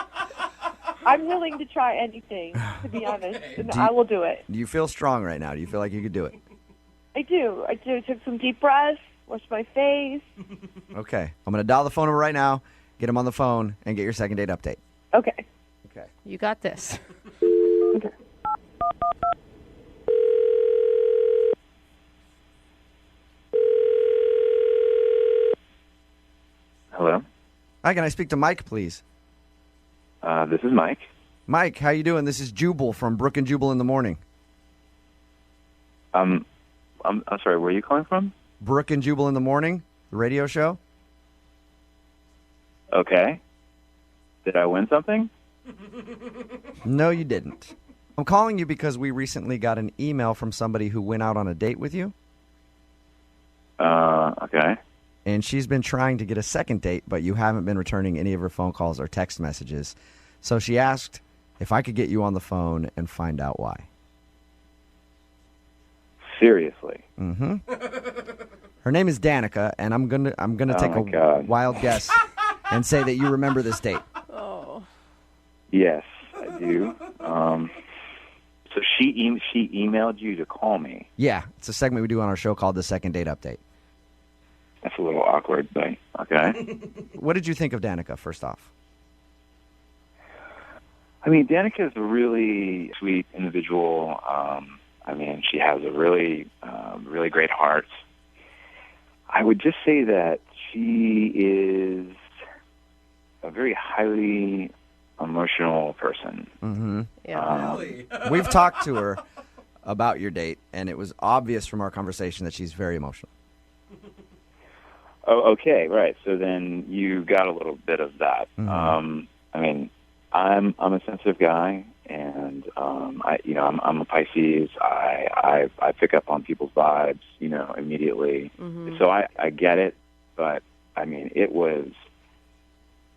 I'm willing to try anything, to be honest, and I will do it. Do you feel strong right now? Do you feel like you could do it? I do. I took some deep breaths, washed my face. Okay. I'm going to dial the phone number right now, get him on the phone, and get your second date update. Okay. Okay. You got this. Hello? Hi, can I speak to Mike, please? This is Mike. Mike, how you doing? This is Jubal from Brooke and Jubal in the Morning. I'm sorry, where are you calling from? Brooke and Jubal in the Morning, the radio show. Okay. Did I win something? No, you didn't. I'm calling you because we recently got an email from somebody who went out on a date with you. Okay. And she's been trying to get a second date, but you haven't been returning any of her phone calls or text messages. So she asked if I could get you on the phone and find out why. Seriously? Mm-hmm. Her name is Danica, and I'm gonna take a wild guess and say that you remember this date. Oh. Yes, I do. So she emailed you to call me. Yeah, it's a segment we do on our show called the Second Date Update. That's a little awkward, but okay. What did you think of Danica, first off? I mean, Danica is a really sweet individual. She has a really, really great heart. I would just say that she is a very highly emotional person. Mm-hmm. Yeah. Really? We've talked to her about your date, and it was obvious from our conversation that she's very emotional. Oh, okay, right. So then you got a little bit of that. Mm-hmm. I'm a sensitive guy, and I'm a Pisces. I pick up on people's vibes, immediately. Mm-hmm. So I get it, but it was.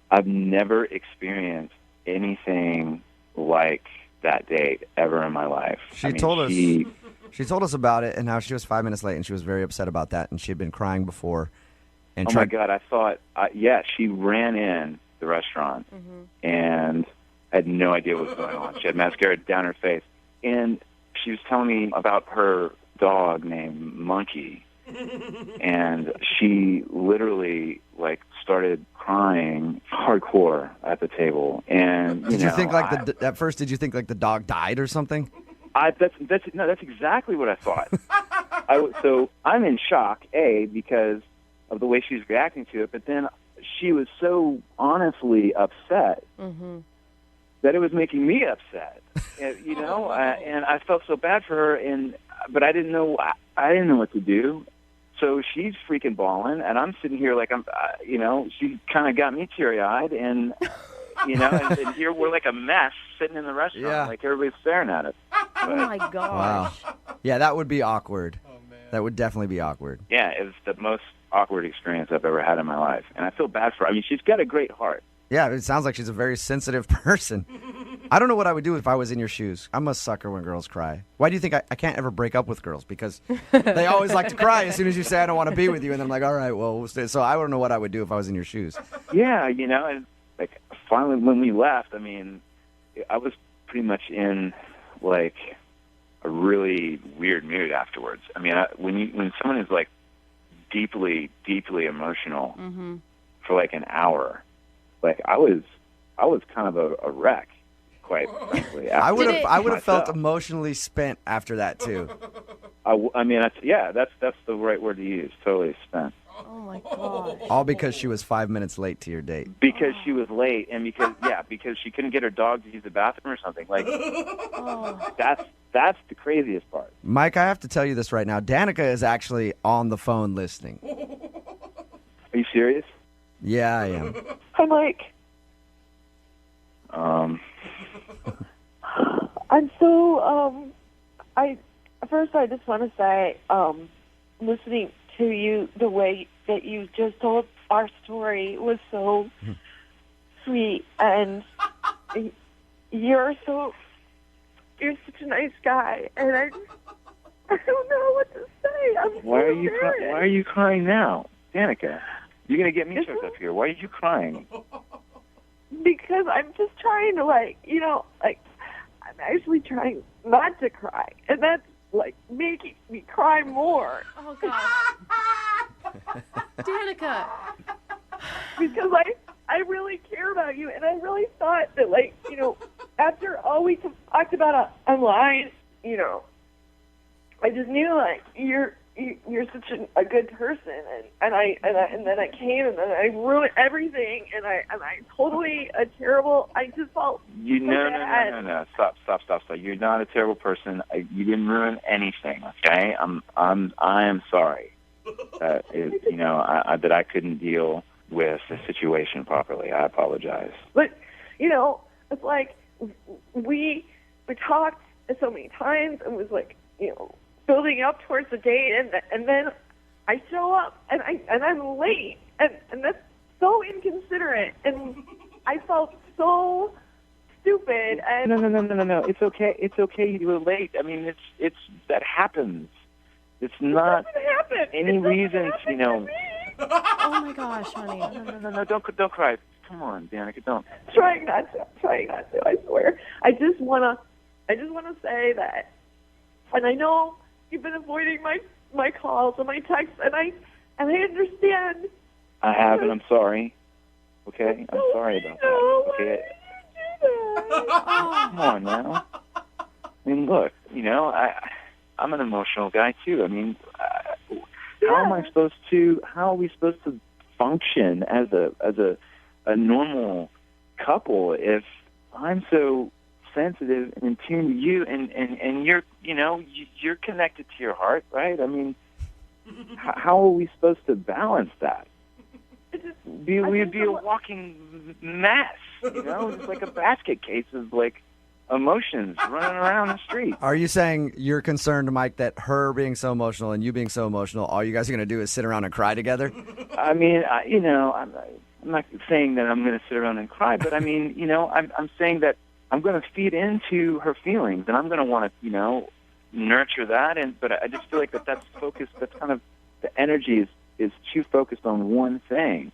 I've never experienced anything like that date ever in my life. She told us about it and how she was 5 minutes late, and she was very upset about that, and she had been crying before. And my God, I thought, she ran in the restaurant and had no idea what was going on. She had mascara down her face, and she was telling me about her dog named Monkey, and she literally started crying hardcore at the table. And did you think at first? Did you think the dog died or something? That's exactly what I thought. So I'm in shock, because of the way she was reacting to it, but then she was so honestly upset that it was making me upset. And I felt so bad for her, but I didn't know what to do. So she's freaking bawling, and I'm sitting here she kind of got me teary-eyed, and and here we're like a mess sitting in the restaurant, like everybody's staring at us. Oh my gosh! Wow. Yeah, that would be awkward. Oh man, that would definitely be awkward. Yeah, it was the most awkward experience I've ever had in my life, and I feel bad for her. She's got a great heart. Yeah, it sounds like she's a very sensitive person. I don't know what I would do if I was in your shoes. I'm a sucker when girls cry. Why do you think I can't ever break up with girls? Because they always like to cry as soon as you say, I don't want to be with you. And then I'm like, all right, well, we'll stay. So I don't know what I would do if I was in your shoes. Yeah, and finally when we left, I was pretty much in a really weird mood afterwards. When someone is deeply, deeply emotional for an hour, I was kind of a wreck, quite frankly. I would after have felt myself. emotionally spent after that too. I mean, that's the right word to use. Totally spent. Oh my god. All because she was 5 minutes late to your date. Because she was late, and because she couldn't get her dog to use the bathroom or something. Like that's the craziest part. Mike, I have to tell you this right now. Danica is actually on the phone listening. Are you serious? Yeah, I am. Hi, Mike. I'm so first I just want to say, listening to you, the way that you just told our story was so sweet, and you're such a nice guy, and I don't know what to say. I'm Why so are you embarrassed. Why are you crying now, Danica? You're gonna get me choked up here. Why are you crying? Because I'm just trying to, I'm actually trying not to cry, and that's making me cry more. Oh God. Danica. Because I really care about you, and I really thought that, after all we talked about online, I just knew you're such a good person, and then I came, and then I ruined everything, and I totally a terrible. I just felt No. Stop. You're not a terrible person. You didn't ruin anything. Okay, I am sorry that that I couldn't deal with the situation properly. I apologize. But it's like we talked so many times, and was building up towards the date, and then I show up and I'm late, and that's so inconsiderate, and I felt so stupid. And No. It's okay. It's okay. You were late. I mean, it's that happens. It's not any reason. Oh my gosh, honey. No. Don't cry. Come on, Danica. Don't. Trying not to. I swear. I just wanna say that, and I know you've been avoiding my calls and my texts, and I understand. I have, and I'm sorry. Okay, I'm sorry about that. Okay. Come on now. I mean, look. I'm an emotional guy too. I mean, how are we supposed to function as a normal couple if I'm so sensitive and in tune to you, and you're connected to your heart, right? I mean, how are we supposed to balance that? We'd be a walking mess, just like a basket case of emotions running around the street. Are you saying you're concerned, Mike, that her being so emotional and you being so emotional, all you guys are going to do is sit around and cry together? I mean, I'm not saying that I'm going to sit around and cry, but I mean, I'm saying that I'm going to feed into her feelings, and I'm going to want to, nurture that. But I just feel like that's focused. That's kind of the energy is too focused on one thing.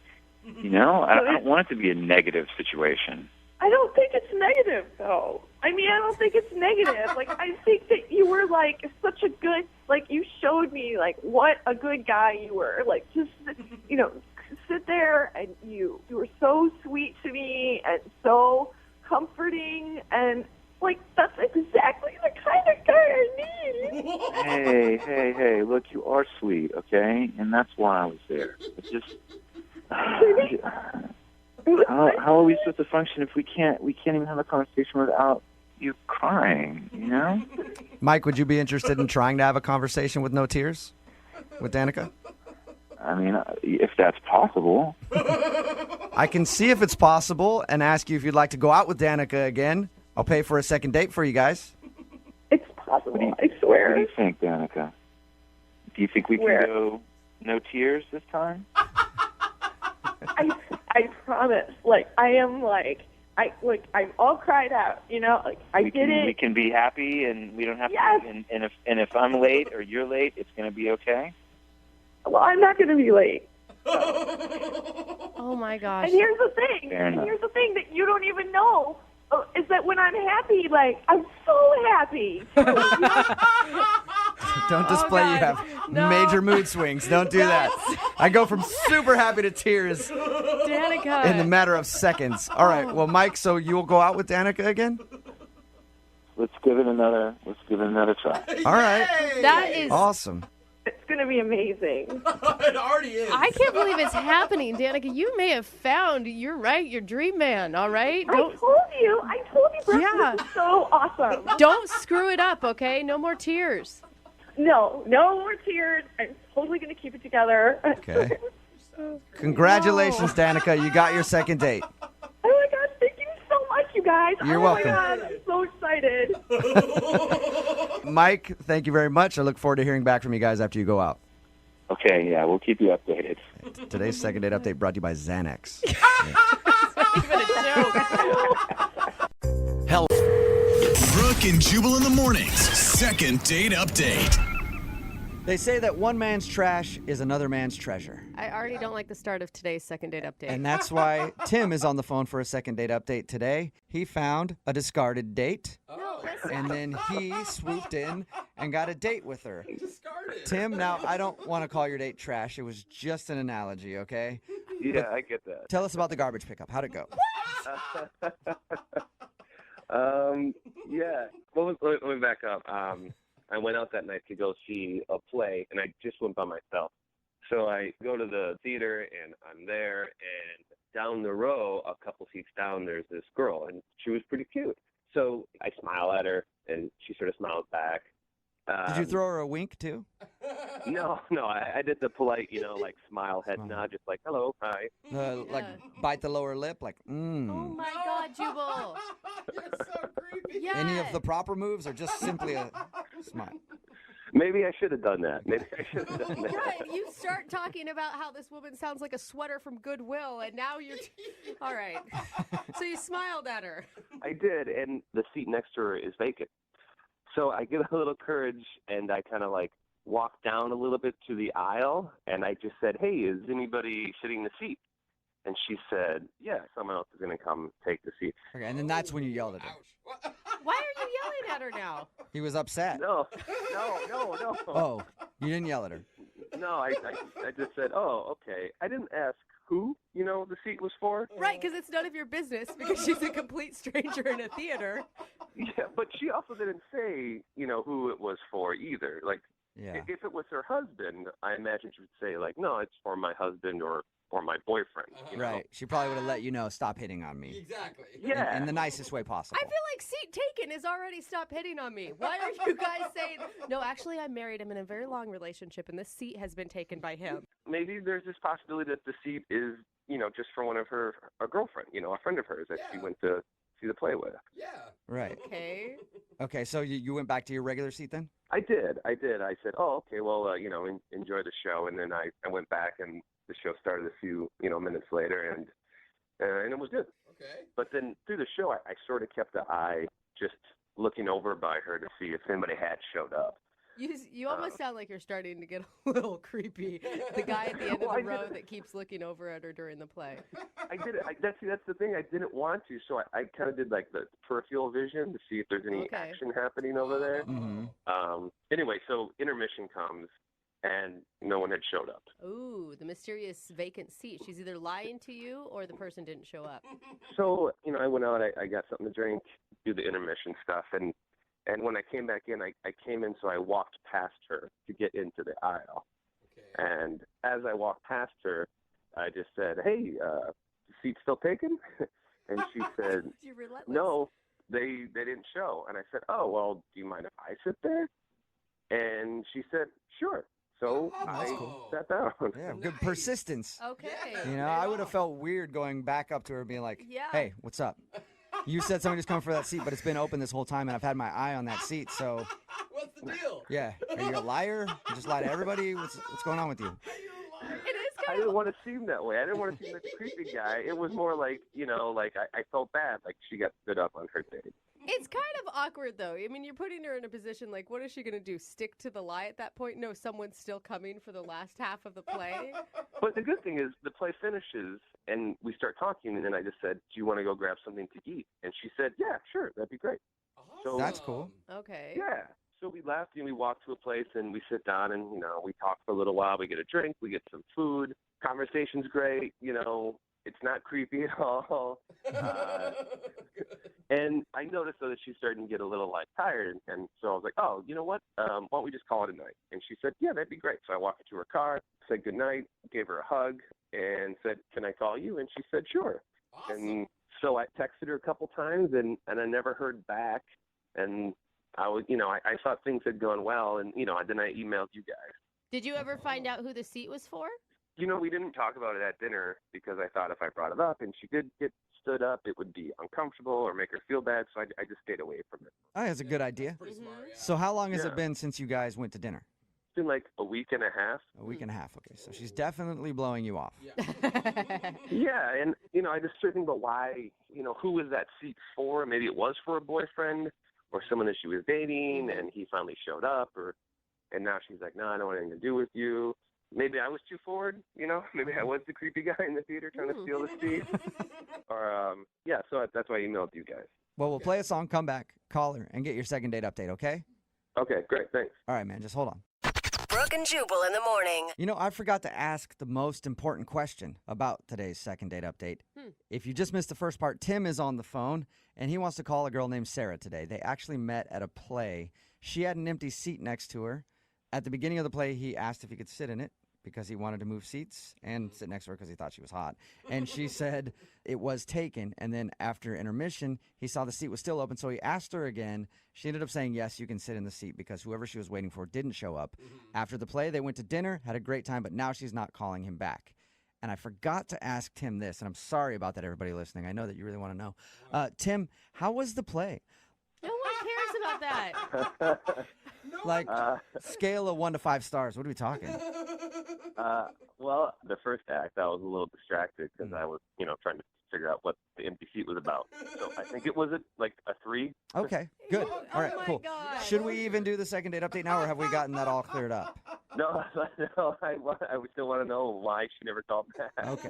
I don't want it to be a negative situation. I don't think it's negative, though. I mean, I don't think it's negative. I think that you were, such a good, you showed me, what a good guy you were. Just, sit there, and you were so sweet to me and so comforting, and, that's exactly the kind of guy I need. Hey, look, you are sweet, okay? And that's why I was there. It's just... How are we supposed to function if we can't even have a conversation without you crying, Mike, would you be interested in trying to have a conversation with no tears with Danica? I mean, if that's possible. I can see if it's possible and ask you if you'd like to go out with Danica again. I'll pay for a second date for you guys. It's possible, I swear. What do you think, Danica? Do you think we can go no tears this time? I promise. I am I'm all cried out. I did it. We can be happy, and we don't have Yes. to. And if I'm late or you're late, it's going to be okay. Well, I'm not going to be late. Oh my gosh. And here's the thing. Fair enough. Here's the thing that you don't even know is that when I'm happy, I'm so happy. Don't display you have major mood swings. Don't do that. I go from super happy to tears Danica. in the matter of seconds. All right. Well, Mike, so you will go out with Danica again? let's give it another try. All right. That is awesome. It's going to be amazing. It already is. I can't believe it's happening, Danica. You may have found, you're right, your dream man, all right? I told you, Brooke, Yeah. this is so awesome. Don't screw it up, okay? No more tears. No more tears. I'm totally going to keep it together. Okay. Congratulations, Danica. You got your second date. Oh my God, thank you so much, you guys. You're oh welcome. my God, I'm so excited. Mike, thank you very much. I look forward to hearing back from you guys after you go out. Okay, yeah, we'll keep you updated. Today's second date update brought to you by Xanax. Hell. Brooke and Jubal in the mornings. Second date update. They say that one man's trash is another man's treasure. I already don't like the start of today's second date update. And that's why Tim is on the phone for a second date update today. He found a discarded date. And then he swooped in and got a date with her. Tim, now I don't want to call your date trash. It was just an analogy, okay? Yeah, I get that. Tell us about the garbage pickup. How'd it go? Yeah. Well, let me back up. I went out that night to go see a play, and I just went by myself. So I go to the theater, and I'm there, and down the row, a couple seats down, there's this girl, and she was pretty cute. So I smile at her, and she sort of smiles back. Did you throw her a wink, too? No, I did the polite, like smile, head nod, just like, hello, hi. Like bite the lower lip, like, Oh my God, Jubal. Yes. Any of the proper moves or just simply a smile? Maybe I should have done that. Right, you start talking about how this woman sounds like a sweater from Goodwill, and now you're... All right. So you smiled at her. I did, and the seat next to her is vacant. So I get a little courage, and I kind of walk down a little bit to the aisle, and I just said, hey, is anybody sitting in the seat? And she said, yeah, someone else is going to come take the seat. Okay, and then that's when you yelled at her. Why are you yelling at her now? He was upset. No. Oh, you didn't yell at her. No, I just said, oh, okay. I didn't ask who, the seat was for. Right, because it's none of your business because she's a complete stranger in a theater. Yeah, but she also didn't say, who it was for either. Yeah. If it was her husband, I imagine she would say, no, it's for my husband or my boyfriend. Right. She probably would have let you know, stop hitting on me. Exactly. Yeah. In the nicest way possible. I feel like seat taken is already stop hitting on me. Why are you guys saying, no, actually, I'm married. I'm in a very long relationship, and this seat has been taken by him. Maybe there's this possibility that the seat is, just for one of a girlfriend, a friend of hers that she went to see the play with. Yeah. Right. Okay. Okay, so you went back to your regular seat then? I did. I said, oh, okay, well, enjoy the show. And then I went back, and the show started a few, minutes later, and it was good. Okay. But then through the show, I sort of kept an eye just looking over by her to see if anybody had showed up. You almost sound like you're starting to get a little creepy. The guy at the end of the row that keeps looking over at her during the play. I did it. That's the thing. I didn't want to, so I kind of did the peripheral vision to see if there's any action happening over there. Mm-hmm. Anyway, so intermission comes, and no one had showed up. Ooh, the mysterious vacant seat. She's either lying to you or the person didn't show up. So, I went out, I got something to drink, do the intermission stuff, and when I came back in, I came in, so I walked past her to get into the aisle. Okay. And as I walked past her, I just said, hey, the seat's still taken? And she said, no, they didn't show. And I said, oh, well, do you mind if I sit there? And she said, sure. So I sat down. Yeah, good persistence. Okay. I would have felt weird going back up to her being like, hey, what's up? You said somebody's coming for that seat, but it's been open this whole time, and I've had my eye on that seat, so... What's the deal? Yeah. Are you a liar? You just lie to everybody? What's going on with you? I didn't want to seem that way. I didn't want to seem like a creepy guy. It was more like, I felt bad. Like, she got stood up on her date. It's kind of awkward, though. I mean, you're putting her in a position like, what is she going to do? Stick to the lie at that point? No, someone's still coming for the last half of the play? But the good thing is the play finishes, and we start talking, and then I just said, do you want to go grab something to eat? And she said, yeah, sure, that'd be great. So that's cool. Okay. Yeah. So we left, and we walked to a place, and we sit down, and, we talk for a little while. We get a drink. We get some food. Conversation's great. It's not creepy at all. And I noticed, though, that she's starting to get a little, like, tired. And so I was like, oh, you know what? Why don't we just call it a night? And she said, yeah, that'd be great. So I walked her to her car, said goodnight, gave her a hug, and said, can I call you? And she said, sure. Awesome. And so I texted her a couple times, and I never heard back. And I was, I thought things had gone well. And, then I emailed you guys. Did you ever find out who the seat was for? We didn't talk about it at dinner because I thought if I brought it up and she did get stood up, it would be uncomfortable or make her feel bad. So I just stayed away from it. Oh, that's a good idea. Pretty smart, yeah. So how long has Yeah. it been since you guys went to dinner? It's been like a week and a half. A week and a half. Okay, so she's definitely blowing you off. Yeah, and, I just started thinking about why, who was that seat for? Maybe it was for a boyfriend or someone that she was dating and he finally showed up and now she's like, no, I don't want anything to do with you. Maybe I was too forward, Maybe I was the creepy guy in the theater trying to steal the seat. Or, so that's why I emailed you guys. Well, we'll play a song, come back, call her, and get your second date update, okay? Okay, great, thanks. All right, man, just hold on. Brooke and Jubal in the morning. I forgot to ask the most important question about today's second date update. If you just missed the first part, Tim is on the phone, and he wants to call a girl named Sarah today. They actually met at a play. She had an empty seat next to her. At the beginning of the play, he asked if he could sit in it because he wanted to move seats and sit next to her because he thought she was hot. And she said it was taken. And then after intermission, he saw the seat was still open. So he asked her again. She ended up saying, yes, you can sit in the seat because whoever she was waiting for didn't show up. After the play, they went to dinner, had a great time, but now she's not calling him back. And I forgot to ask Tim this, and I'm sorry about that, everybody listening. I know that you really want to know. Tim, how was the play? No one cares about that. Scale of 1 to 5 stars. What are we talking? Well, the first act, I was a little distracted because I was, trying to figure out what the empty seat was about. So I think it was a 3. Okay, good. All right, cool. God. Should we even do the second date update now, or have we gotten that all cleared up? No, I still want to know why she never called back. Okay.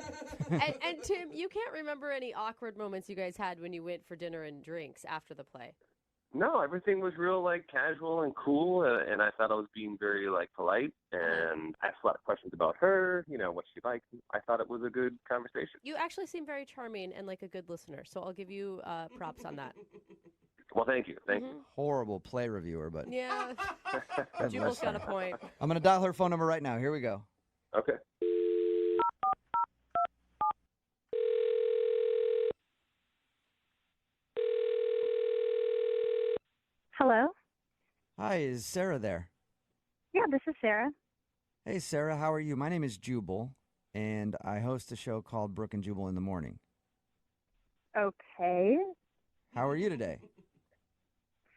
And Tim, you can't remember any awkward moments you guys had when you went for dinner and drinks after the play? No, everything was real, casual and cool, and I thought I was being very, polite, and I asked a lot of questions about her, what she liked. I thought it was a good conversation. You actually seem very charming and like a good listener, so I'll give you props on that. Well, thank you. Thank you. Horrible play reviewer, but... Yeah. Jubal's got a point. I'm going to dial her phone number right now. Here we go. Okay. Hello? Hi, is Sarah there? Yeah, this is Sarah. Hey, Sarah, how are you? My name is Jubal, and I host a show called Brooke and Jubal in the Morning. Okay. How are you today?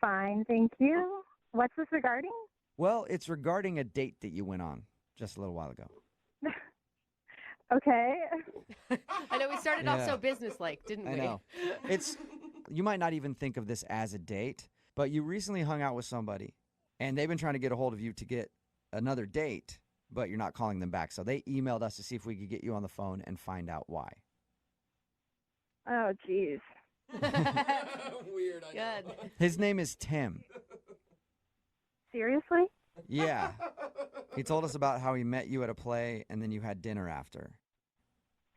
Fine, thank you. What's this regarding? Well, it's regarding a date that you went on just a little while ago. Okay. I know we started off so businesslike, didn't we? I know. You might not even think of this as a date, but you recently hung out with somebody, and they've been trying to get a hold of you to get another date, but you're not calling them back. So they emailed us to see if we could get you on the phone and find out why. Oh, geez. Weird, I know. Good. His name is Tim. Seriously? Yeah. He told us about how he met you at a play, and then you had dinner after.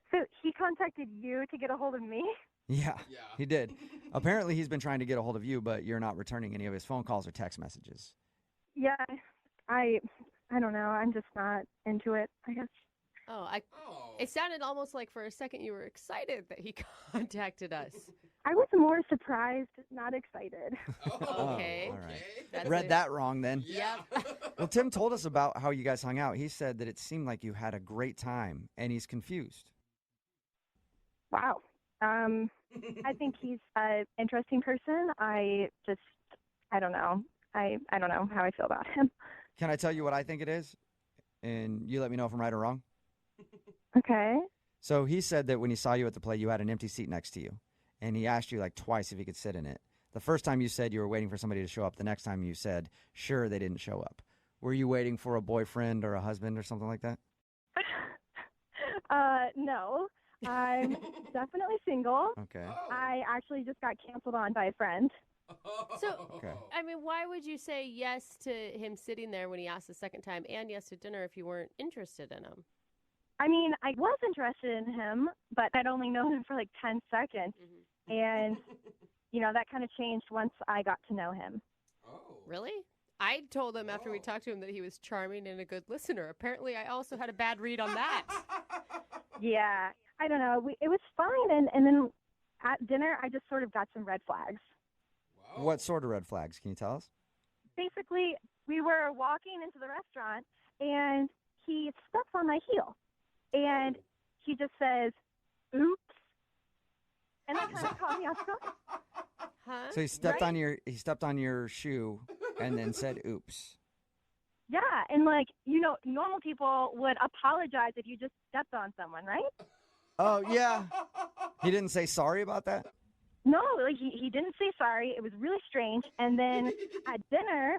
So he contacted you to get a hold of me? Yeah, he did. Apparently, he's been trying to get a hold of you, but you're not returning any of his phone calls or text messages. Yeah, I don't know. I'm just not into it, I guess. It sounded almost like for a second you were excited that he contacted us. I was more surprised, not excited. Okay. All right. Read that wrong then. Yeah. Well, Tim told us about how you guys hung out. He said that it seemed like you had a great time, and he's confused. Wow. I think he's an interesting person. I don't know. I don't know how I feel about him. Can I tell you what I think it is? And you let me know if I'm right or wrong? Okay. So he said that when he saw you at the play, you had an empty seat next to you. And he asked you twice if he could sit in it. The first time you said you were waiting for somebody to show up. The next time you said, sure, they didn't show up. Were you waiting for a boyfriend or a husband or something like that? No. I'm definitely single. Okay. I actually just got canceled on by a friend. So, I mean, why would you say yes to him sitting there when he asked the second time and yes to dinner if you weren't interested in him? I mean, I was interested in him, but I'd only known him for 10 seconds. And that kind of changed once I got to know him. Really? I told him after we talked to him that he was charming and a good listener. Apparently, I also had a bad read on that. Yeah, I don't know. It was fine, and then at dinner, I just sort of got some red flags. What sort of red flags? Can you tell us? Basically, we were walking into the restaurant, and he steps on my heel, and he just says, "Oops," and that kind of caught me off guard. Huh? So he stepped on your shoe and then said, "Oops." Yeah, and normal people would apologize if you just stepped on someone, right? Oh yeah. He didn't say sorry about that? No, he didn't say sorry. It was really strange. And then at dinner,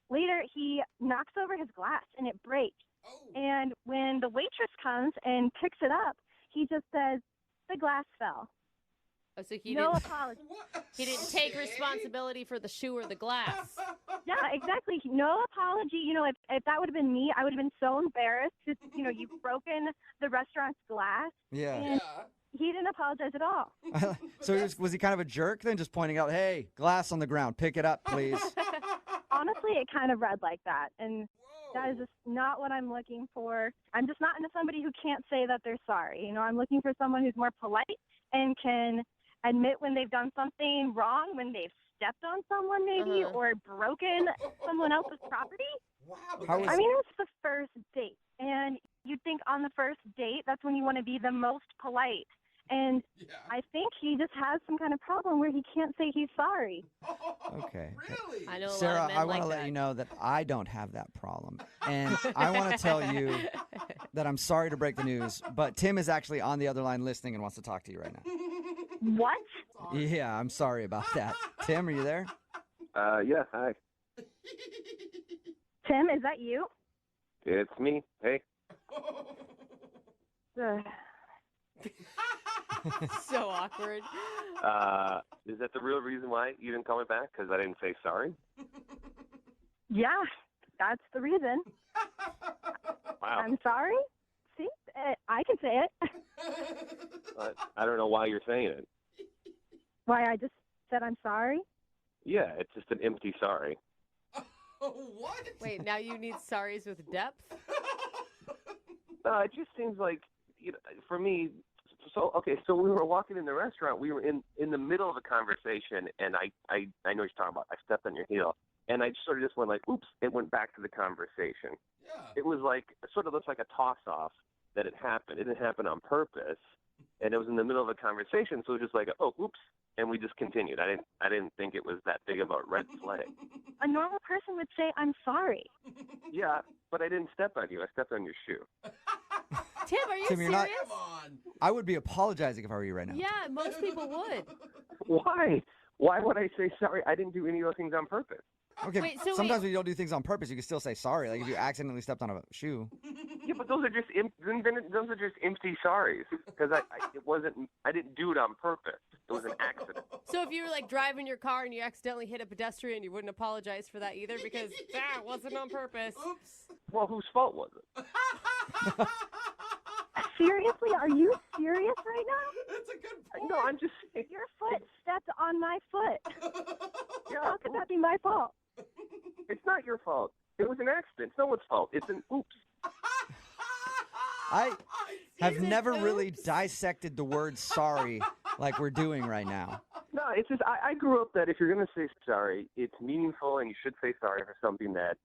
later, he knocks over his glass and it breaks. And when the waitress comes and picks it up, he just says, "The glass fell." Oh, so No apology. He didn't take responsibility for the shoe or the glass. Yeah, exactly. No apology. If that would have been me, I would have been so embarrassed. You've broken the restaurant's glass. Yeah. And he didn't apologize at all. So was he kind of a jerk then, just pointing out, "Hey, glass on the ground, pick it up, please"? Honestly, it kind of read like that. And that is just not what I'm looking for. I'm just not into somebody who can't say that they're sorry. I'm looking for someone who's more polite and can admit when they've done something wrong, when they've stepped on someone maybe, or broken someone else's property. Wow. I mean, it's the first date. And you'd think on the first date, that's when you want to be the most polite. And I think he just has some kind of problem where he can't say he's sorry. Okay. Really? I know a Sarah, lot of men I want like to let that. you know that I don't have that problem. And I want to tell you that I'm sorry to break the news, but Tim is actually on the other line listening and wants to talk to you right now. What? Yeah, I'm sorry about that. Tim, are you there? Yeah, hi. Tim, is that you? It's me. Hey. So awkward. Is that the real reason why you didn't call me back? Because I didn't say sorry? Yeah, that's the reason. Wow. I'm sorry. See, I can say it. But I don't know why you're saying it. Why I just said I'm sorry? Yeah, it's just an empty sorry. What? Wait, now you need sorries with depth? No, it just seems like, for me, so we were walking in the restaurant. We were in the middle of a conversation, and I know what you're talking about. I stepped on your heel, and I sort of just went like, "Oops!" It went back to the conversation. Yeah. It was like, it sort of looks like a toss-off that it happened. It didn't happen on purpose, and it was in the middle of a conversation, so it was just like, "Oh, oops," and we just continued. I didn't think it was that big of a red flag. A normal person would say, "I'm sorry." Yeah, but I didn't step on you. I stepped on your shoe. Tim, are you Tim, serious? you're not. I would be apologizing if I were you right now. Yeah, most people would. Why? Why would I say sorry? I didn't do any of those things on purpose. Okay, Wait, so sometimes when you don't do things on purpose, you can still say sorry. Like if you accidentally stepped on a shoe. Yeah, but those are just those are just empty sorries because I didn't do it on purpose. It was an accident. So if you were like driving your car and you accidentally hit a pedestrian, you wouldn't apologize for that either because that wasn't on purpose. Oops. Well, whose fault was it? Seriously? Are you serious right now? That's a good point. No, I'm just saying. Your foot stepped on my foot. Yeah. How could that be my fault? It's not your fault. It was an accident. It's no one's fault. It's an oops. I have never really dissected the word sorry like we're doing right now. No, it's just I grew up that if you're going to say sorry, it's meaningful and you should say sorry for something that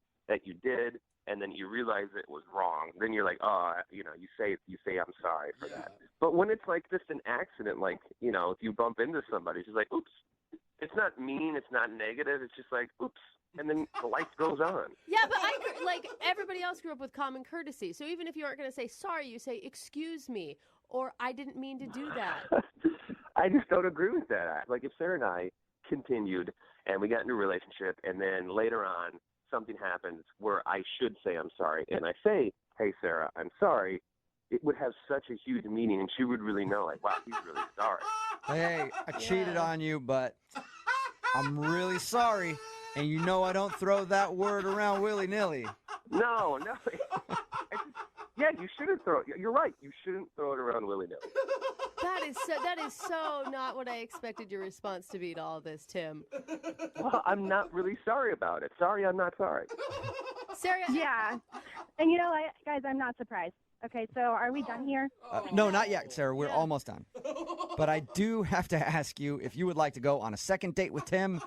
you did and then you realize it was wrong. Then you're like, you say I'm sorry for that. But when it's like just an accident, like, if you bump into somebody, it's just like, oops. It's not mean. It's not negative. It's just like, oops. And then the life goes on. Yeah, but like everybody else grew up with common courtesy. So even if you aren't going to say sorry, you say, "Excuse me," or "I didn't mean to do that." I just don't agree with that. Like if Sarah and I continued and we got into a relationship and then later on something happens where I should say I'm sorry and I say, "Hey, Sarah, I'm sorry," it would have such a huge meaning and she would really know, like, wow, he's really sorry. Hey, I cheated on you, but I'm really sorry. And I don't throw that word around willy-nilly. No. Yeah, you shouldn't throw it. You're right. You shouldn't throw it around willy-nilly. That is so not what I expected your response to be to all this, Tim. Well, I'm not really sorry about it. Sorry, I'm not sorry. Sarah. Yeah. And you know what, guys, I'm not surprised. Okay, so are we done here? No, not yet, Sarah. We're almost done. But I do have to ask you if you would like to go on a second date with Tim.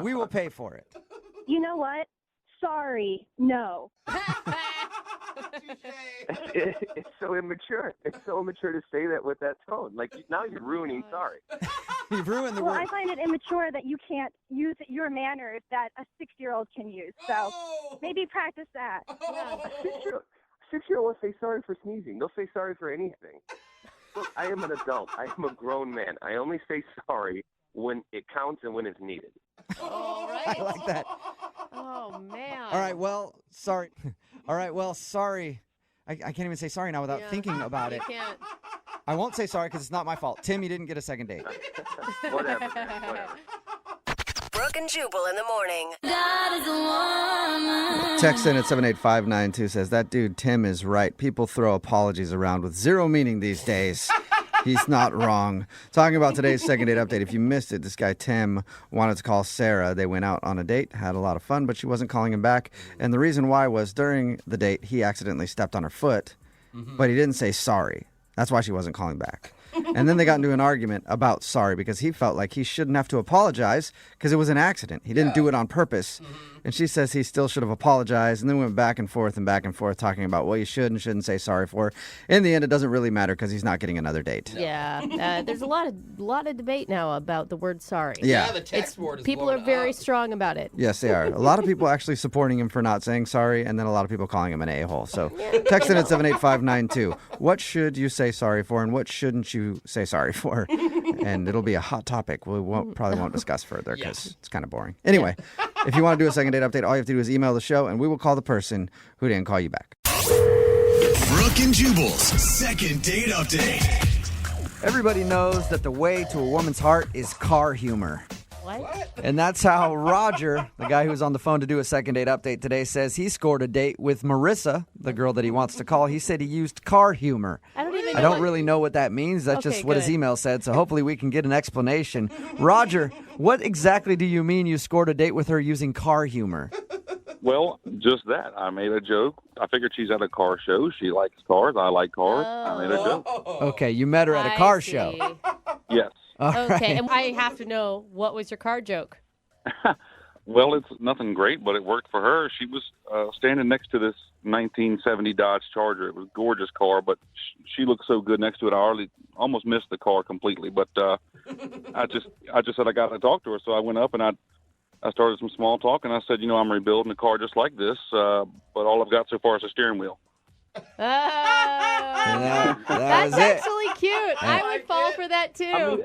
We will pay for it. You know what? Sorry, no. It's so immature. It's so immature to say that with that tone. Like, now you're ruining sorry. You've ruined the Well, word. I find it immature that you can't use your manners that a 6-year-old can use. So maybe practice that. Six-year-old will say sorry for sneezing. They'll say sorry for anything. Look, I am an adult. I am a grown man. I only say sorry when it counts and when it's needed. All right. I like that. Oh, man. All right, well, sorry. All right, well, sorry. I can't even say sorry now without thinking about it. You can't. I won't say sorry because it's not my fault. Tim, you didn't get a second date. Whatever, man, whatever. Brooke and Jubal in the morning. Text in at 78592 says, that dude Tim is right. People throw apologies around with zero meaning these days. He's not wrong. Talking about today's second date update. If you missed it, this guy Tim wanted to call Sarah. They went out on a date, had a lot of fun, but she wasn't calling him back. And the reason why was during the date, he accidentally stepped on her foot, but he didn't say sorry. That's why she wasn't calling back. And then they got into an argument about sorry because he felt like he shouldn't have to apologize because it was an accident. He didn't do it on purpose. And she says he still should have apologized. And then went back and forth talking about what you should and shouldn't say sorry for. In the end, it doesn't really matter because he's not getting another date. Yeah. There's a lot of debate now about the word sorry. Yeah. The text board is People are blowing very up. strong about it. Yes, they are. A lot of people actually supporting him for not saying sorry, and then a lot of people calling him an a-hole. So text in at 78592. What should you say sorry for, and what shouldn't you say sorry for? And it'll be a hot topic we probably won't discuss further because it's kind of boring. Anyway, if you want to do a second date update, all you have to do is email the show, and we will call the person who didn't call you back. Brooke and Jubal's second date update. Everybody knows that the way to a woman's heart is car humor. What? And that's how Roger, the guy who's on the phone to do a second date update today, says he scored a date with Marissa, the girl that he wants to call. He said he used car humor. I don't I don't really know what that means. That's just what his email said, so hopefully we can get an explanation. Roger, what exactly do you mean you scored a date with her using car humor? Well, just that. I made a joke. I figured she's at a car show. She likes cars. I like cars. I made a joke. Okay, you met her at a car show. Yes. Okay, and I have to know, what was your car joke? Well, it's nothing great, but it worked for her. She was standing next to this 1970 Dodge Charger. It was a gorgeous car, but she looked so good next to it. I almost missed the car completely. But I just said I got to talk to her, so I went up and I started some small talk, and I said, I'm rebuilding a car just like this, but all I've got so far is a steering wheel. That That's was it. actually cute. I would fall for that too.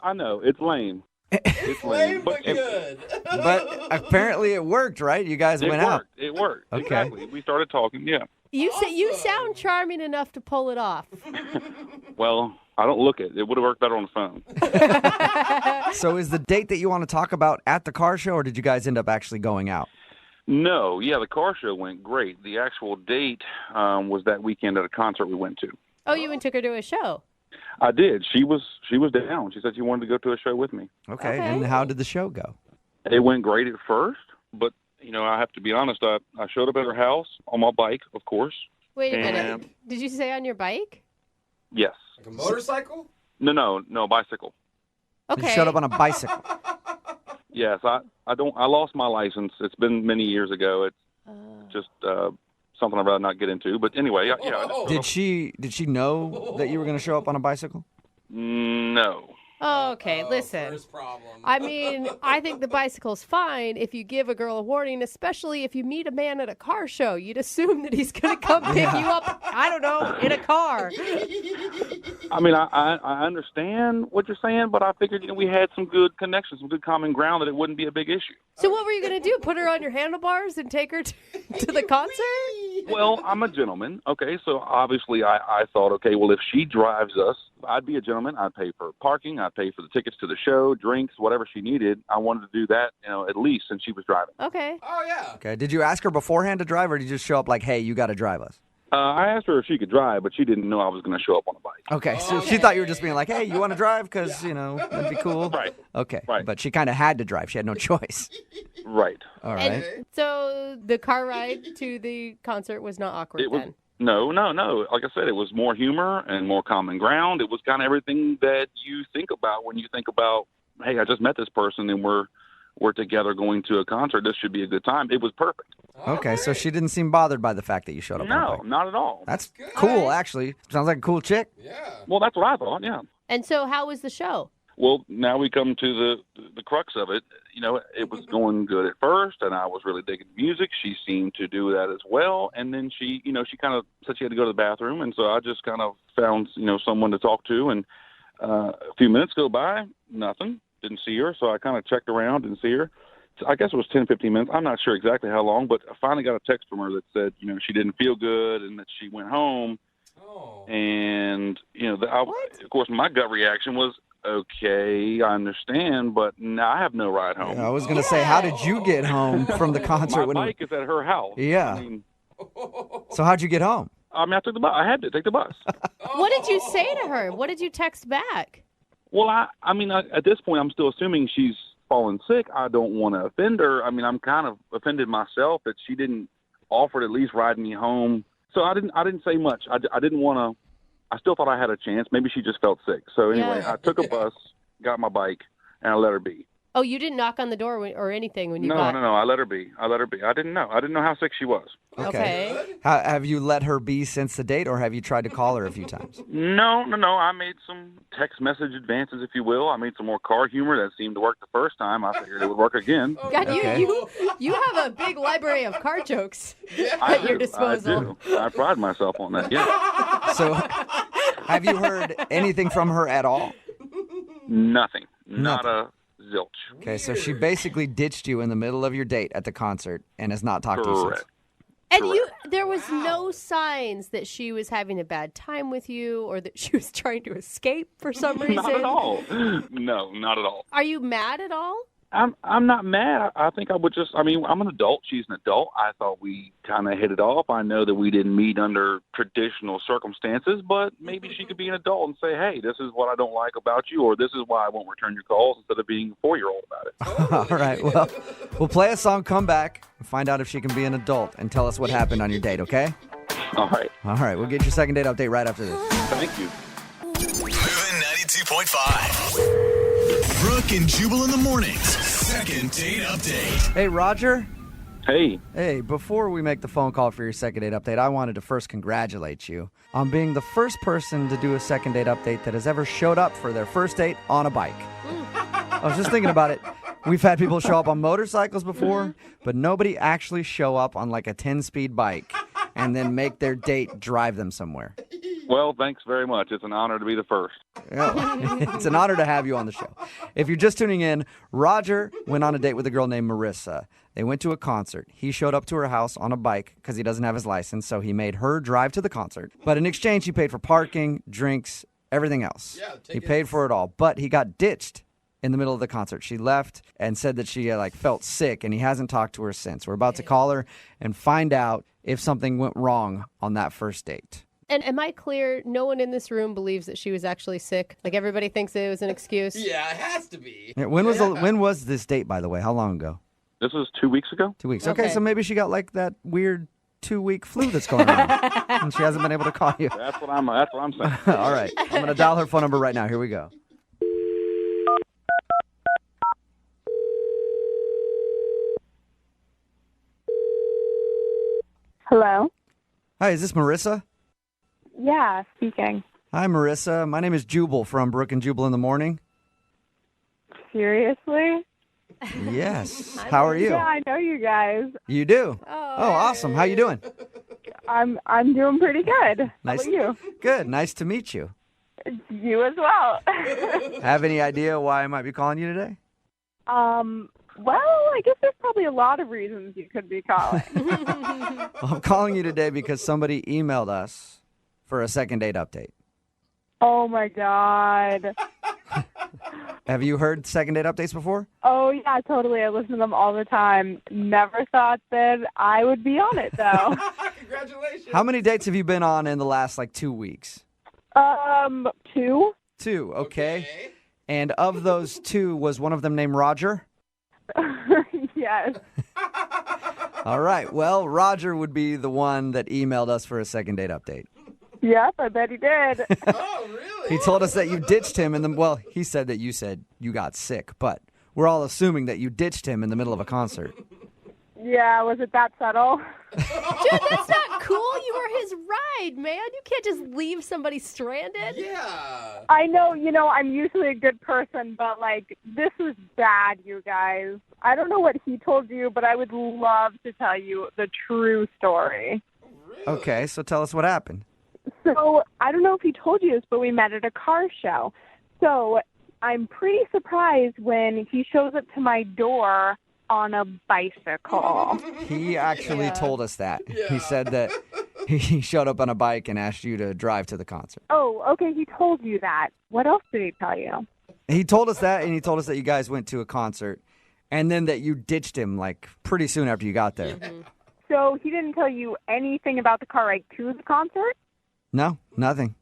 I know, it's lame. It's lame, but good. But apparently it worked, right? You guys went out. It worked. Okay. Exactly. We started talking, yeah. You sound charming enough to pull it off. Well, I don't look it. It would have worked better on the phone. So is the date that you want to talk about at the car show, or did you guys end up actually going out? No, yeah, the car show went great. The actual date was that weekend at a concert we went to. Oh, you even took her to a show. I did. She was down. She said she wanted to go to a show with me. Okay. And how did the show go? It went great at first, but I have to be honest. I showed up at her house on my bike, of course. Wait a minute. Did you say on your bike? Yes. Like a motorcycle? No, bicycle. Okay. You showed up on a bicycle. Yes, I lost my license. It's been many years ago. It's just something I'd rather not get into. But anyway, yeah. Did she know that you were going to show up on a bicycle? No. Okay, listen. First problem. I mean, I think the bicycle's fine if you give a girl a warning, especially if you meet a man at a car show. You'd assume that he's going to come pick you up, I don't know, in a car. I mean, I understand what you're saying, but I figured we had some good connections, some good common ground, that it wouldn't be a big issue. So what were you going to do? Put her on your handlebars and take her to the concert? Well, I'm a gentleman, okay, so obviously I thought, okay, well, if she drives us, I'd be a gentleman. I'd pay for parking. I'd pay for the tickets to the show, drinks, whatever she needed. I wanted to do that, at least since she was driving. Okay. Oh, yeah. Okay. Did you ask her beforehand to drive, or did you just show up like, hey, you got to drive us? I asked her if she could drive, but she didn't know I was going to show up on a bike. Okay, so she thought you were just being like, hey, you want to drive? Because, that'd be cool. Right. Okay, Right. but she kind of had to drive. She had no choice. Right. All right. And so the car ride to the concert was not awkward It was then? no. Like I said, it was more humor and more common ground. It was kind of everything that you think about when you think about, hey, I just met this person and we're together going to a concert. This should be a good time. It was perfect. Okay, so she didn't seem bothered by the fact that you showed up on a No, bike. not at all. That's cool, actually. Sounds like a cool chick. Well, that's what I thought, yeah. And so how was the show? Well, now we come to the crux of it. It was going good at first, and I was really digging the music. She seemed to do that as well, and then she kind of said she had to go to the bathroom, and so I just kind of found, someone to talk to, and a few minutes go by, nothing, didn't see her, so I kind of checked around, didn't see her. So I guess it was 10, 15 minutes. I'm not sure exactly how long, but I finally got a text from her that said, she didn't feel good and that she went home. Oh. And, of course, my gut reaction was, okay, I understand, but now I have no ride home. Yeah, I was going to say, how did you get home from the concert? My bike is at her house. Yeah. So how'd you get home? I took the bus. I had to take the bus. What did you say to her? What did you text back? Well, at this point, I'm still assuming she's fallen sick. I don't want to offend her. I'm kind of offended myself that she didn't offer to at least ride me home. So I didn't say much. I didn't want to. I still thought I had a chance. Maybe she just felt sick. So anyway, I took a bus, got my bike, and I let her be. Oh, you didn't knock on the door or anything when you got... No. I let her be. I didn't know. I didn't know how sick she was. Okay. Have you let her be since the date, or have you tried to call her a few times? No. I made some text message advances, if you will. I made some more car humor that seemed to work the first time. I figured it would work again. God, you have a big library of car jokes at your disposal. I do. I pride myself on that, yeah. So have you heard anything from her at all? Nothing. Not a zilch. Okay, so she basically ditched you in the middle of your date at the concert and has not talked to you since. And there was no signs that she was having a bad time with you or that she was trying to escape for some reason? Not at all. No, not at all. Are you mad at all? I'm not mad. I think I would just, I'm an adult. She's an adult. I thought we kind of hit it off. I know that we didn't meet under traditional circumstances, but maybe she could be an adult and say, hey, this is what I don't like about you, or this is why I won't return your calls, instead of being a 4-year-old about it. All right, well, we'll play a song, come back, and find out if she can be an adult and tell us what happened on your date, okay? All right. All right, we'll get your second date update right after this. Thank you. Moving 92.5. Brooke and Jubal in the mornings. Second date update. Hey, Roger. Hey. Hey, before we make the phone call for your second date update, I wanted to first congratulate you on being the first person to do a second date update that has ever showed up for their first date on a bike. I was just thinking about it. We've had people show up on motorcycles before, but nobody actually show up on like a 10-speed bike and then make their date drive them somewhere. Well, thanks very much. It's an honor to be the first. It's an honor to have you on the show. If you're just tuning in, Roger went on a date with a girl named Marissa. They went to a concert. He showed up to her house on a bike because he doesn't have his license, so he made her drive to the concert. But in exchange, he paid for parking, drinks, everything else. He paid for it all, but he got ditched in the middle of the concert. She left and said that she felt sick, and he hasn't talked to her since. We're about to call her and find out if something went wrong on that first date. And am I clear? No one in this room believes that she was actually sick? Like everybody thinks it was an excuse? Yeah, it has to be. When was this date, by the way? How long ago? This was 2 weeks ago. 2 weeks. Okay, so maybe she got that weird 2-week flu that's going on, and she hasn't been able to call you. That's what I'm saying. All right, I'm going to dial her phone number right now. Here we go. Hello? Hi, is this Marissa? Yeah, speaking. Hi, Marissa. My name is Jubal from Brooke and Jubal in the morning. Seriously? Yes. How are you? Yeah, I know you guys. You do? Oh, awesome. How you doing? I'm doing pretty good. Nice. How about you? Good. Nice to meet you. You as well. Have any idea why I might be calling you today? Well, I guess there's probably a lot of reasons you could be calling. Well, I'm calling you today because somebody emailed us for a second date update. Oh, my God. Have you heard second date updates before? Oh, yeah, totally. I listen to them all the time. Never thought that I would be on it, though. Congratulations. How many dates have you been on in the last 2 weeks? 2. 2, okay. And of those 2, was one of them named Roger? Yes. All right. Well, Roger would be the one that emailed us for a second date update. Yep, I bet he did. Oh, really? He told us that you ditched him, and well, he said that you said you got sick, but we're all assuming that you ditched him in the middle of a concert. Yeah, was it that subtle? Dude, that's not cool. You were his ride, man. You can't just leave somebody stranded. Yeah. I know, I'm usually a good person, but, this is bad, you guys. I don't know what he told you, but I would love to tell you the true story. Okay, so tell us what happened. So, I don't know if he told you this, but we met at a car show. So, I'm pretty surprised when he shows up to my door on a bicycle. He actually told us that. He said that he showed up on a bike and asked you to drive to the concert. Oh, okay, he told you that. What else did he tell you? He told us that, and he told us that you guys went to a concert, and then that you ditched him, pretty soon after you got there. So he didn't tell you anything about the car ride to the concert? No, nothing.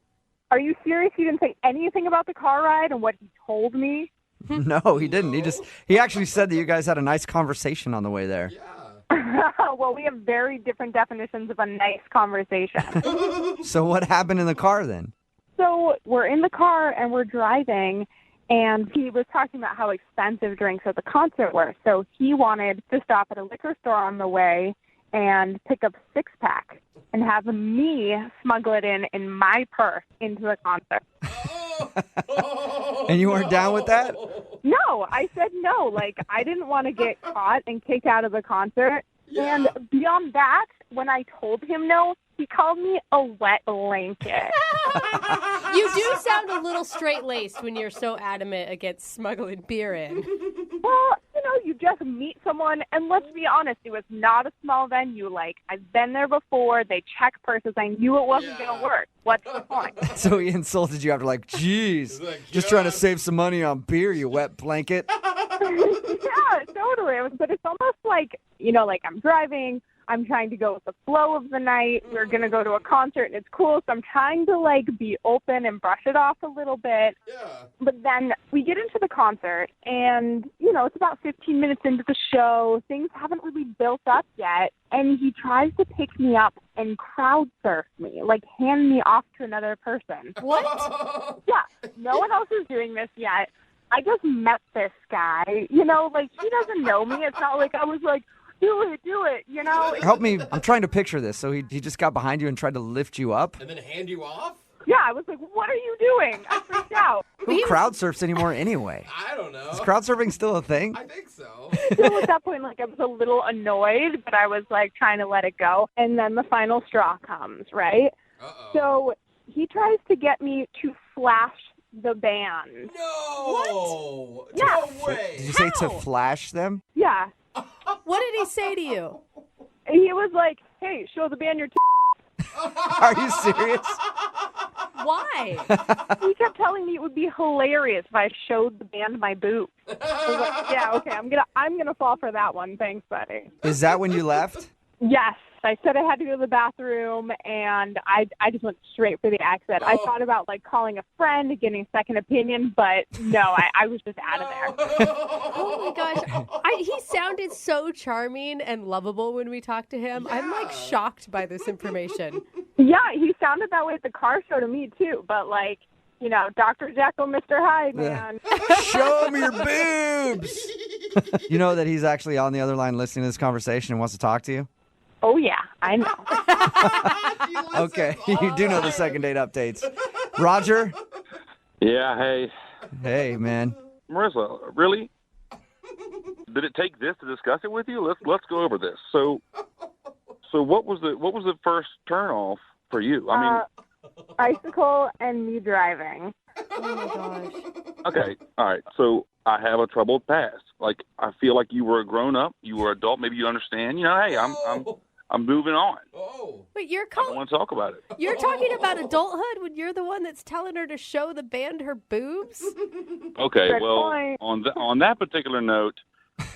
Are you serious? He didn't say anything about the car ride and what he told me? No, he didn't. He actually said that you guys had a nice conversation on the way there. Well, we have very different definitions of a nice conversation. So what happened in the car then? So we're in the car and we're driving, and he was talking about how expensive drinks at the concert were. So he wanted to stop at a liquor store on the way and pick up 6-pack and have me smuggle it in my purse into the concert. And you weren't down with that? No, I said no. I didn't want to get caught and kicked out of the concert. Yeah. And beyond that, when I told him no, he called me a wet blanket. You do sound a little straight-laced when you're so adamant against smuggling beer in. Well, you just meet someone, and let's be honest, it was not a small venue. I've been there before. They check purses. I knew it wasn't going to work. What's the point? So he insulted you after geez, just trying to save some money on beer, you wet blanket. Yeah, totally. But it's almost I'm driving. I'm trying to go with the flow of the night. We're going to go to a concert, and it's cool. So I'm trying to, be open and brush it off a little bit. Yeah. But then we get into the concert, and, it's about 15 minutes into the show. Things haven't really built up yet. And he tries to pick me up and crowd surf me, hand me off to another person. What? Yeah. No one else is doing this yet. I just met this guy. He doesn't know me. It's not like I was do it, Help me. I'm trying to picture this. So he just got behind you and tried to lift you up? And then hand you off? Yeah, I was like, what are you doing? I freaked out. Who crowd surfs anymore anyway? I don't know. Is crowd surfing still a thing? I think so. So at that point, I was a little annoyed, but I was, trying to let it go. And then the final straw comes, right? Uh-oh. So he tries to get me to flash the band. No! What? Yeah. No way! Did you say to flash them? Yeah. What did he say to you? He was like, hey, show the band your Are you serious? Why? He kept telling me it would be hilarious if I showed the band my boobs. I was like, yeah, okay, I'm gonna fall for that one. Thanks, buddy. Is that when you left? Yes. I said I had to go to the bathroom, and I just went straight for the exit. I thought about calling a friend, getting a second opinion, but no, I was just out of there. Oh my gosh. He sounded so charming and lovable when we talked to him. Yeah. I'm shocked by this information. Yeah, he sounded that way at the car show to me too, but Dr. Jekyll, Mr. Hyde, man. Show me your boobs. You know that he's actually on the other line listening to this conversation and wants to talk to you? Oh, yeah, I know. Okay, you do know the second date updates. Roger? Yeah, hey. Hey, man. Marissa, really? Did it take this to discuss it with you? Let's go over this. So what was the first turn-off for you? Bicycle and me driving. Oh, my gosh. Okay, all right. So I have a troubled past. I feel like you were a grown-up. You were adult. Maybe you understand. Hey, I'm moving on. Oh. Wait, I don't want to talk about it. You're talking about adulthood when you're the one that's telling her to show the band her boobs? Okay, Good well, point. on that particular note,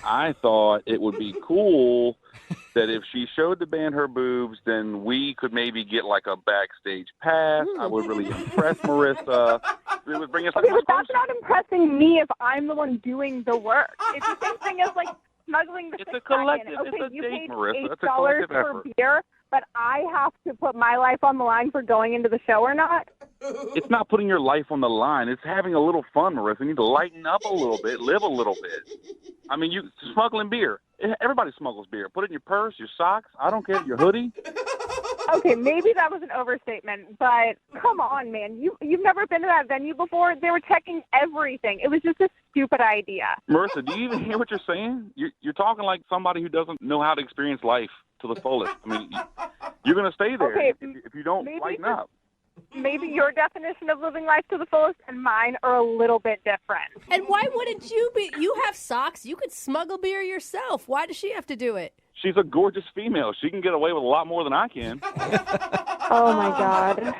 I thought it would be cool that if she showed the band her boobs, then we could maybe get like a backstage pass. I would really impress Marissa. It would bring us Okay, but that's not impressing me if I'm the one doing the work. It's the same thing as like smuggling the It's a six-pack in. collective. Okay, It's a you date, paid Marissa. It's a $8 collective for effort. beer, but I have to put my life on the line for going into the show or not. It's not putting your life on the line. It's having a little fun, Marissa. You need to lighten up a little bit, live a little bit. I mean, you smuggling beer. Everybody smuggles beer. Put it in your purse, your socks. I don't care, your hoodie. Okay, maybe that was an overstatement, but come on, man. You've never been to that venue before? They were checking everything. It was just a stupid idea. Marissa, do you even hear what you're saying? You're talking like somebody who doesn't know how to experience life to the fullest. I mean, you're going to stay there Okay, if you don't lighten up. Maybe your definition of living life to the fullest and mine are a little bit different. And why wouldn't you be? You have socks. You could smuggle beer yourself. Why does she have to do it? She's a gorgeous female. She can get away with a lot more than I can. Oh, my God.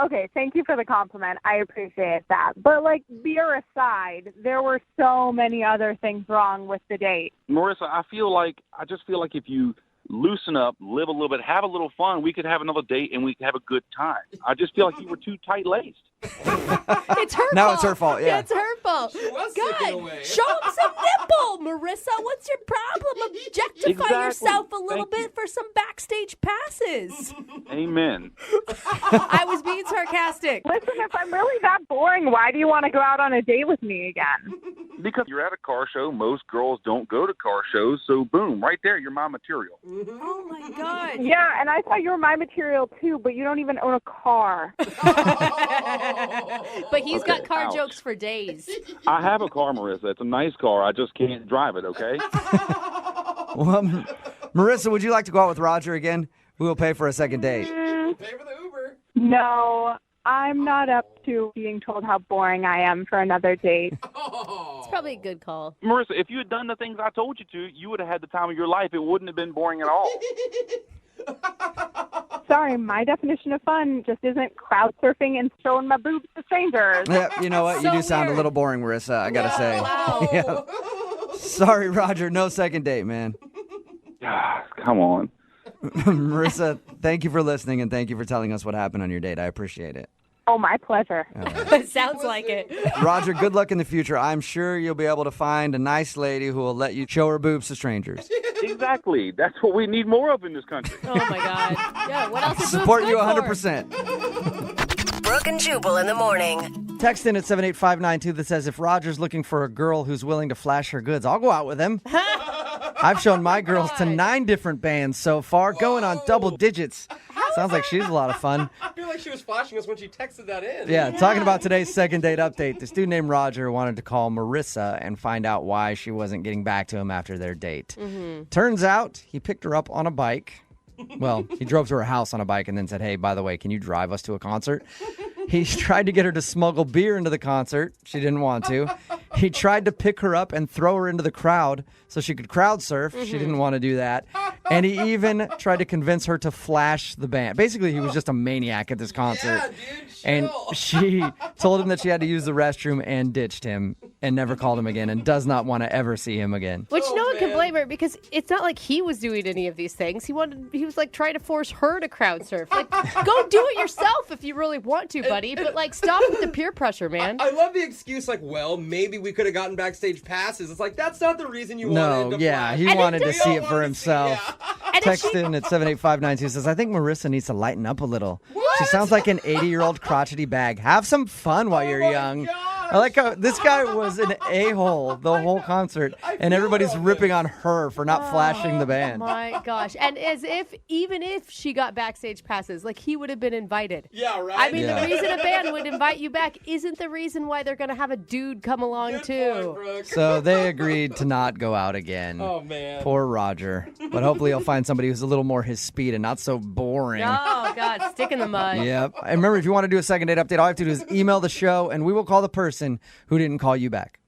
Okay, thank you for the compliment. I appreciate that. But, like, beer aside, there were so many other things wrong with the date. Marissa, I just feel like if you loosen up, live a little bit, have a little fun, we could have another date and we could have a good time. I just feel like you were too tight-laced. It's her Now fault. it's her fault, yeah. It's her fault. was slipping away. Show him some nipple, Marissa. What's your problem? Objectify Exactly. yourself a little Thank you. bit for some backstage passes. Amen. I was being sarcastic. Listen, if I'm really that boring, why do you want to go out on a date with me again? Because you're at a car show. Most girls don't go to car shows. So, boom, right there, you're my material. Oh, my God. Yeah, and I thought you were my material, too, but you don't even own a car. But he's got Okay, car ouch. jokes for days. I have a car, Marissa. It's a nice car. I just can't drive it, okay? Well, Marissa, would you like to go out with Roger again? We will pay for a second date. Pay for the Uber. No, I'm not up to being told how boring I am for another date. It's probably a good call. Marissa, if you had done the things I told you to, you would have had the time of your life. It wouldn't have been boring at all. Sorry, my definition of fun just isn't crowd surfing and showing my boobs to strangers. Yeah, you know what? You So do sound a weird. little boring, Marissa, I got to say. Wow. Yeah. Sorry, Roger. No second date, man. Come on. Marissa, thank you for listening and thank you for telling us what happened on your date. I appreciate it. Oh, my pleasure. Sounds like it. Roger, good luck in the future. I'm sure you'll be able to find a nice lady who will let you show her boobs to strangers. Exactly. That's what we need more of in this country. Oh, my God. Yeah, what else is Support boobs you good 100%. Brooke and Jubal in the morning. Text in at 78592 that says, if Roger's looking for a girl who's willing to flash her goods, I'll go out with him. I've shown my girls to 9 different bands so far, going on double digits. Sounds like she's a lot of fun. I feel like she was flashing us when she texted that in. Yeah, talking about today's second date update. This dude named Roger wanted to call Marissa and find out why she wasn't getting back to him after their date. Turns out he picked her up on a bike. Well, he drove to her house on a bike and then said, hey, by the way, can you drive us to a concert? He tried to get her to smuggle beer into the concert. She didn't want to. He tried to pick her up and throw her into the crowd so she could crowd surf. She didn't want to do that. And he even tried to convince her to flash the band. Basically, he was just a maniac at this concert. Yeah, dude, And she told him that she had to use the restroom and ditched him and never called him again and does not want to ever see him again. Which no one can blame her because it's not like he was doing any of these things. He was like trying to force her to crowd surf. Like, go do it yourself if you really want to, buddy. But like, stop with the peer pressure, man. I love the excuse like, well, maybe we could have gotten backstage passes. It's like, that's not the reason you wanted No, to yeah, flash. he And wanted to it see it for himself. And if Text she- in at 78592 says, I think Marissa needs to lighten up a little. She sounds like an 80-year-old crotchety bag. Have some fun while you're young. I like how this guy was an a-hole the whole concert, and everybody's ripping on her for not flashing the band. My gosh. And as if, even if she got backstage passes, like he would have been invited. Yeah, right? I mean, Yeah. the reason a band would invite you back isn't the reason why they're going to have a dude come along, too. So they agreed to not go out again. Oh, man. Poor Roger. But hopefully he'll find somebody who's a little more his speed and not so boring. Oh, God, stick in the mud. Yep. And remember, if you want to do a second date update, all you have to do is email the show, and we will call the person who didn't call you back.